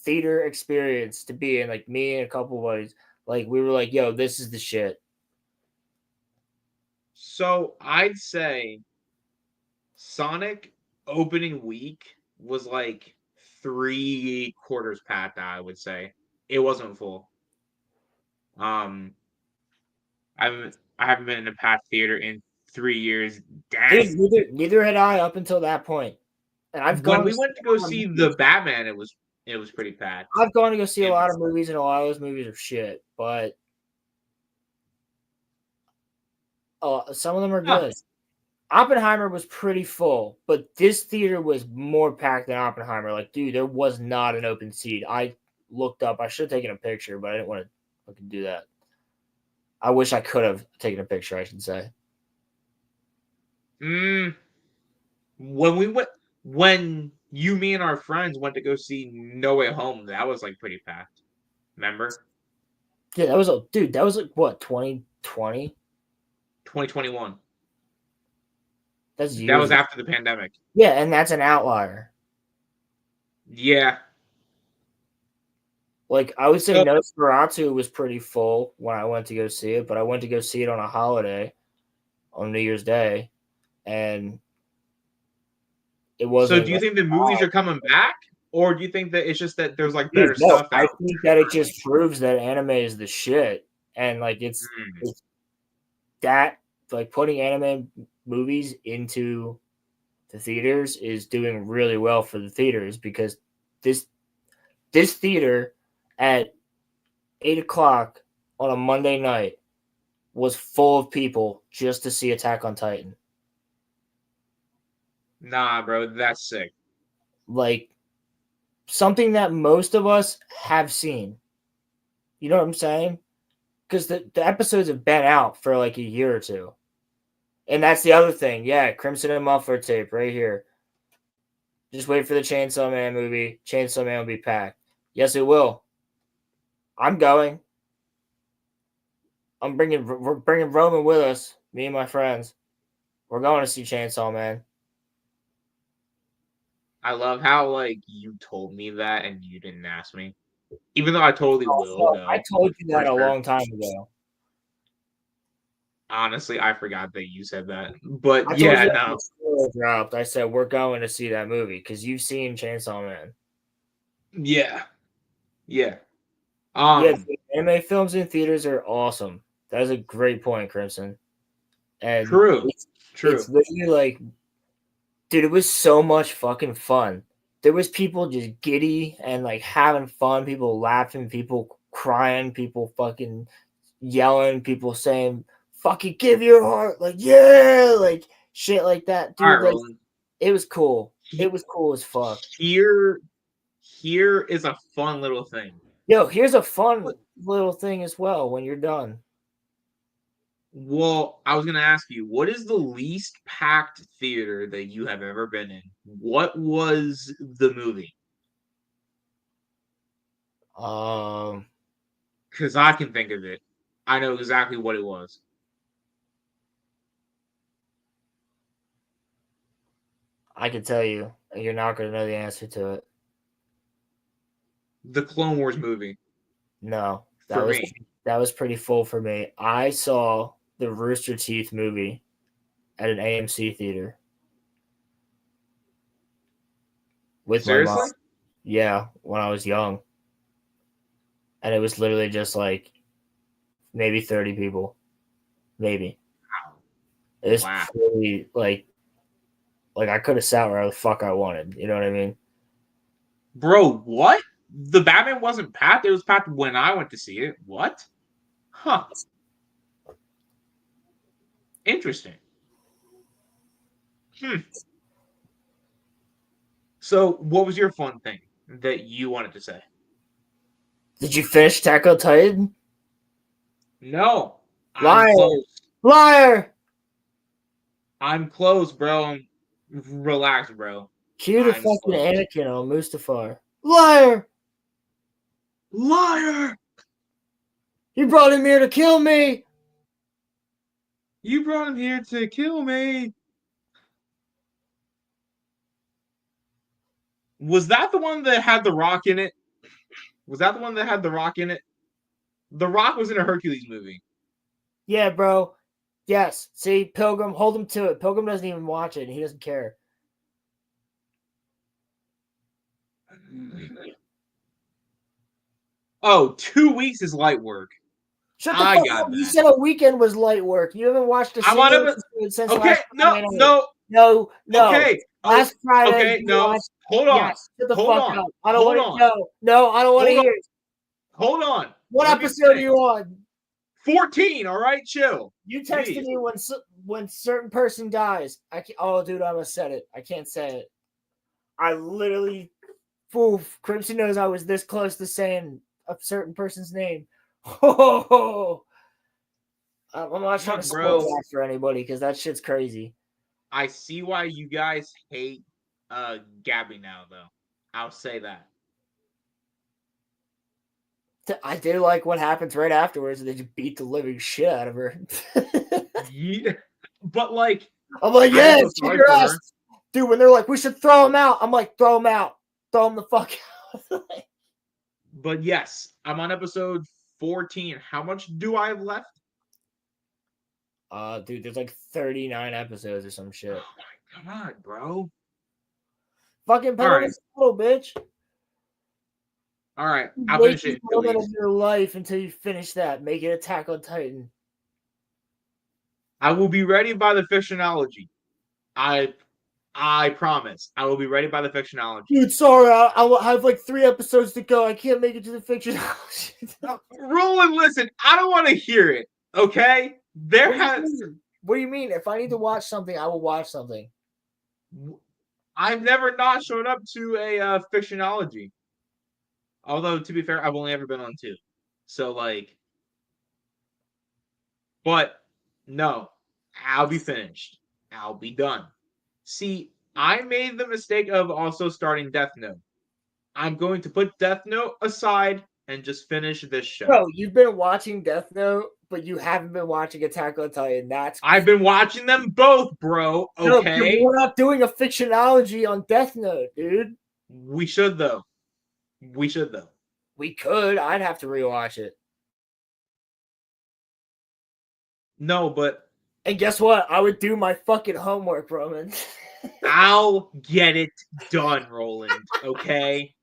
theater experience to be in. Like, me and a couple of buddies, like, we were like, yo, this is the shit. So I'd say Sonic opening week was like 3/4 packed, I would say. It wasn't full. I haven't been in a packed theater in 3 years. Dang. Dude, neither had I up until that point. And when we went to go see the Batman, it was pretty packed. I've gone to go see a lot of movies, and a lot of those movies are shit, but some of them are good. Oppenheimer was pretty full, but this theater was more packed than Oppenheimer. Like, dude, there was not an open seat. I looked up. I should have taken a picture, but I didn't want to fucking do that. I wish I could have taken a picture, I should say. When you, me, and our friends went to go see No Way Home, that was like pretty packed. Remember? Yeah, that was like what, 2020? 2021. That was after the pandemic. Yeah, and that's an outlier. Yeah. Like, I would say Nosferatu was pretty full when I went to go see it, but I went to go see it on a holiday on New Year's Day, and it wasn't. So do you think the movies are coming back, or do you think that it's just that there's like better stuff out? I think that it just proves that anime is the shit, and like it's that, like, putting anime movies into the theaters is doing really well for the theaters, because this theater at 8:00 on a Monday night was full of people just to see Attack on Titan. Nah, bro, that's sick. Like, something that most of us have seen. You know what I'm saying? Because the episodes have been out for like a year or 2. And that's the other thing. Yeah, Crimson and Muffler tape right here. Just wait for the Chainsaw Man movie. Chainsaw Man will be packed. Yes, it will. I'm going. We're bringing Roman with us. Me and my friends. We're going to see Chainsaw Man. I love how, like, you told me that and you didn't ask me. Even though I totally will, though. I told you that a long time ago. Honestly, I forgot that you said that. But yeah, no. Dropped. I said we're going to see that movie because you've seen Chainsaw Man. Yeah. Yeah. Anime films in theaters are awesome. That is a great point, Crimson. And true. It's literally like, dude, it was so much fucking fun. There was people just giddy and like having fun, people laughing, people crying, people fucking yelling, people saying fucking give your heart, like yeah, like shit like that, dude. All right, Like, Roland. it was cool. It was cool as fuck. Here is a fun little thing. Yo, here's a fun little thing as well when you're done. Well, I was gonna ask you, what is the least packed theater that you have ever been in? What was the movie? Because I can think of it. I know exactly what it was. I can tell you, you're not gonna know the answer to it. The Clone Wars movie. No, For me. that was pretty full for me. I saw the Rooster Teeth movie at an AMC theater with my mom. Seriously? Yeah, when I was young, and it was literally just like maybe 30 people, maybe. Wow. It was Wow. pretty like I could have sat where the fuck I wanted. You know what I mean? Bro, what? The Batman wasn't packed. It was packed when I went to see it. What? Huh. Interesting. So, what was your fun thing that you wanted to say? Did you finish Attack on Titan? No. Liar. I'm close. Liar! I'm close, bro. Relax, bro. Cue the I'm fucking close. Anakin on Mustafar. Liar! Liar! You brought him here to kill me! You brought him here to kill me. Was that the one that had the Rock in it? Was that the one that had the Rock in it? The Rock was in a Hercules movie. Yeah, bro. Yes. See, Pilgrim, hold him to it. Pilgrim doesn't even watch it. He doesn't care. Oh, 2 weeks is light work. Shut the I fuck got up. You that. said a weekend was light work. You haven't watched a I single wanna- episode since Okay, last Friday night. no. No. Okay. Last Friday. Okay, you no. watched- Hold on. Yes, shut the Hold fuck on. up. I don't Hold want on. to. No, I don't want to Hold on. hear it. Hold on. What Let me episode are finish. you on? 14, all right? Chill. You texted Jeez. me when certain person dies. I can't, oh, dude, I almost said it. I can't say it. I literally, Crimson knows I was this close to saying a certain person's name. Oh, I'm not trying to spoil Bro. that for anybody because that shit's crazy. I see why you guys hate Gabby now, though. I'll say that. I do like what happens right afterwards. They just beat the living shit out of her. Yeah, but like, I'm like, I yeah, feel kick sorry your for ass. her. Dude, when they're like, we should throw him out, I'm like, throw him out. Throw him the fuck out. But yes, I'm on episode 14. How much do I have left? Dude, there's like 39 episodes or some shit. Oh my god, bro. Fucking pedal Alright. this slow, bitch. All right, I'll finish it. Make a moment of your life until you finish that. Make it Attack on Titan. I will be ready by the fictionology. I promise. I will be ready by the fictionology. Dude, sorry, I have like 3 episodes to go. I can't make it to the fiction. Roland, listen, I don't want to hear it. Okay? What do you mean? If I need to watch something, I will watch something. I've never not shown up to a fictionology. Although, to be fair, I've only ever been on 2. So, like... But, no. I'll be finished. I'll be done. See, I made the mistake of also starting Death Note. I'm going to put Death Note aside and just finish this show. Bro, you've been watching Death Note, but you haven't been watching Attack on Titan. I've been watching them both, bro. Okay? No, we're not doing a fictionology on Death Note, dude. We should, though. We could. I'd have to rewatch it. No, but... And guess what? I would do my fucking homework, Roman. I'll get it done, Roland. Okay?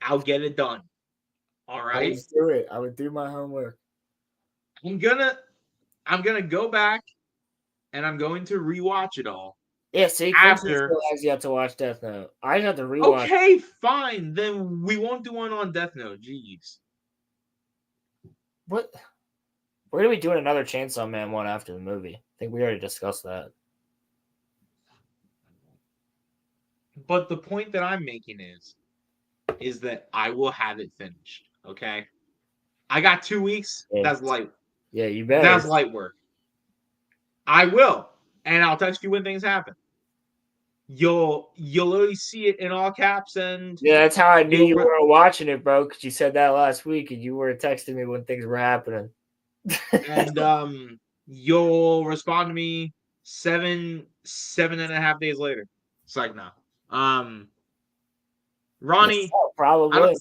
I'll get it done. All I right? would do it. I would do my homework. I'm gonna go back and I'm going to rewatch it all. Yeah, see, Crimson still has yet to watch Death Note. I have to rewatch. Okay, fine. Then we won't do one on Death Note. Jeez. What? We're gonna be doing another Chainsaw Man one after the movie. I think we already discussed that. But the point that I'm making is that I will have it finished. Okay, I got 2 weeks. Yeah. That's light. Yeah, you better. That's light work. I will, and I'll text you when things happen. You'll literally see it in all caps, and Yeah, that's how I knew you'll you re- weren't watching it, bro. Because you said that last week, and you were texting me when things were happening. and you'll respond to me 7.5 days later. It's like no, Ronnie, I Probably. don't,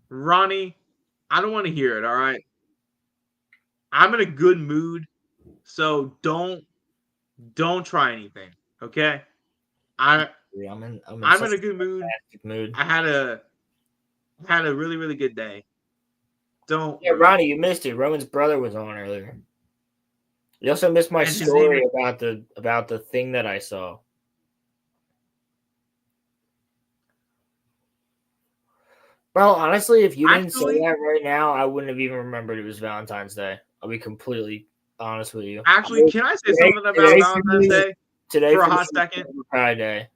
Ronnie, I don't want to hear it. All right, I'm in a good mood, so don't try anything. Okay, I'm in a good mood. I had a really, really good day. Don't. Yeah, Ronnie, you missed it. Roman's brother was on earlier. You also missed my And his story name about the thing that I saw. Bro, honestly, if you didn't say that right now, I wouldn't have even remembered it was Valentine's Day. I'll be completely honest with you. Actually, can I say something about Valentine's Day Today for a hot second? Friday.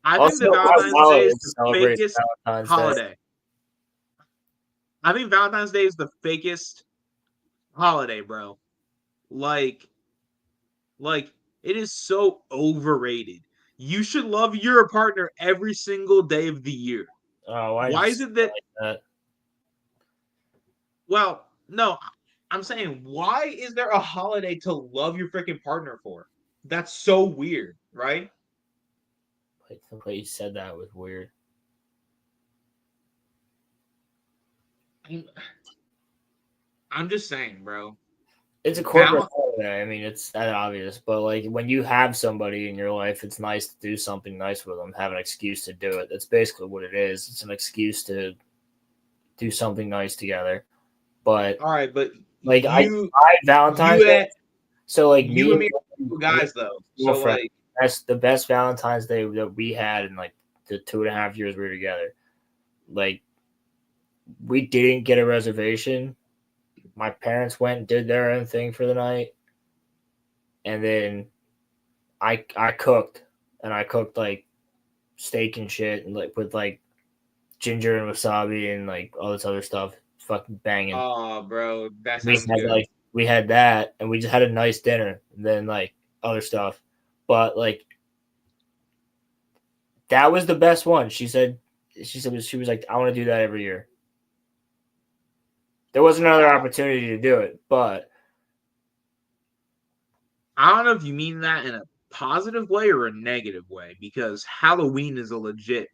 I think that Valentine's Day is the fakest holiday. I think Valentine's Day is the fakest holiday, bro. Like it is so overrated. You should love your partner every single day of the year. Oh, why is it that? Like that? Well, no, I'm saying, why is there a holiday to love your freaking partner for? That's so weird, right? Like, the way you said that was weird. I'm just saying, bro. It's a corporate holiday. I mean, it's that obvious. But like when you have somebody in your life, it's nice to do something nice with them. Have an excuse to do it. That's basically what it is. It's an excuse to do something nice together. But all right, but like I Valentine's Day. So like you and me guys though. So like that's the best Valentine's Day that we had in like the 2.5 years we were together. Like we didn't get a reservation. My parents went and did their own thing for the night. And then I cooked. And I cooked like steak and shit and like with like ginger and wasabi and like all this other stuff. Fucking banging. Oh, bro. That sounds good. Like we had that and we just had a nice dinner and then like other stuff. But like that was the best one. She said she was like, I want to do that every year. There was another opportunity to do it, but I don't know if you mean that in a positive way or a negative way, because Halloween is a legit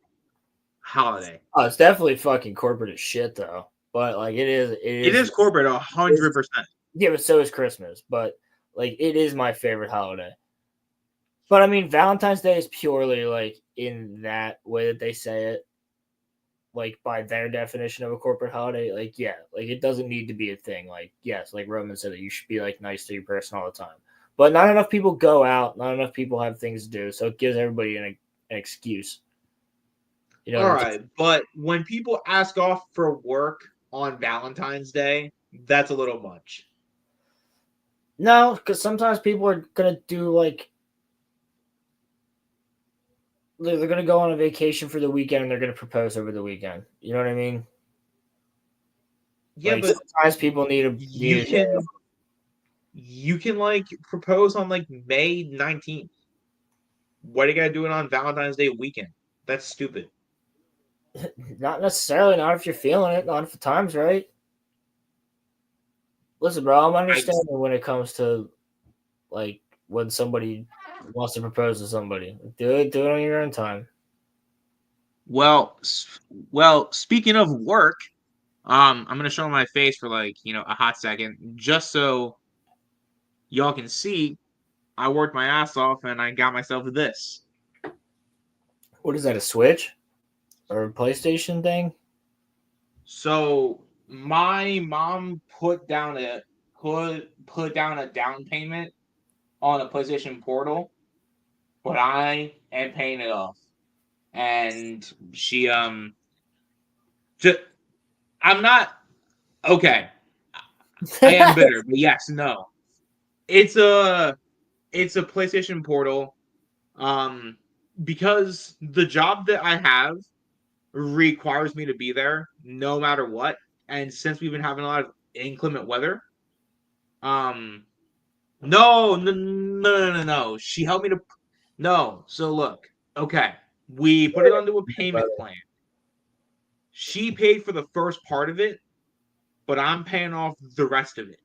holiday. Oh, it's definitely fucking corporate as shit, though. But like, it is corporate 100%. Yeah, but so is Christmas. But like, it is my favorite holiday. But I mean, Valentine's Day is purely like in that way that they say it. Like by their definition of a corporate holiday, like yeah, like it doesn't need to be a thing. Like yes, like Roman said, that you should be like nice to your person all the time. But not enough people go out. Not enough people have things to do. So it gives everybody an excuse. You know. All right, but when people ask off for work on Valentine's Day, that's a little much. No, because sometimes people are gonna do like. They're going to go on a vacation for the weekend and they're going to propose over the weekend. You know what I mean? Yeah, like, but sometimes people need you can like propose on like May 19th. Why do you got to do it on Valentine's Day weekend? That's stupid. Not necessarily. Not if you're feeling it. Not if the time's right. Listen, bro, I'm understanding when it comes to like when somebody wants to propose to somebody. Do it on your own time. Well, speaking of work, I'm gonna show my face for like a hot second, just so y'all can see. I worked my ass off and I got myself this. What is that? A Switch or a PlayStation thing? So my mom put down a down payment on a PlayStation Portal, but I am paying it off. And she I'm not okay. I am bitter, but yes, no. It's a PlayStation Portal. Because the job that I have requires me to be there no matter what. And since we've been having a lot of inclement weather, no. She helped me to no. So look, okay, we put it onto a payment plan. She paid for the first part of it, but I'm paying off the rest of it.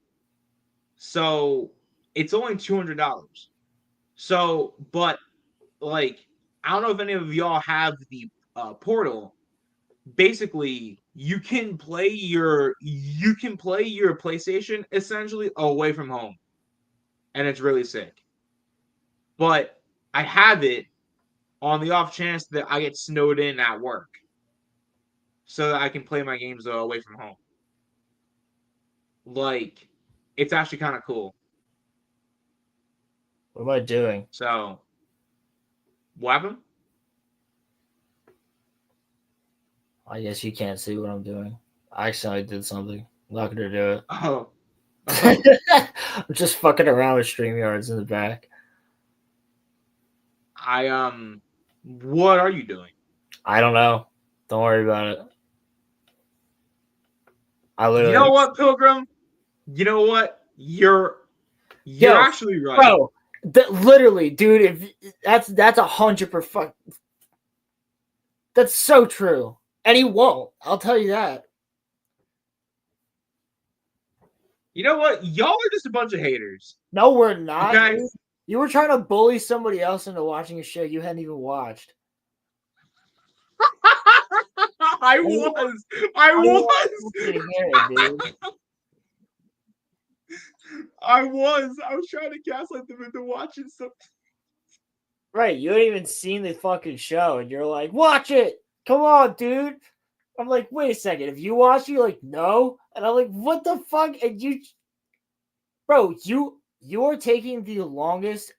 So it's only $200. So, but like, I don't know if any of y'all have the portal. Basically, you can play your PlayStation essentially away from home, and it's really sick. But I have it on the off chance that I get snowed in at work, so that I can play my games away from home. Like, it's actually kind of cool. What am I doing? So, what happened? I guess you can't see what I'm doing. I accidentally did something. I'm not gonna do it. Oh, I'm just fucking around with StreamYards in the back. what are you doing? I don't know. Don't worry about it. I literally. You know what, Pilgrim? You know what? You're Yo, actually right. Bro, literally, dude, if that's 100%. That's so true. And he won't. I'll tell you that. You know what? Y'all are just a bunch of haters. No, we're not. Okay. Dude. You were trying to bully somebody else into watching a show you hadn't even watched. I was. I was trying to gaslight them into watching something. Right, you ain't even seen the fucking show, and you're like, watch it! Come on, dude! I'm like, wait a second, if you watch it, you're like, no? And I'm like, what the fuck? And you... Bro, you're taking the longest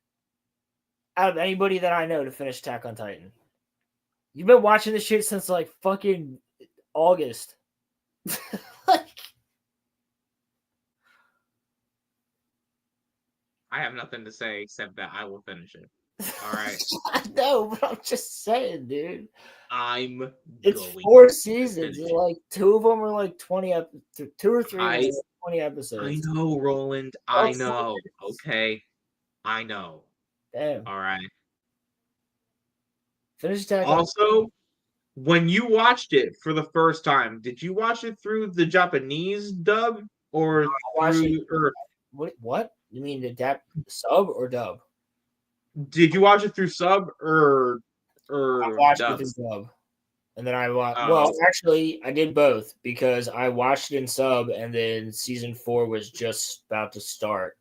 out of anybody that I know to finish Attack on Titan. You've been watching this shit since, like, fucking August. Like... I have nothing to say except that I will finish it. All right. I know, but I'm just saying, dude. It's 4 seasons. And like 2 of them are like 20 2 or 3 are 20 episodes. I know, Roland. I know. Okay. I know. Damn. All right. Finish Attack. Also, when you watched it for the first time, did you watch it through the Japanese dub or through What? You mean the sub or dub? Did you watch it through sub or I watched dub? it through dub. And then I watched well, actually I did both because I watched it in sub and then season 4 was just about to start.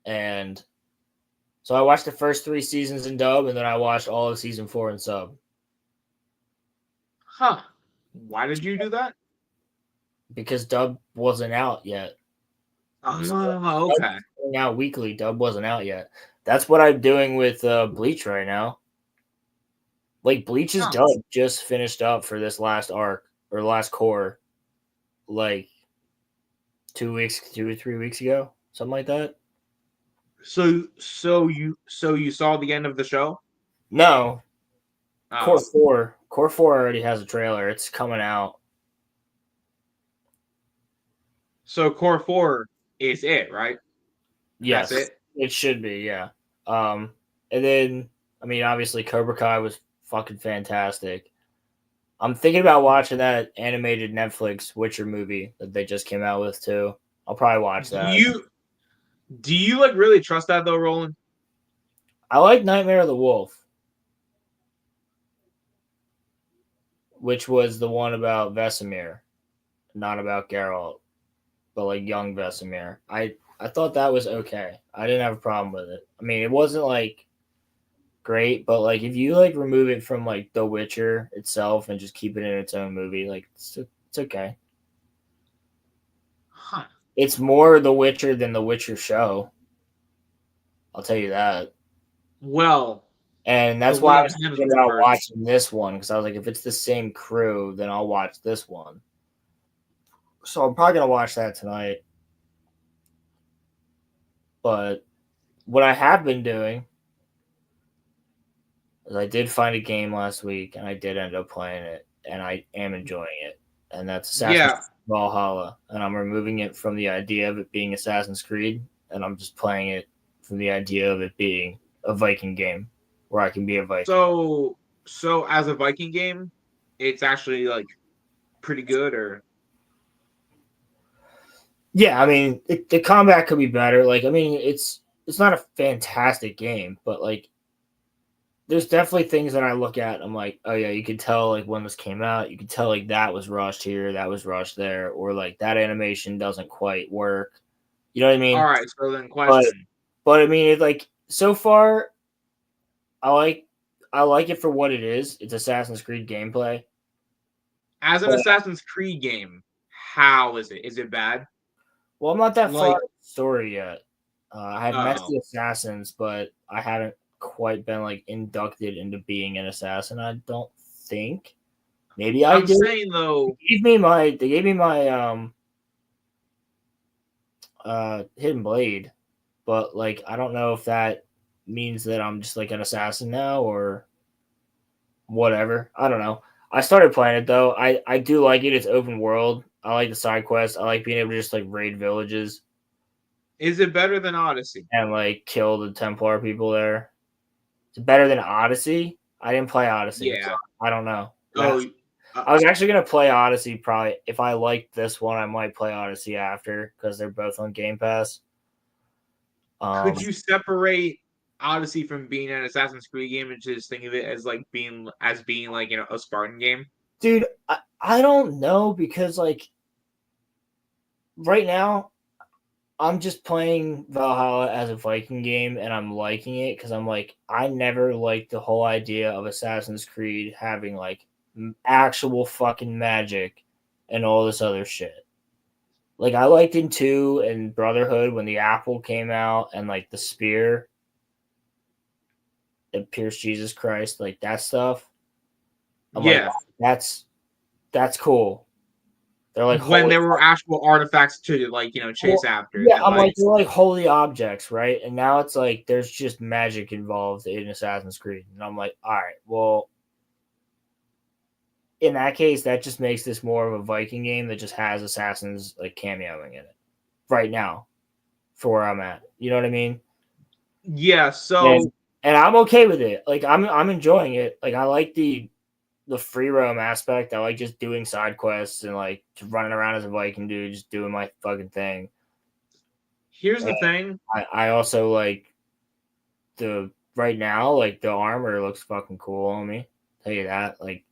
And so I watched the first 3 seasons in dub and then I watched all of season 4 in sub. Huh. Why did you do that? Because dub wasn't out yet. Oh, okay. Out weekly, dub wasn't out yet. That's what I'm doing with Bleach right now. Like Bleach's dub just finished up for this last arc or last core, like 2 or 3 weeks ago, something like that. So you saw the end of the show? No. Core 4 already has a trailer. It's coming out. So Core 4 is it, right? Yes, that's it. It should be, yeah. And then I mean, obviously Cobra Kai was fucking fantastic. I'm thinking about watching that animated Netflix Witcher movie that they just came out with too. I'll probably watch that. Do you like really trust that though, Roland? I like Nightmare of the Wolf, which was the one about Vesemir, not about Geralt, but like young Vesemir. I thought that was okay. I didn't have a problem with it. I mean, it wasn't like great, but like if you like remove it from like The Witcher itself and just keep it in its own movie, like it's okay. Huh. It's more The Witcher than The Witcher show. I'll tell you that. Well, and that's why I was thinking about watching this one because I was like, if it's the same crew, then I'll watch this one. So I'm probably gonna watch that tonight. But what I have been doing is I did find a game last week, and I did end up playing it, and I am enjoying it. And that's Assassin's Creed Valhalla, and I'm removing it from the idea of it being Assassin's Creed, and I'm just playing it from the idea of it being a Viking game where I can be a Viking. So as a Viking game, it's actually like pretty good, or yeah, I mean the combat could be better. Like, I mean, it's not a fantastic game, but like there's definitely things that I look at and I'm like, oh yeah, you could tell like when this came out, you could tell like that was rushed here, that was rushed there, or like that animation doesn't quite work. You know what I mean? all right. So then, question. But I mean, it like so far, I like it for what it is. It's Assassin's Creed gameplay. As an Assassin's Creed game, how is it? Is it bad? Well, I'm not that far in the story yet. I have met the assassins, but I haven't quite been like inducted into being an assassin. I don't think. Maybe I'm saying though, they gave me my hidden blade, but like I don't know if that means that I'm just like an assassin now or whatever. I don't know. I started playing it though. I do like it. It's open world. I like the side quests. I like being able to just like raid villages. Is it better than Odyssey? And like kill the Templar people there. It's better than Odyssey. I didn't play Odyssey. Yeah. So I don't know. I was actually gonna play Odyssey probably. If I like this one, I might play Odyssey after because they're both on Game Pass. Could you separate Odyssey from being an Assassin's Creed game and just think of it as like being like, you know, a Spartan game? Dude, I don't know because like right now I'm just playing Valhalla as a Viking game and I'm liking it because I'm like I never liked the whole idea of Assassin's Creed having like actual fucking magic and all this other shit. Like I liked in 2 and Brotherhood when the apple came out and like the spear that pierced Jesus Christ, like that stuff. I'm like, that's cool. They're like when there were actual artifacts to like, you know, chase after. Yeah, I'm like they're like holy objects, right? And now it's like there's just magic involved in Assassin's Creed. And I'm like, all right, well, in that case, that just makes this more of a Viking game that just has assassins like cameoing in it right now for where I'm at. You know what I mean? Yeah, so and I'm okay with it. Like I'm enjoying it. Like I like the free roam aspect. I like just doing side quests and like just running around as a Viking dude, just doing my fucking thing. Here's the thing. I also like the right now, like the armor looks fucking cool on me. Tell you that. Like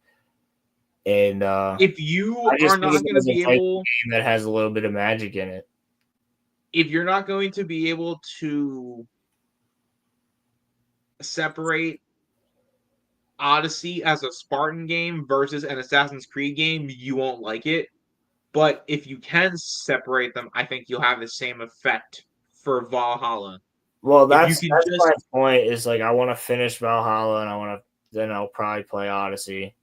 and if you are not going to be able that has a little bit of magic in it. If you're not going to be able to separate Odyssey as a Spartan game versus an Assassin's Creed game, you won't like it. But if you can separate them, I think you'll have the same effect for Valhalla. Well, that's my point. Is like I want to finish Valhalla, and then I'll probably play Odyssey.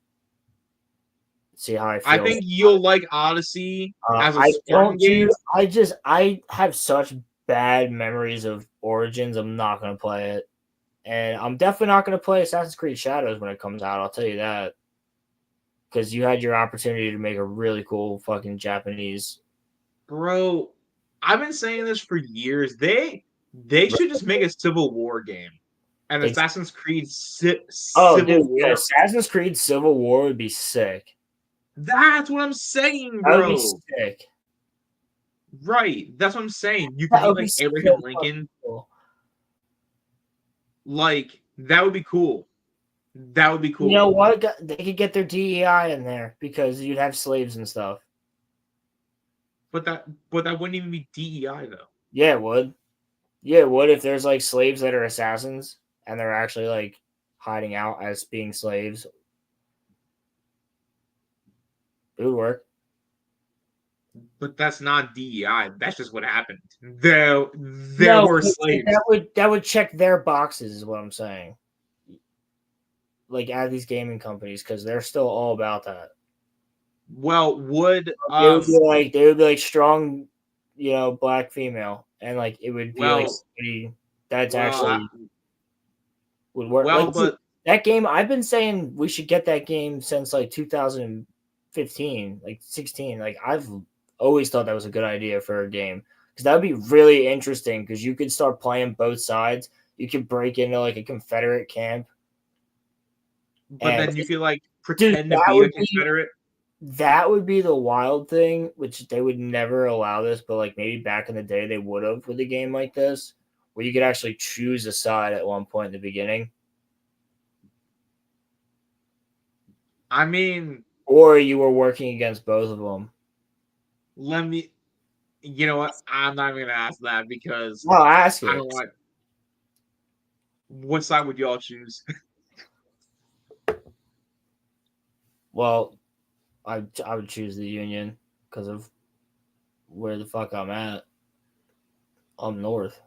See how I feel. I think you'll like Odyssey as a Spartan game. I have such bad memories of Origins. I'm not gonna play it. And I'm definitely not going to play Assassin's Creed Shadows when it comes out. I'll tell you that. Because you had your opportunity to make a really cool fucking Japanese. Bro, I've been saying this for years. They should just make a Civil War game. An Assassin's Creed Civil War. Assassin's Creed Civil War would be sick. That's what I'm saying, bro. That would be sick. Right. That's what I'm saying. You can be like Abraham Lincoln. Cool. Like, that would be cool. That would be cool. You know what? They could get their DEI in there because you'd have slaves and stuff. But that wouldn't even be DEI though. Yeah, it would. Yeah, it would if there's like slaves that are assassins and they're actually like hiding out as being slaves. It would work. But that's not DEI. That's just what happened. There were slaves. That would check their boxes, is what I'm saying. Like at these gaming companies, because they're still all about that. Well, would they would be like strong, black female, and like it would be like well, that's well, actually would work. well, Like but that game, I've been saying we should get that game since like 2015, like 16. Like I've always thought that was a good idea for a game because that would be really interesting because you could start playing both sides. You could break into like a Confederate camp. but then you could like Dude, pretend to be a Confederate. That would be the wild thing, which they would never allow this, but like maybe back in the day they would have with a game like this, where you could actually choose a side at one point in the beginning. I mean, or you were working against both of them. You know what? I'm not even gonna ask that because I'll ask it. I don't want. What side would y'all choose? Well, I would choose the Union because of where the fuck I'm at. I'm north.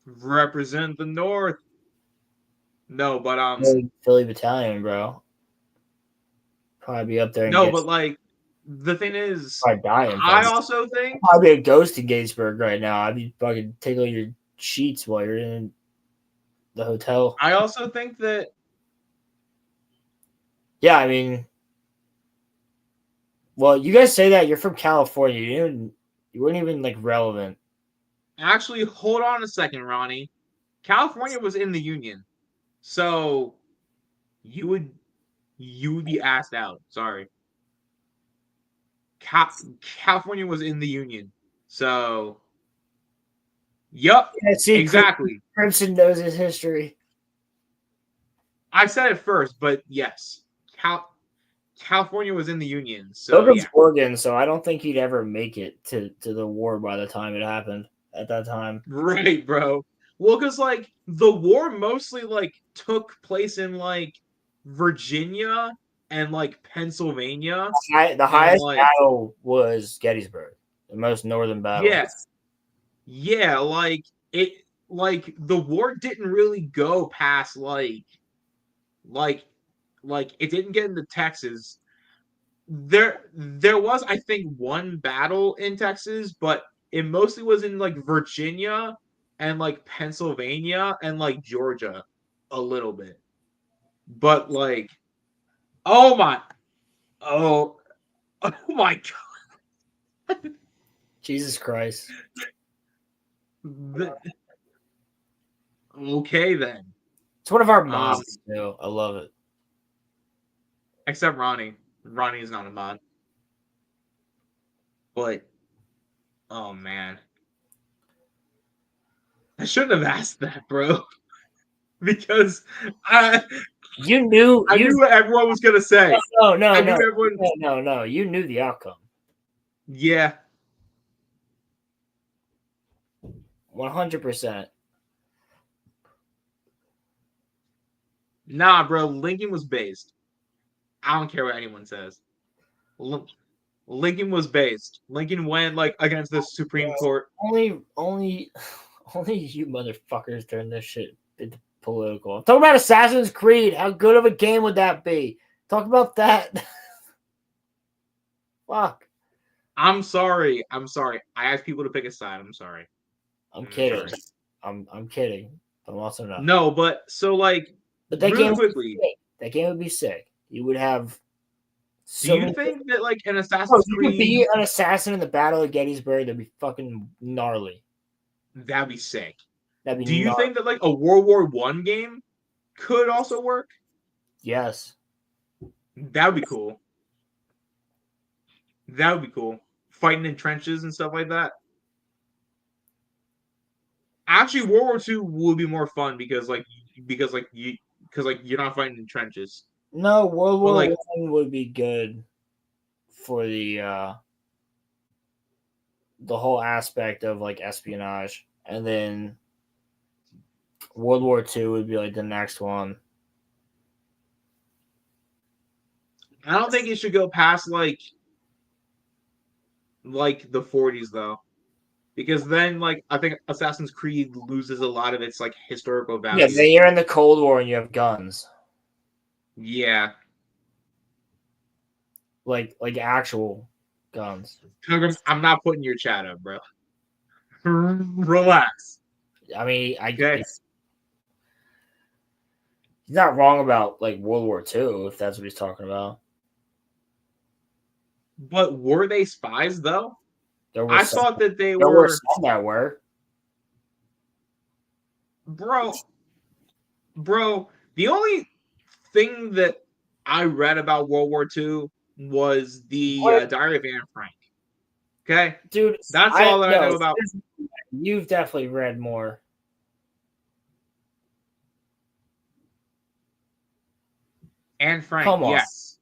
Represent the North. No, but Philly Battalion, bro. Probably be up there. No, but like the thing is, I also think I'd be a ghost in Gettysburg right now. I'd be fucking tickling your sheets while you're in the hotel. I also think that. Yeah, I mean, well, you guys say that you're from California. You weren't even like relevant. Actually, hold on a second, Ronnie. California was in the Union, so you would be asked out. Sorry. California was in the Union, so. Yup. Yeah, see, exactly. Crimson knows his history. I said it first, but yes, California was in the Union. So Logan's Oregon, so I don't think he'd ever make it to the war by the time it happened at that time. Right, bro. Well, because like the war mostly like took place in like Virginia and like Pennsylvania. The highest battle was Gettysburg, the most northern battle. Yeah, like it. Like the war didn't really go past like it didn't get into Texas. There was, I think, one battle in Texas, but it mostly was in like Virginia and like Pennsylvania and like Georgia a little bit. But like, oh my god. Jesus Christ. Okay then. It's one of our mods too. I love it. Except Ronnie. Ronnie is not a mod. But oh man. I shouldn't have asked that, bro. Because you knew what everyone was gonna say. No. You knew the outcome. Yeah. 100%. Nah, bro. Lincoln was based. I don't care what anyone says. Lincoln was based. Lincoln went like against the Supreme Court. Only you motherfuckers turn this shit into political. I'm talking about Assassin's Creed. How good of a game would that be? Talk about that. Fuck. I'm sorry. I asked people to pick a side. I'm sorry. I'm kidding. I'm kidding. I'm also not. No, but so like, but that really game quickly, that game would be sick. You would have. Do you think that like an Assassin's Creed? You could be an assassin in the Battle of Gettysburg. That'd be fucking gnarly. That'd be sick. Do you think that like a World War I game could also work? Yes. That would be cool. That would be cool. Fighting in trenches and stuff like that. Actually, World War II would be more fun because you're not fighting in trenches. No, World War I would be good for the whole aspect of like espionage, and then World War II would be like the next one. I don't think it should go past like the 40s though, because then like I think Assassin's Creed loses a lot of its like historical value. Yeah, then you're in the Cold War and you have guns. Yeah. like actual guns. Pilgrim, I'm not putting your chat up, bro. Relax. I mean, Okay. he's not wrong about like World War II if that's what he's talking about. But were they spies though? There were I some, thought that they there were were, some that were. bro. The only thing that I read about World War II was the Diary of Anne Frank. Okay, Dude, that's all that I know about. You've definitely read more. Anne Frank, Come on. yes.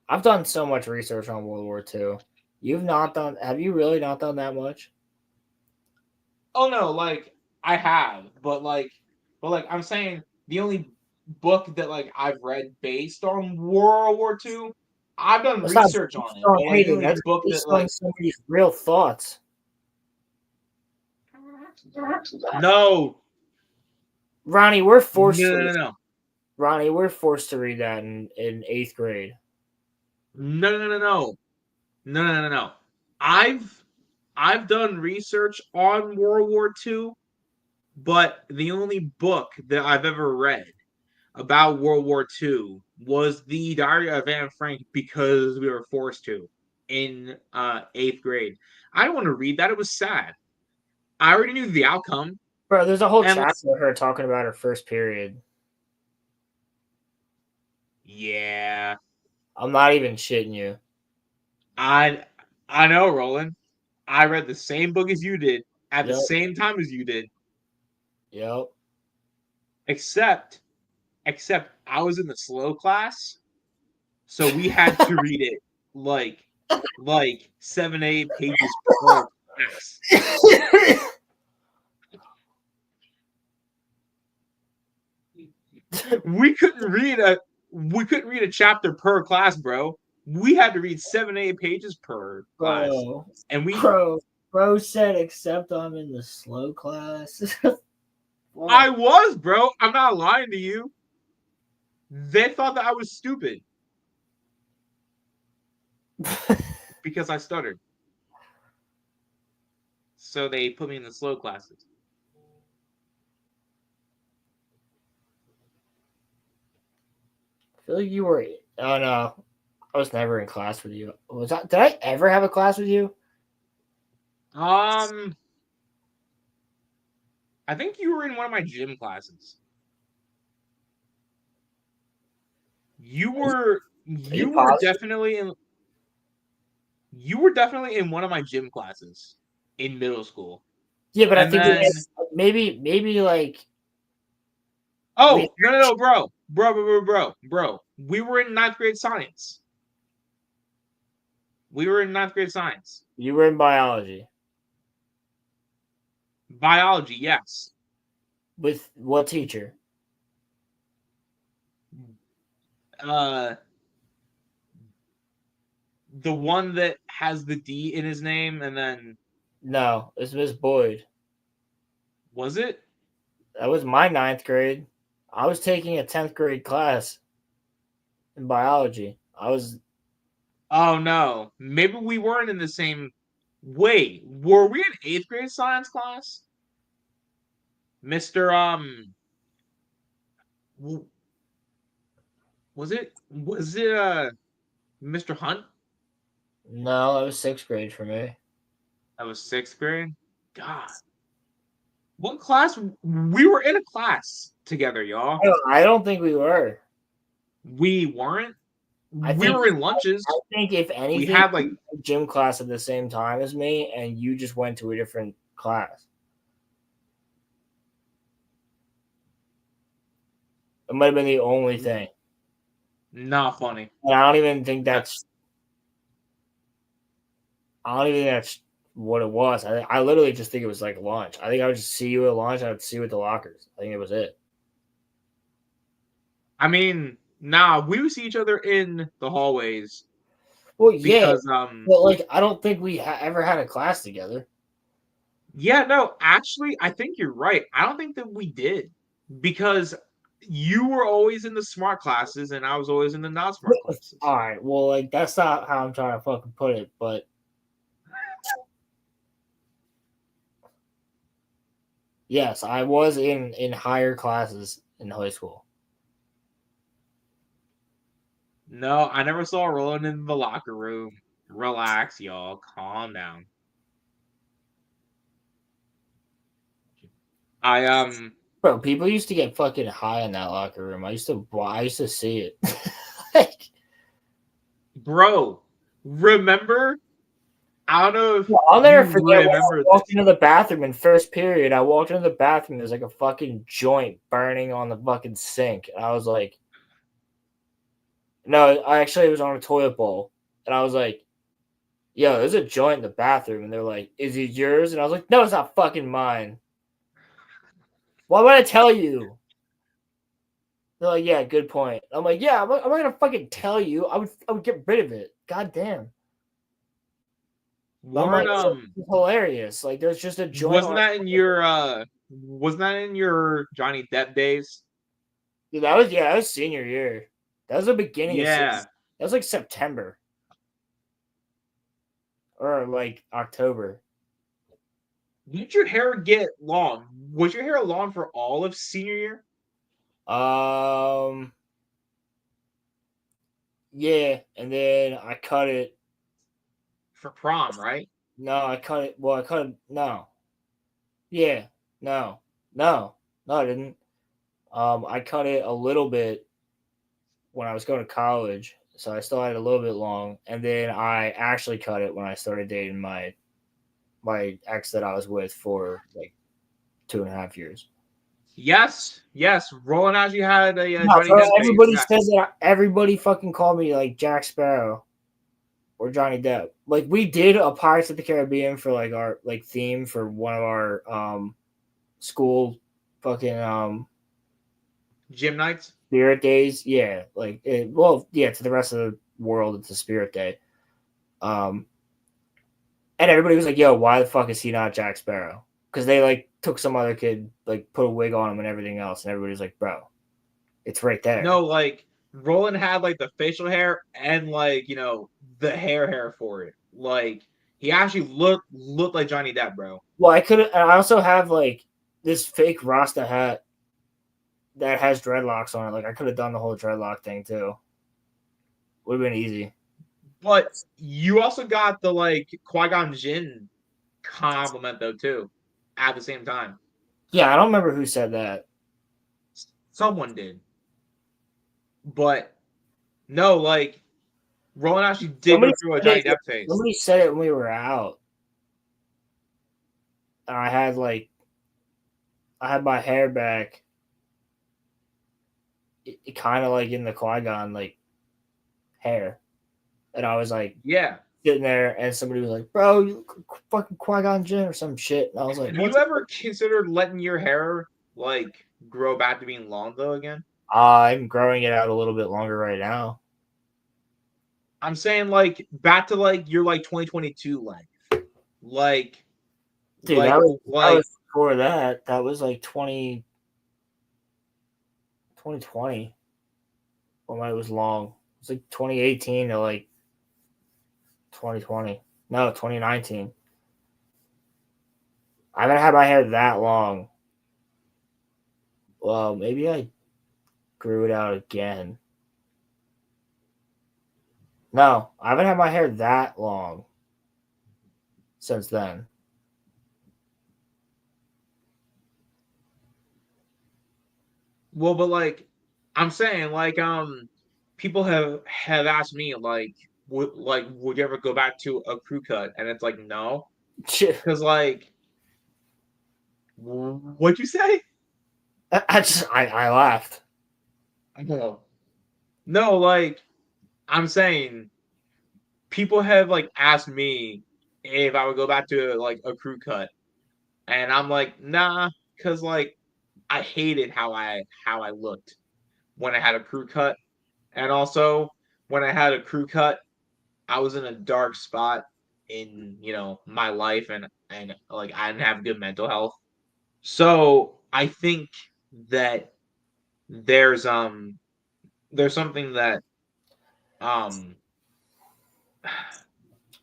I've done so much research on World War II. You've not done? Have you really not done that much? Oh no, like I have, but I'm saying the only book that like I've read based on World War II, I've done That's not research on based it. on But like, the anything. only That's book that based like on somebody's real thoughts. no, Ronnie, we're forced. no. Ronnie, we're forced to read that in 8th grade. No. I've done research on World War II, but the only book that I've ever read about World War II was the Diary of Anne Frank because we were forced to in 8th grade. I don't want to read that. It was sad. I already knew the outcome. Bro, there's a whole And chapter of her talking about her first period. yeah. I'm not even shitting you. I know, Roland. I read the same book as you did at the Yep. same time as you did. Yep. Except I was in the slow class, so we had to read it like 7-8 pages per class. We couldn't read a chapter per class, bro. We had to read 7-8 pages per class. And Bro said except I'm in the slow class. I was, bro. I'm not lying to you. They thought that I was stupid because I stuttered. So they put me in the slow classes. I feel like you were. Oh no, I was never in class with you. Did I ever have a class with you? I think you were in one of my gym classes. You were definitely in one of my gym classes in middle school. Yeah, but I think maybe like. Oh, no, bro. We were in 9th grade science. You were in biology. Biology, yes. With what teacher? The one that has the D in his name, and then No, it's Miss Boyd. Was it? That was my 9th grade. I was taking a 10th grade class in biology. Oh no, maybe we weren't in the same. Wait, were we in 8th grade science class? Mr. Was it Mr. Hunt? No, that was 6th grade for me. That was 6th grade? God. What class? We were in a class together, y'all. I don't think we were. We weren't? We were in lunches. I think if anything, we had like gym class at the same time as me, and you just went to a different class. It might have been the only thing. Not funny. And I don't even think that's what it was. I literally just think it was like lunch. I think I would just see you at lunch. I would see you at the lockers. I think it was it. I mean, nah, we would see each other in the hallways. Well, because, but like I don't think we ever had a class together. Yeah, no, actually, I think you're right. I don't think that we did because you were always in the smart classes, and I was always in the not smart classes. All right, well, like that's not how I'm trying to fucking put it, but yes, I was in higher classes in high school. No, I never saw Roland in the locker room. Relax, y'all. Calm down. Bro, people used to get fucking high in that locker room. I used to see it. Like, bro, remember? I don't know if I'll never you forget when I remember walked this. into the bathroom in first period. I walked into the bathroom. There's like a fucking joint burning on the fucking sink. And I was like, no, it was on a toilet bowl. And I was like, yo, there's a joint in the bathroom. And they're like, is it yours? And I was like, no, it's not fucking mine. Why would I tell you? They're like, yeah, good point. I'm like, yeah, I'm not gonna fucking tell you. I would get rid of it. God damn. I'm like, it's hilarious. Like, there's just a joint. Wasn't that in your Johnny Depp days? Dude, that was senior year. That was the beginning of Yeah. that was like September. Or like October. Did your hair get long? Was your hair long for all of senior year? Yeah, and then I cut it. For prom, right? No, I cut it. Well, I cut it. No. Yeah. No. No. No, I didn't. I cut it a little bit when I was going to college, so I still had it a little bit long, and then I actually cut it when I started dating my ex that I was with for like 2.5 years. Yes. Roland actually had a No, Johnny so Depp everybody face. says that. Everybody fucking called me like Jack Sparrow or Johnny Depp. Like, we did a Pirates of the Caribbean for like our like theme for one of our school fucking Gym nights. spirit days. Yeah, like to the rest of the world it's a spirit day. And everybody was like, yo, why the fuck is he not Jack Sparrow? Because they like took some other kid, like put a wig on him and everything else, and everybody's like, bro, it's right there. No, like Roland had like the facial hair and like, the hair for it. Like he actually looked like Johnny Depp, bro. Well, I also have like this fake Rasta hat that has dreadlocks on it. Like, I could have done the whole dreadlock thing too. Would have been easy. But you also got the like Qui-Gon Jinn compliment though too, at the same time. Yeah, I don't remember who said that. Someone did. But no, like Roland actually did go through a Johnny Depp face. Somebody said it when we were out. And I had my hair back. It kind of like in the Qui-Gon like hair. And I was like, yeah, sitting there, and somebody was like, bro, you look fucking Qui-Gon Jinn or some shit. And I was like, have you ever considered letting your hair like grow back to being long though again? I'm growing it out a little bit longer right now. I'm saying like back to like your like 2022 length. Like dude, that was before that. That was like 2020 when it was long. It was like 2018 to like 2020. No, 2019. I haven't had my hair that long. Well, maybe I grew it out again. No, I haven't had my hair that long since then. Well, but like I'm saying, like people have asked me like would you ever go back to a crew cut? And it's like no, because like what'd you say? I laughed. No, like I'm saying people have like asked me if I would go back to like a crew cut, and I'm like nah, because like I hated how I looked when I had a crew cut, and also when I had a crew cut, I was in a dark spot in my life, and like I didn't have good mental health, so I think that there's something that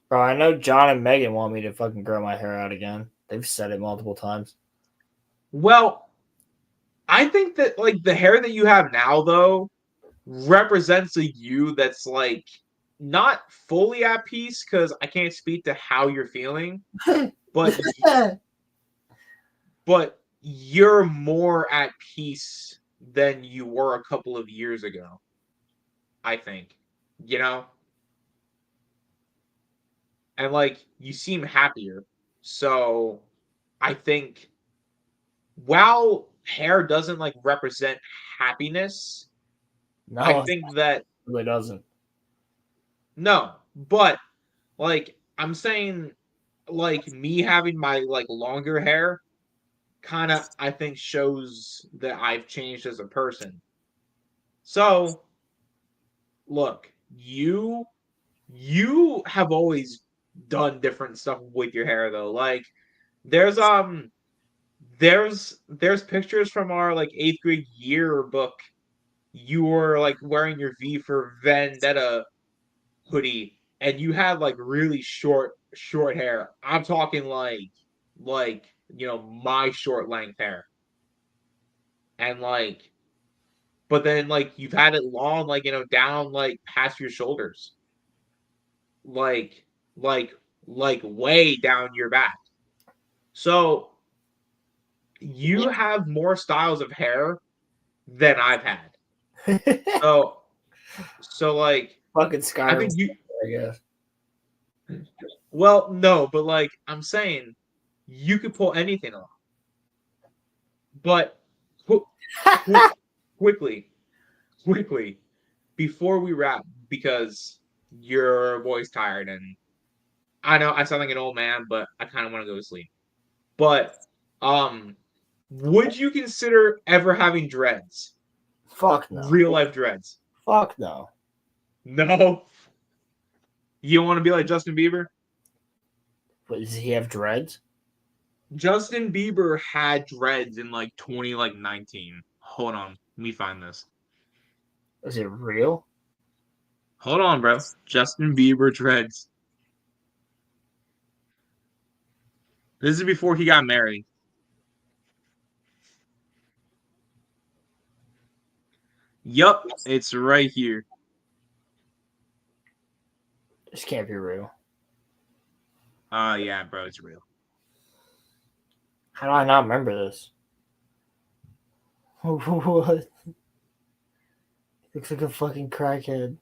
Bro, I know John and Megan want me to fucking grow my hair out again. They've said it multiple times. well, I think that like the hair that you have now though represents a you that's like not fully at peace because I can't speak to how you're feeling, but but you're more at peace than you were a couple of years ago. I think, you know, and like you seem happier. So I think while hair doesn't like represent happiness, No, I it think that really doesn't. no, but like I'm saying like me having my like longer hair kind of I think shows that I've changed as a person. So, look, you have always done different stuff with your hair though. Like there's there's pictures from our like 8th grade yearbook. You were like wearing your V for Vendetta hoodie and you had like really short hair. I'm talking like you know my short length hair. And like but then like you've had it long like you know down like past your shoulders. Like like like way down your back. So you have more styles of hair than I've had. So like Fucking I Skyrim, think you I guess. well no, but like I'm saying you could pull anything off. But qu- qu- quickly before we wrap because your boy's tired and I know I sound like an old man, but I kind of want to go to sleep. But would you consider ever having dreads? Fuck no. Real life dreads? Fuck no. No. You want to be like Justin Bieber? But does he have dreads? Justin Bieber had dreads in like 2019. Hold on, let me find this. Is it real? Hold on, bro. Justin Bieber dreads. This is before he got married. Yup, it's right here. This can't be real. Yeah, bro, it's real. How do I not remember this? What? Looks like a fucking crackhead.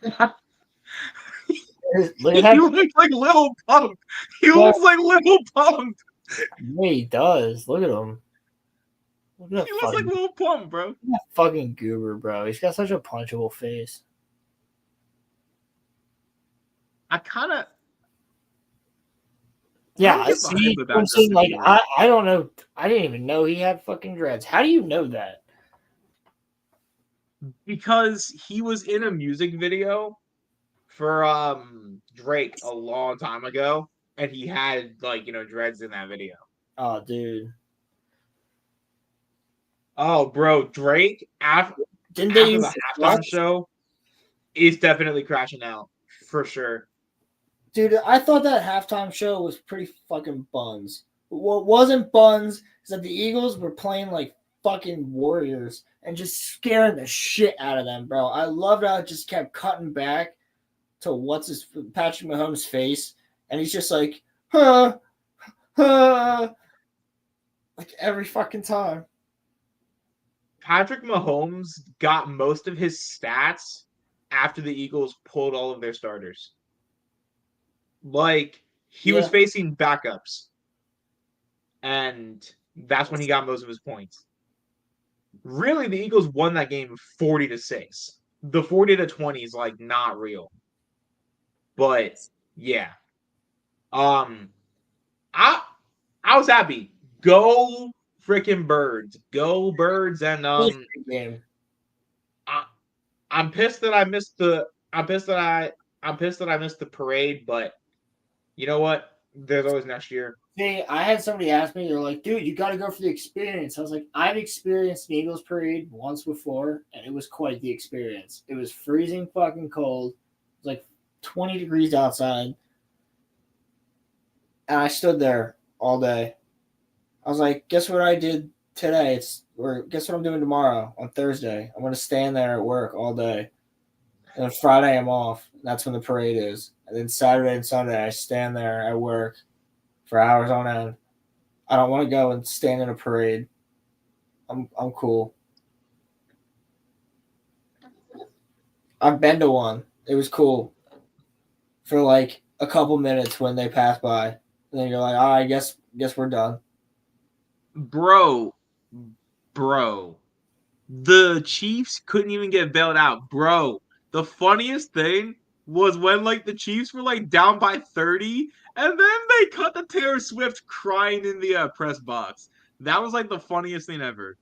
Look He at that. looks like Little Pump. He looks like Little Pump. Yeah, he does. Look at him. Look at that He looks like Little Pump, bro. fucking goober, bro. He's got such a punchable face. I kind of Yeah, get see, behind with that I'm saying, Justin like, Bieber. I don't know. I didn't even know he had fucking dreads. How do you know that? Because he was in a music video for Drake a long time ago, and he had like you know dreads in that video. Oh, dude. Oh, bro, Drake after Didn't they the use halftime show is definitely crashing out for sure. Dude, I thought that halftime show was pretty fucking buns. What wasn't buns is that the Eagles were playing like fucking Warriors and just scaring the shit out of them, bro. I loved how it just kept cutting back to Patrick Mahomes' face, and he's just like, huh, like every fucking time. Patrick Mahomes got most of his stats after the Eagles pulled all of their starters. Like he was facing backups, and that's when he got most of his points. Really, the Eagles won that game 40-6. The 40-20 is like not real, but yeah. I was happy. Go freaking Birds! Go Birds! And game. I'm pissed that I missed the. I'm pissed that I missed the parade, but you know what? There's always next year. See, I had somebody ask me, they're like, dude, you got to go for the experience. I was like, I've experienced an Eagles parade once before, and it was quite the experience. It was freezing fucking cold. It was like 20 degrees outside. And I stood there all day. I was like, guess what I did today? Guess what I'm doing tomorrow on Thursday? I'm going to stand there at work all day. And then Friday I'm off. That's when the parade is. And then Saturday and Sunday I stand there at work for hours on end. I don't want to go and stand in a parade. I'm cool. I've been to one. It was cool for like a couple minutes when they pass by, and then you're like, "I guess we're done." Bro, the Chiefs couldn't even get bailed out, bro. The funniest thing was when like the Chiefs were like down by 30, and then they cut the Taylor Swift crying in the press box. That was like the funniest thing ever.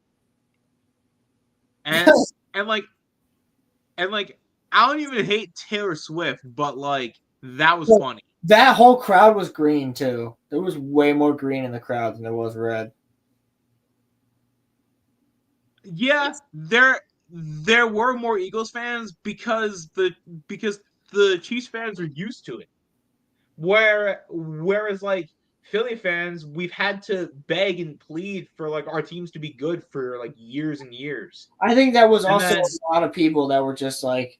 And and like I don't even hate Taylor Swift, but like that was funny. That whole crowd was green too. There was way more green in the crowd than there was red. Yeah, there were more Eagles fans because the Chiefs fans are used to it. Whereas like Philly fans, we've had to beg and plead for like our teams to be good for like years and years. I think that was And also then- a lot of people that were just like,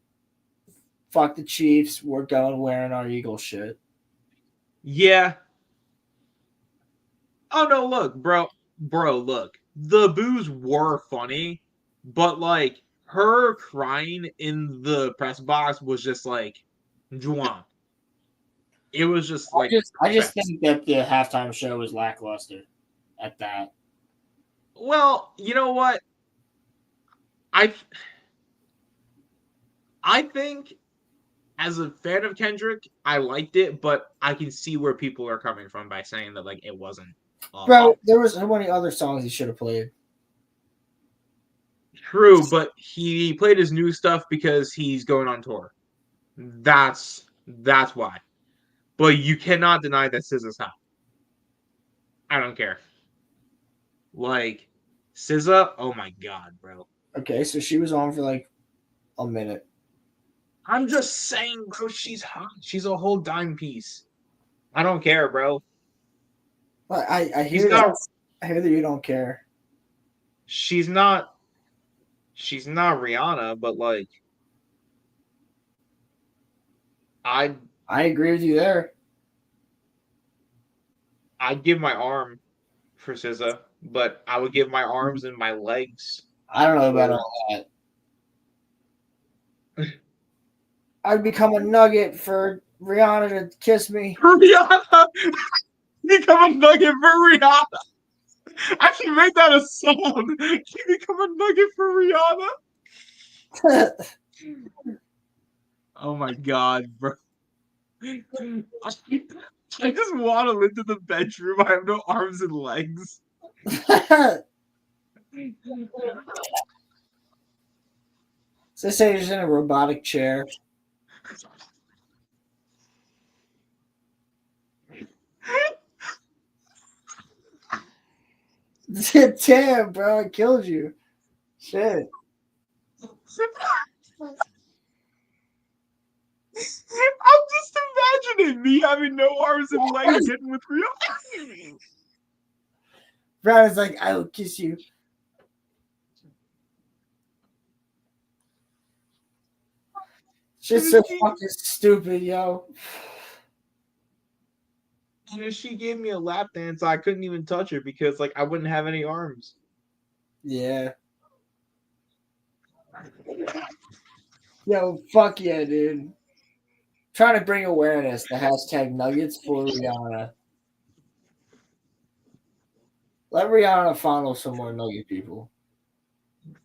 fuck the Chiefs, we're going wearing our Eagles shit. Yeah. Oh no, look, bro, look. The boos were funny, but like her crying in the press box was just like Juwan. It was just like I just think that the halftime show was lackluster at that. Well, you know what? I think as a fan of Kendrick, I liked it, but I can see where people are coming from by saying that like it wasn't. Bro, there was so many other songs he should have played. True, but he played his new stuff because he's going on tour. That's why. But you cannot deny that SZA's hot. I don't care. Like SZA, oh my god, bro. Okay, so she was on for like a minute. I'm just saying, bro, she's hot. She's a whole dime piece. I don't care, bro. But I hear that. I hear that you don't care. She's not Rihanna, but like I agree with you there. I'd give my arm for SZA, but I would give my arms and my legs. I don't know about all that. I'd become a nugget for Rihanna to kiss me. Rihanna, become a nugget for Rihanna. I should make that a song. Can you become a nugget for Rihanna? Oh my god, bro. I just want to live in the bedroom. I have no arms and legs. So say he's in a robotic chair. Damn, bro, I killed you. Shit. I'm just imagining me having no arms and legs getting with Rihanna. Brown is like, I will kiss you. Shit's so fucking stupid, yo. And if she gave me a lap dance, I couldn't even touch her because like I wouldn't have any arms. Yeah. Yo, fuck yeah, dude. Trying to bring awareness to hashtag Nuggets for Rihanna. Let Rihanna follow some more Nugget people.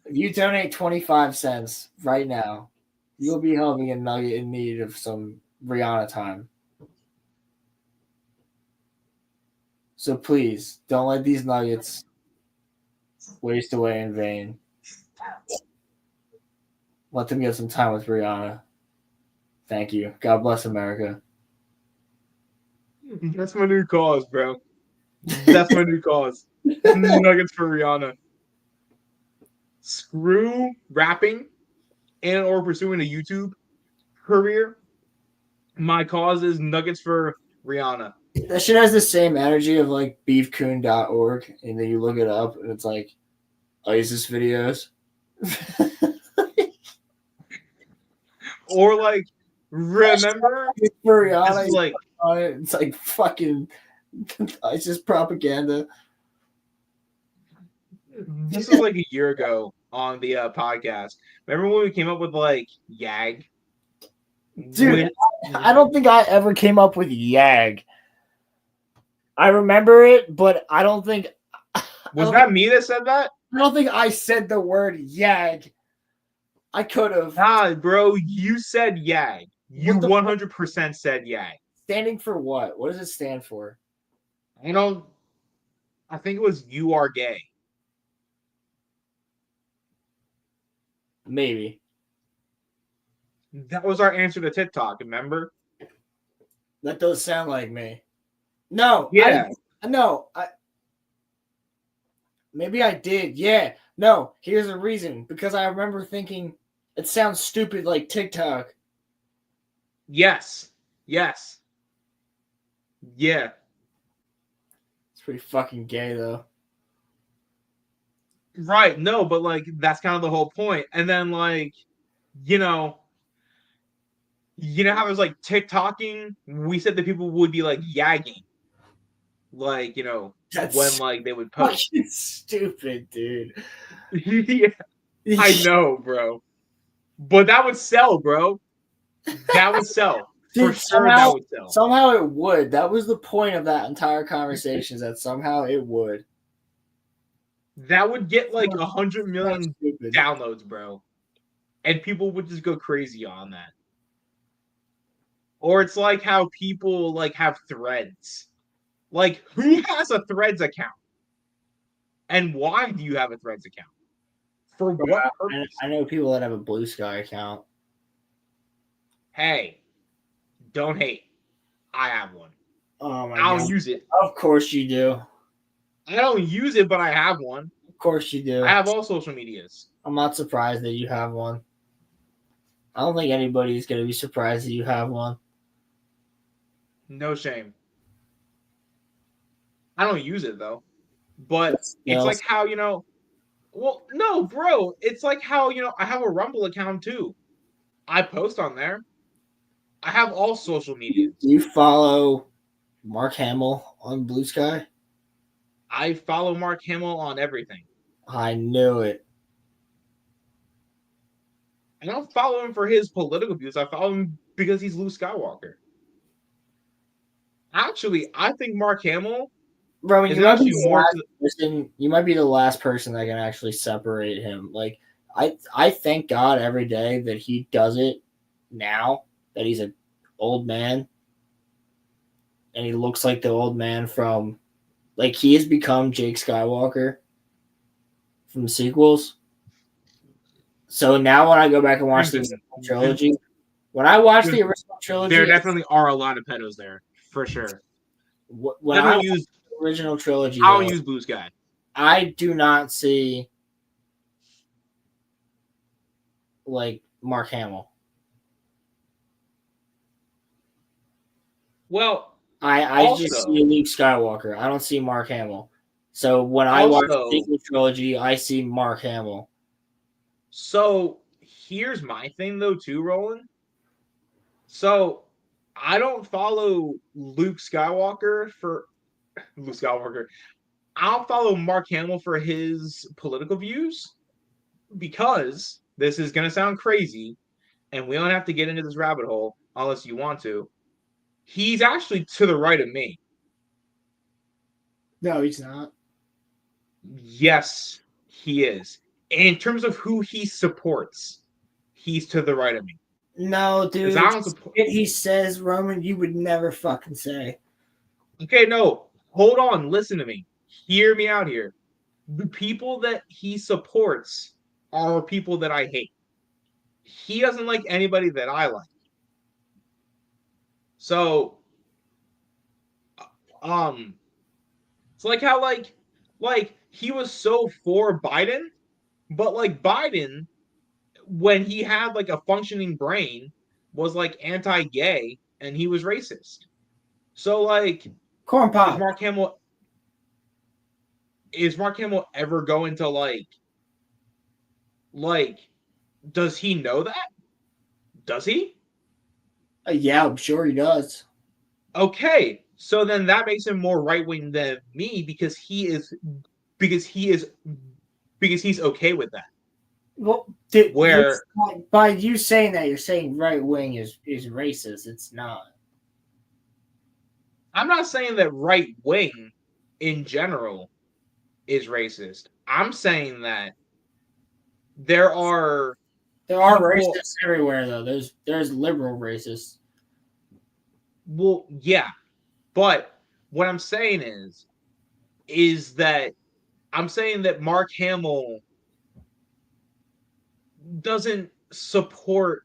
If you donate 25 cents right now, you'll be helping a Nugget in need of some Rihanna time. So please, don't let these Nuggets waste away in vain. Let them get some time with Rihanna. Thank you. God bless America. That's my new cause, bro. That's my new cause. Nuggets for Rihanna. Screw rapping and or pursuing a YouTube career. My cause is nuggets for Rihanna. That shit has the same energy of like beefcoon.org, and then you look it up and it's like ISIS videos. Or like, remember For Rihanna, this is like it's like fucking ISIS propaganda. this was like a year ago on the podcast. Remember when we came up with like YAG? Dude, I don't think I ever came up with YAG. I remember it, but I don't think Was that me that said that? I don't think I said the word YAG. I could have. Nah, bro, you said YAG. You What the 100% said YAG. Standing for what? What does it stand for? You know, I think it was you are gay. Maybe. That was our answer to TikTok, remember? That does sound like me. No. Yeah. Maybe I did. Yeah. No. Here's the reason. Because I remember thinking it sounds stupid like TikTok. Yes. Yes. Yeah. It's pretty fucking gay though. Right. No, but like that's kind of the whole point. And then like, you know how it was like TikToking? We said that people would be like yagging. Like, That's when like they would post. fucking stupid, dude. Yeah, I know, bro. But that would sell, bro. That would sell. For Dude, sure that would sell. Somehow it would. That was the point of that entire conversation, is that somehow it would. That would get like 100 million Stupid. downloads, bro. And people would just go crazy on that. Or it's like how people like have threads. Like, who has a Threads account? And why do you have a Threads account? For what purpose? I know people that have a Blue Sky account. Hey, don't hate. I have one. Oh my I don't god. use it. Of course you do. I don't use it, but I have one. Of course you do. I have all social medias. I'm not surprised that you have one. I don't think anybody's going to be surprised that you have one. No shame. I don't use it though. But it's like how, well, no, bro. It's like how, I have a Rumble account too. I post on there. I have all social media. Do you follow Mark Hamill on Blue Sky? I follow Mark Hamill on everything. I knew it. I don't follow him for his political views. I follow him because he's Luke Skywalker. Actually, I think Mark Hamill Roman, is you might, actually be more. you might be the last person that can actually separate him. Like, I thank God every day that he does it now, that he's an old man. And he looks like the old man from, like, he has become Jake Skywalker from the sequels. So now when I go back and watch the original trilogy, There definitely are a lot of pedos there, for sure. When I use the original trilogy, I don't use Blue Sky. I do not see like Mark Hamill. Well, I just see Luke Skywalker. I don't see Mark Hamill. So when I watch the sequel trilogy, I see Mark Hamill. So here's my thing though too, Roland. So I don't follow Luke Skywalker. I'll follow Mark Hamill for his political views, because this is going to sound crazy and we don't have to get into this rabbit hole unless you want to. He's actually to the right of me. No, he's not. Yes, he is. In terms of who he supports, he's to the right of me. No, dude. He says, Roman, you would never fucking say. Okay, no. Hold on. Listen to me. Hear me out here. The people that he supports are people that I hate. He doesn't like anybody that I like. So, it's like how like he was so for Biden, but like Biden, when he had like a functioning brain, was like anti-gay and he was racist. So like Corn is pop. Mark Hamill ever going to like does he know that? Does he? Yeah, I'm sure he does. Okay, so then that makes him more right wing than me because he's okay with that. Well, Where by you saying that, you're saying right wing is racist. It's not. I'm not saying that right wing in general is racist. I'm saying that there are people. racists everywhere, though. There's liberal racists. Well, yeah, but what I'm saying is that I'm saying that Mark Hamill doesn't support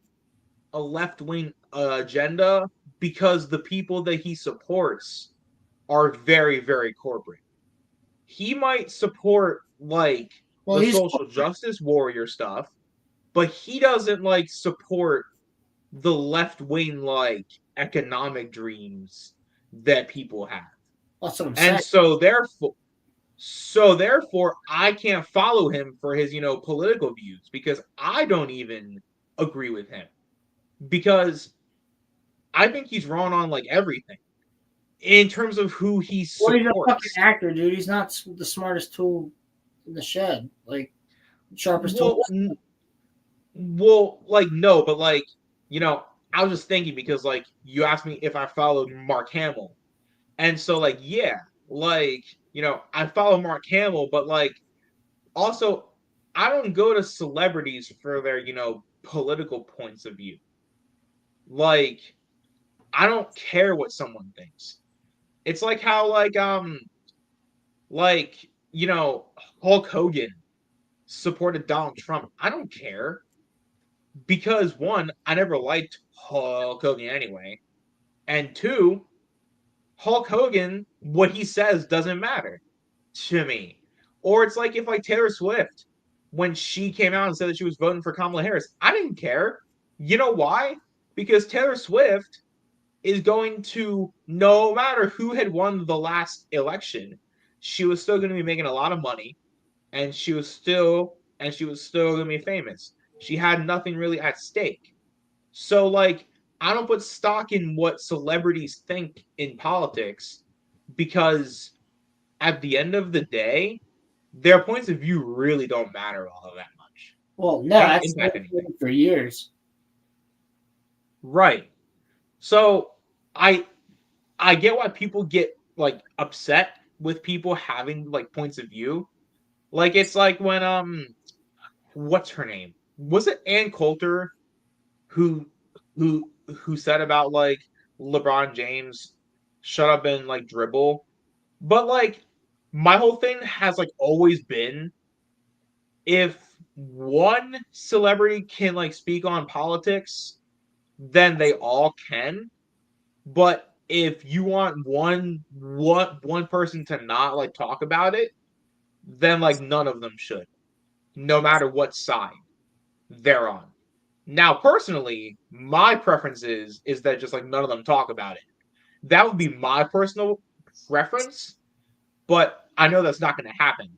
a left wing agenda because the people that he supports are very, very corporate. He might support like Well, the he's social justice warrior stuff, but he doesn't like support the left wing like economic dreams that people have. that's what I'm And saying. so therefore I can't follow him for his, political views because I don't even agree with him. Because I think he's wrong on like everything in terms of who he Well, he's a fucking supports. actor, dude. He's not the smartest tool in the shed. Like sharpest tool. Well, like no, but like I was just thinking because like you asked me if I followed Mark Hamill, and so like yeah, like I follow Mark Hamill, but like also I don't go to celebrities for their political points of view. Like I don't care what someone thinks. It's like how like Hulk Hogan supported Donald Trump. I don't care because one, I never liked Hulk Hogan anyway, and two, Hulk Hogan, what he says doesn't matter to me. Or it's like if like Taylor Swift, when she came out and said that she was voting for Kamala Harris, I didn't care. You know why? Because Taylor Swift is going to, no matter who had won the last election, she was still going to be making a lot of money, and she was still going to be famous. She had nothing really at stake. So like I don't put stock in what celebrities think in politics because at the end of the day, their points of view really don't matter all that much. Well, no, They don't that's impact been anything. for years. Right. So I get why people get like upset with people having like points of view. Like it's like when what's her name? Was it Ann Coulter who who said about like LeBron James shut up and like dribble? But like my whole thing has like always been if one celebrity can like speak on politics, then they all can. But if you want one person to not like talk about it, then like none of them should, no matter what side they're on. Now, personally, my preference is that just like none of them talk about it. That would be my personal preference, but I know that's not going to happen.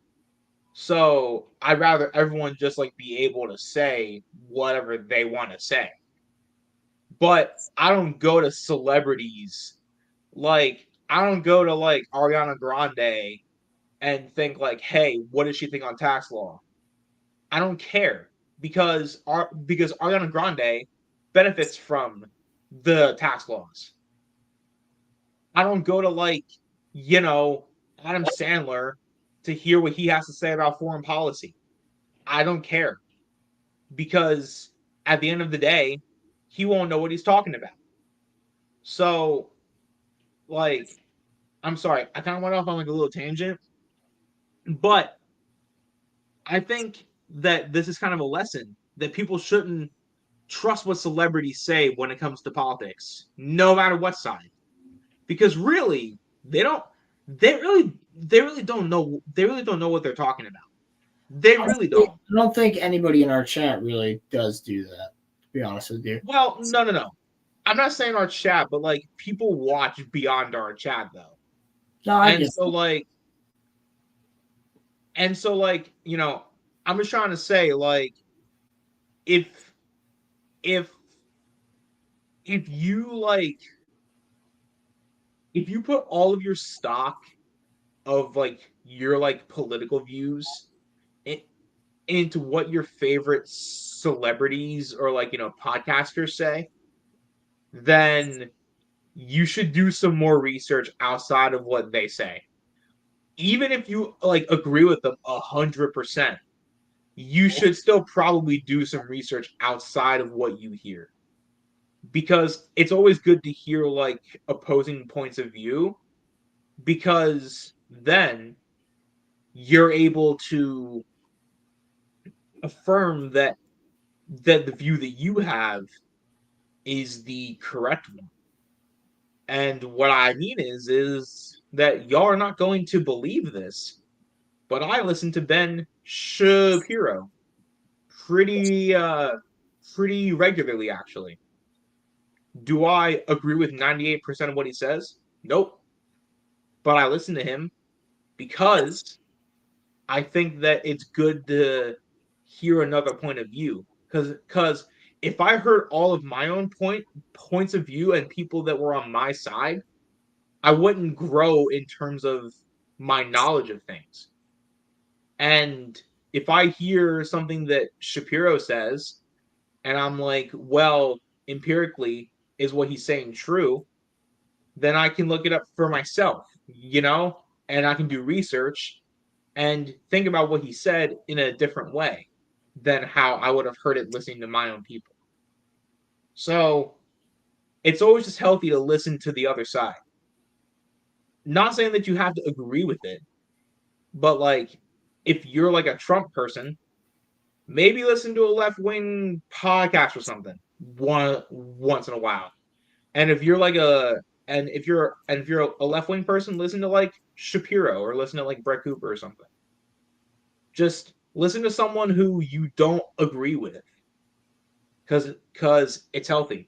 So I'd rather everyone just like be able to say whatever they want to say. But I don't go to celebrities like I don't go to like Ariana Grande and think like, hey, what does she think on tax law? I don't care because Ariana Grande benefits from the tax laws. I don't go to like, Adam Sandler to hear what he has to say about foreign policy. I don't care because at the end of the day, he won't know what he's talking about. So, like, I'm sorry, I kind of went off on like a little tangent, but I think that this is kind of a lesson that people shouldn't trust what celebrities say when it comes to politics, no matter what side. Because really, they don't they really don't know what they're talking about. They really don't. I don't think anybody in our chat really does do that, to be honest with you. Well, no. I'm not saying our chat, but like people watch beyond our chat though. No, I And guess. so like you know, I'm just trying to say like if if you like if you put all of your stock of like your like political views into what your favorite celebrities or like podcasters say, then you should do some more research outside of what they say. Even if you like agree with them 100%, you should still probably do some research outside of what you hear, because it's always good to hear like opposing points of view, because then you're able to affirm that the view that you have is the correct one. And what I mean is that y'all are not going to believe this, but I listen to Ben Shapiro pretty regularly actually. Do I agree with 98% of what he says? Nope. But I listen to him because I think that it's good to hear another point of view. Because if I heard all of my own points of view and people that were on my side, I wouldn't grow in terms of my knowledge of things. And if I hear something that Shapiro says, and I'm like, well, empirically, is what he's saying true? Then I can look it up for myself, and I can do research and think about what he said in a different way than how I would have heard it listening to my own people. So it's always just healthy to listen to the other side. Not saying that you have to agree with it, but like if you're like a Trump person, maybe listen to a left-wing podcast or something once in a while. And if you're like if you're a left-wing person, listen to like Shapiro or listen to like Brett Cooper or something. Just listen to someone who you don't agree with, because it's healthy.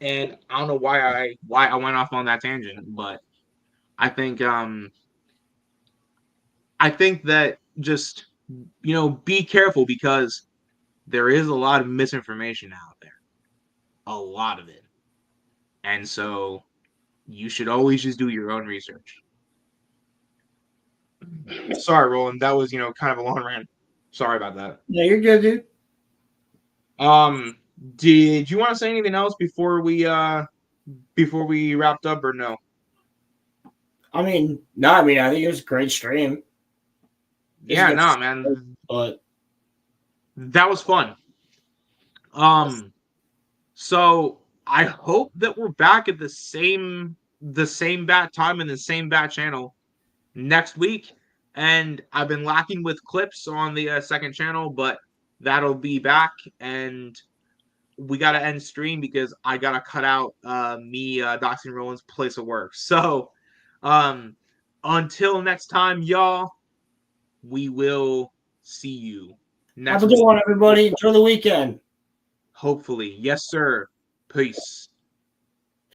And I don't know why I went off on that tangent, but I think that just be careful, because there is a lot of misinformation out there, a lot of it, and so you should always just do your own research. Sorry, Roland, that was kind of a long rant. Sorry about that. Yeah, you're good, dude. Did you want to say anything else before we wrapped up, or no? I mean, no, I think it was a great stream. Yeah, no, man. But that was fun. So I hope that we're back at the same bat time and the same bat channel next week. And I've been lacking with clips on the second channel, but that'll be back. And we gotta end stream because I gotta cut out me doxing Roland's place of work. So until next time, y'all, we will see you next have a good one, everybody. Enjoy the weekend. Hopefully. Yes, sir. Peace.